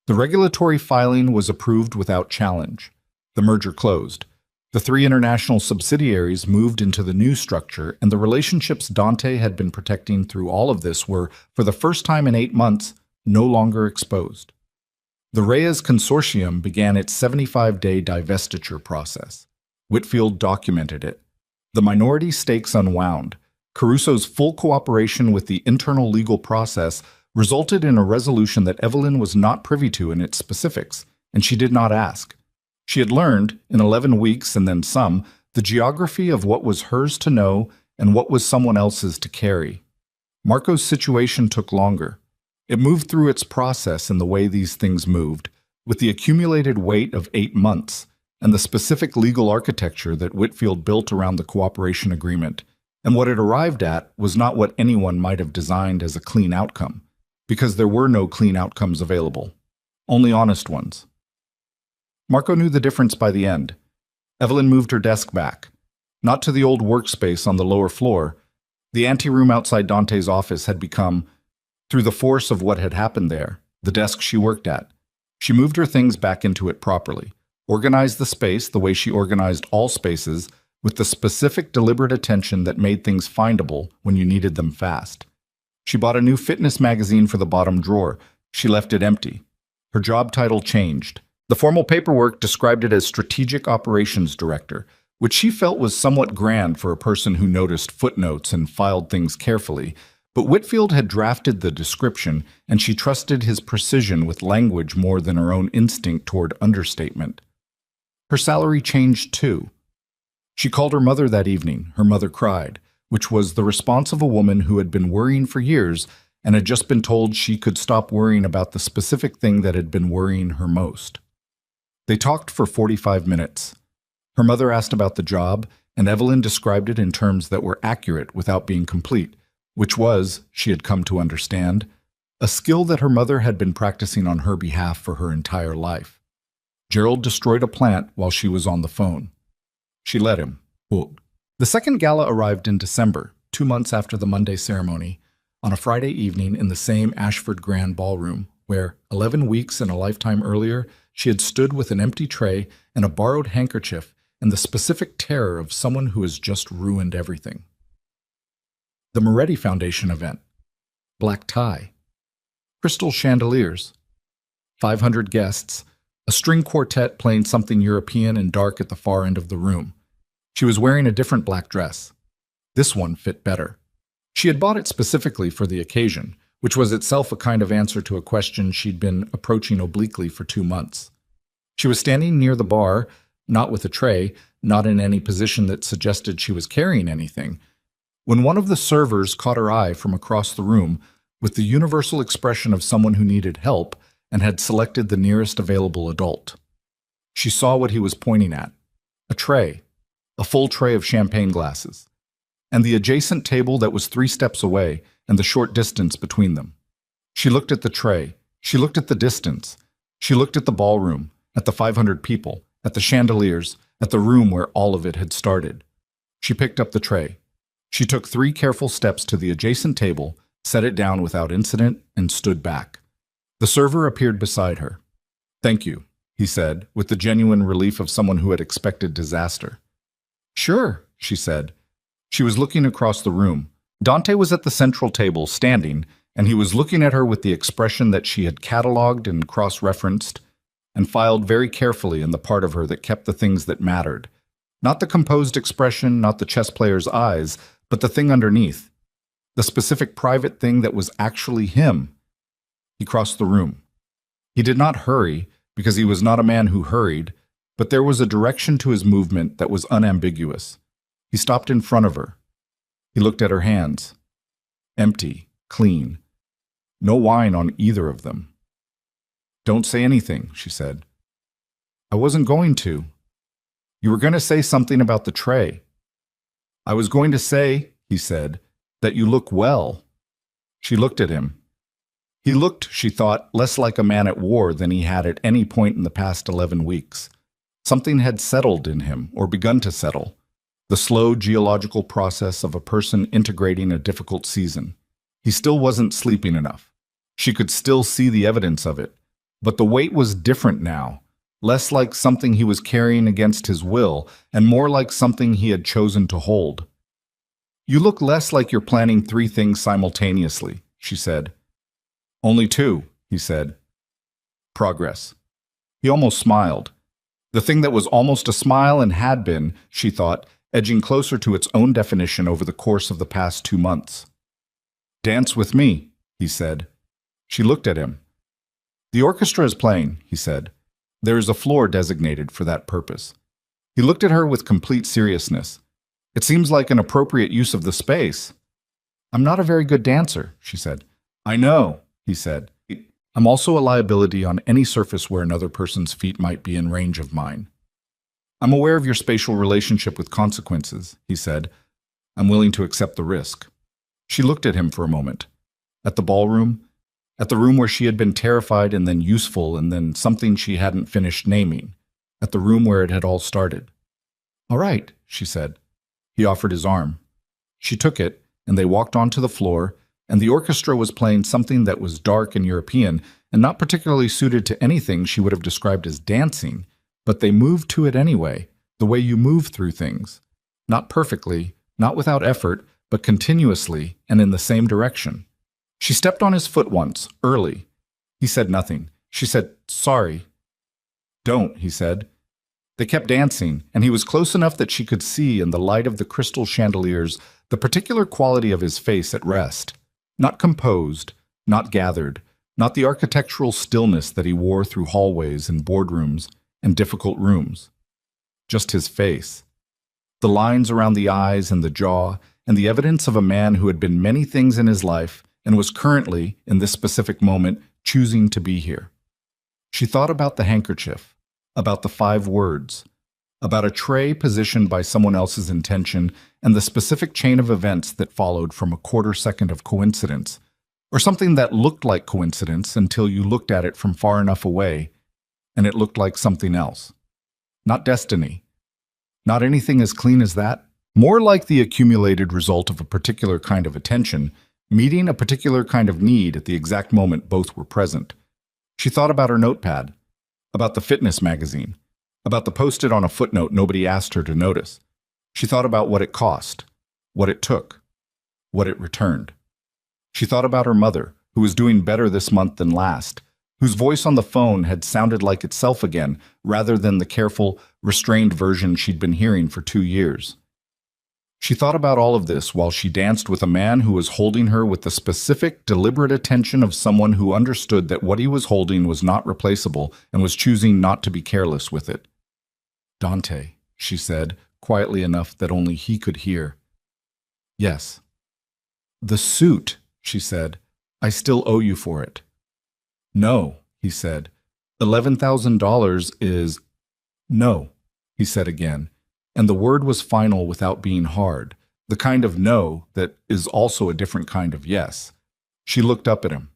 The regulatory filing was approved without challenge. The merger closed. The 3 international subsidiaries moved into the new structure, and the relationships Dante had been protecting through all of this were, for the first time in 8 months, no longer exposed. The Reyes Consortium began its 75-day divestiture process. Whitfield documented it. The minority stakes unwound. Caruso's full cooperation with the internal legal process resulted in a resolution that Evelyn was not privy to in its specifics, and she did not ask. She had learned, in 11 weeks and then some, the geography of what was hers to know and what was someone else's to carry. Marco's situation took longer. It moved through its process in the way these things moved, with the accumulated weight of 8 months and the specific legal architecture that Whitfield built around the cooperation agreement. And what it arrived at was not what anyone might have designed as a clean outcome, because there were no clean outcomes available, only honest ones. Marco knew the difference by the end. Evelyn moved her desk back, not to the old workspace on the lower floor. The anteroom outside Dante's office had become, through the force of what had happened there, the desk she worked at. She moved her things back into it properly, organized the space the way she organized all spaces, with the specific deliberate attention that made things findable when you needed them fast. She bought a new fitness magazine for the bottom drawer. She left it empty. Her job title changed. The formal paperwork described it as Strategic Operations Director, which she felt was somewhat grand for a person who noticed footnotes and filed things carefully. But Whitfield had drafted the description, and she trusted his precision with language more than her own instinct toward understatement. Her salary changed too. She called her mother that evening. Her mother cried, which was the response of a woman who had been worrying for years and had just been told she could stop worrying about the specific thing that had been worrying her most. They talked for 45 minutes. Her mother asked about the job, and Evelyn described it in terms that were accurate without being complete, which was, she had come to understand, a skill that her mother had been practicing on her behalf for her entire life. Gerald destroyed a plant while she was on the phone. She let him, quote, The second gala arrived in December, 2 months after the Monday ceremony, on a Friday evening in the same Ashford Grand Ballroom, where, 11 weeks and a lifetime earlier, she had stood with an empty tray and a borrowed handkerchief and the specific terror of someone who has just ruined everything. The Moretti Foundation event. Black tie. Crystal chandeliers. 500 guests. A string quartet playing something European and dark at the far end of the room. She was wearing a different black dress. This one fit better. She had bought it specifically for the occasion, which was itself a kind of answer to a question she'd been approaching obliquely for 2 months. She was standing near the bar, not with a tray, not in any position that suggested she was carrying anything, when one of the servers caught her eye from across the room with the universal expression of someone who needed help and had selected the nearest available adult. She saw what he was pointing at. A tray, a full tray of champagne glasses, and the adjacent table that was 3 steps away and the short distance between them. She looked at the tray. She looked at the distance. She looked at the ballroom, at the 500 people, at the chandeliers, at the room where all of it had started. She picked up the tray. She took 3 careful steps to the adjacent table, set it down without incident, and stood back. The server appeared beside her. "Thank you," he said, with the genuine relief of someone who had expected disaster. "Sure," she said. She was looking across the room. Dante was at the central table, standing, and he was looking at her with the expression that she had catalogued and cross-referenced and filed very carefully in the part of her that kept the things that mattered. Not the composed expression, not the chess player's eyes, but the thing underneath. The specific private thing that was actually him. He crossed the room. He did not hurry, because he was not a man who hurried, but there was a direction to his movement that was unambiguous. He stopped in front of her. He looked at her hands. Empty, clean. No wine on either of them. "Don't say anything," she said. "I wasn't going to." "You were going to say something about the tray." "I was going to say," he said, "that you look well." She looked at him. He looked, she thought, less like a man at war than he had at any point in the past 11 weeks. Something had settled in him, or begun to settle. The slow geological process of a person integrating a difficult season. He still wasn't sleeping enough. She could still see the evidence of it. But the weight was different now, less like something he was carrying against his will, and more like something he had chosen to hold. "You look less like you're planning 3 things simultaneously," she said. "Only 2, he said. "Progress." He almost smiled. The thing that was almost a smile and had been, she thought, edging closer to its own definition over the course of the past 2 months. "Dance with me," he said. She looked at him. "The orchestra is playing," he said. "There is a floor designated for that purpose." He looked at her with complete seriousness. "It seems like an appropriate use of the space." "I'm not a very good dancer," she said. "I know," he said. "I'm also a liability on any surface where another person's feet might be in range of mine." "I'm aware of your spatial relationship with consequences," he said. "I'm willing to accept the risk." She looked at him for a moment. At the ballroom, at the room where she had been terrified and then useful and then something she hadn't finished naming, at the room where it had all started. "All right," she said. He offered his arm. She took it, and they walked onto the floor, and the orchestra was playing something that was dark and European and not particularly suited to anything she would have described as dancing, but they moved to it anyway, the way you move through things. Not perfectly, not without effort, but continuously and in the same direction. She stepped on his foot once, early. He said nothing. She said, "Sorry." "Don't," he said. They kept dancing, and he was close enough that she could see in the light of the crystal chandeliers the particular quality of his face at rest. Not composed, not gathered, not the architectural stillness that he wore through hallways and boardrooms and difficult rooms. Just his face. The lines around the eyes and the jaw, and the evidence of a man who had been many things in his life and was currently, in this specific moment, choosing to be here. She thought about the handkerchief, about the 5 words, about a tray positioned by someone else's intention and the specific chain of events that followed from a quarter second of coincidence, or something that looked like coincidence until you looked at it from far enough away, and it looked like something else. Not destiny. Not anything as clean as that, More like the accumulated result of a particular kind of attention, meeting a particular kind of need at the exact moment both were present. She thought about her notepad, about the fitness magazine, about the post-it on a footnote nobody asked her to notice. She thought about what it cost, what it took, what it returned. She thought about her mother, who was doing better this month than last, whose voice on the phone had sounded like itself again, rather than the careful, restrained version she'd been hearing for 2 years. She thought about all of this while she danced with a man who was holding her with the specific, deliberate attention of someone who understood that what he was holding was not replaceable and was choosing not to be careless with it. "Dante," she said, quietly enough that only he could hear. "Yes." "The suit," she said. "I still owe you for it." "No," he said. $11,000 is—" "No," he said again, and the word was final without being hard, the kind of no that is also a different kind of yes. She looked up at him.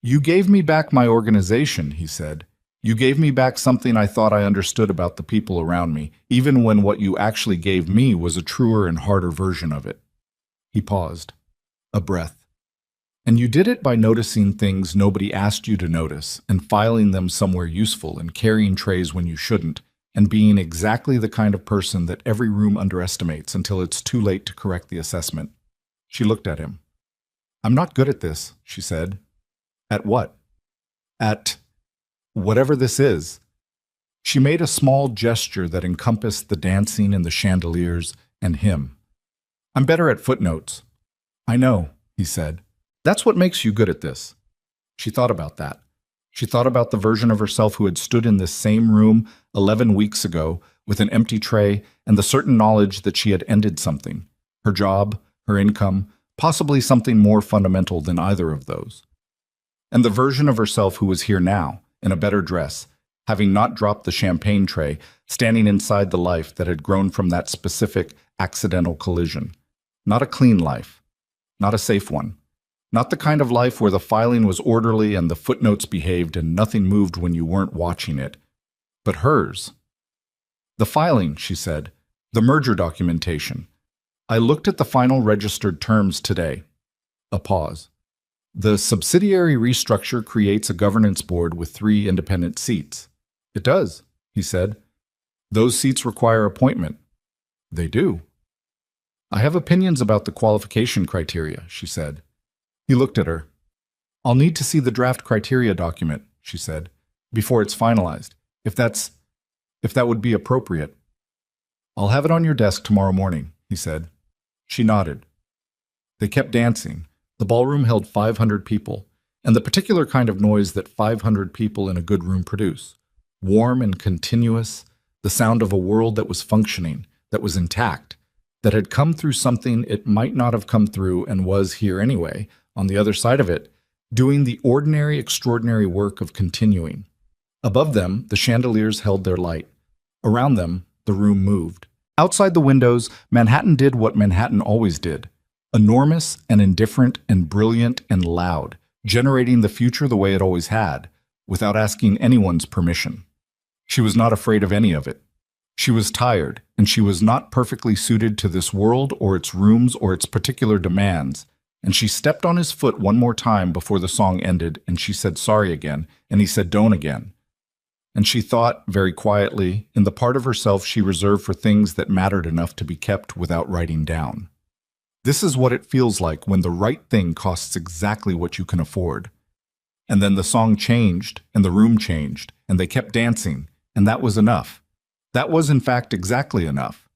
"You gave me back my organization," he said. "You gave me back something I thought I understood about the people around me, even when what you actually gave me was a truer and harder version of it." He paused. A breath. "And you did it by noticing things nobody asked you to notice, and filing them somewhere useful, and carrying trays when you shouldn't, and being exactly the kind of person that every room underestimates until it's too late to correct the assessment." She looked at him. "I'm not good at this," she said. "At what?" "At whatever this is." She made a small gesture that encompassed the dancing and the chandeliers and him. "I'm better at footnotes." "I know," he said. "That's what makes you good at this." She thought about that. She thought about the version of herself who had stood in this same room 11 weeks ago with an empty tray and the certain knowledge that she had ended something, her job, her income, possibly something more fundamental than either of those. And the version of herself who was here now, in a better dress, having not dropped the champagne tray, standing inside the life that had grown from that specific, accidental collision. Not a clean life, not a safe one. Not the kind of life where the filing was orderly and the footnotes behaved and nothing moved when you weren't watching it. But hers. "The filing," she said. "The merger documentation. I looked at the final registered terms today." A pause. "The subsidiary restructure creates a governance board with 3 independent seats." "It does," he said. "Those seats require appointment." "They do." "I have opinions about the qualification criteria," she said. He looked at her. "I'll need to see the draft criteria document," she said, "before it's finalized, if that would be appropriate." "I'll have it on your desk tomorrow morning," he said. She nodded. They kept dancing. The ballroom held 500 people, and the particular kind of noise that 500 people in a good room produce. Warm and continuous, the sound of a world that was functioning, that was intact, that had come through something it might not have come through and was here anyway, on the other side of it, doing the ordinary, extraordinary work of continuing. Above them, the chandeliers held their light. Around them, the room moved. Outside the windows, Manhattan did what Manhattan always did. Enormous and indifferent and brilliant and loud, generating the future the way it always had, without asking anyone's permission. She was not afraid of any of it. She was tired, and she was not perfectly suited to this world or its rooms or its particular demands, and she stepped on his foot one more time before the song ended, and she said sorry again, and he said don't again. And she thought, very quietly, in the part of herself she reserved for things that mattered enough to be kept without writing down. This is what it feels like when the right thing costs exactly what you can afford. And then the song changed, and the room changed, and they kept dancing, and that was enough. That was, in fact, exactly enough.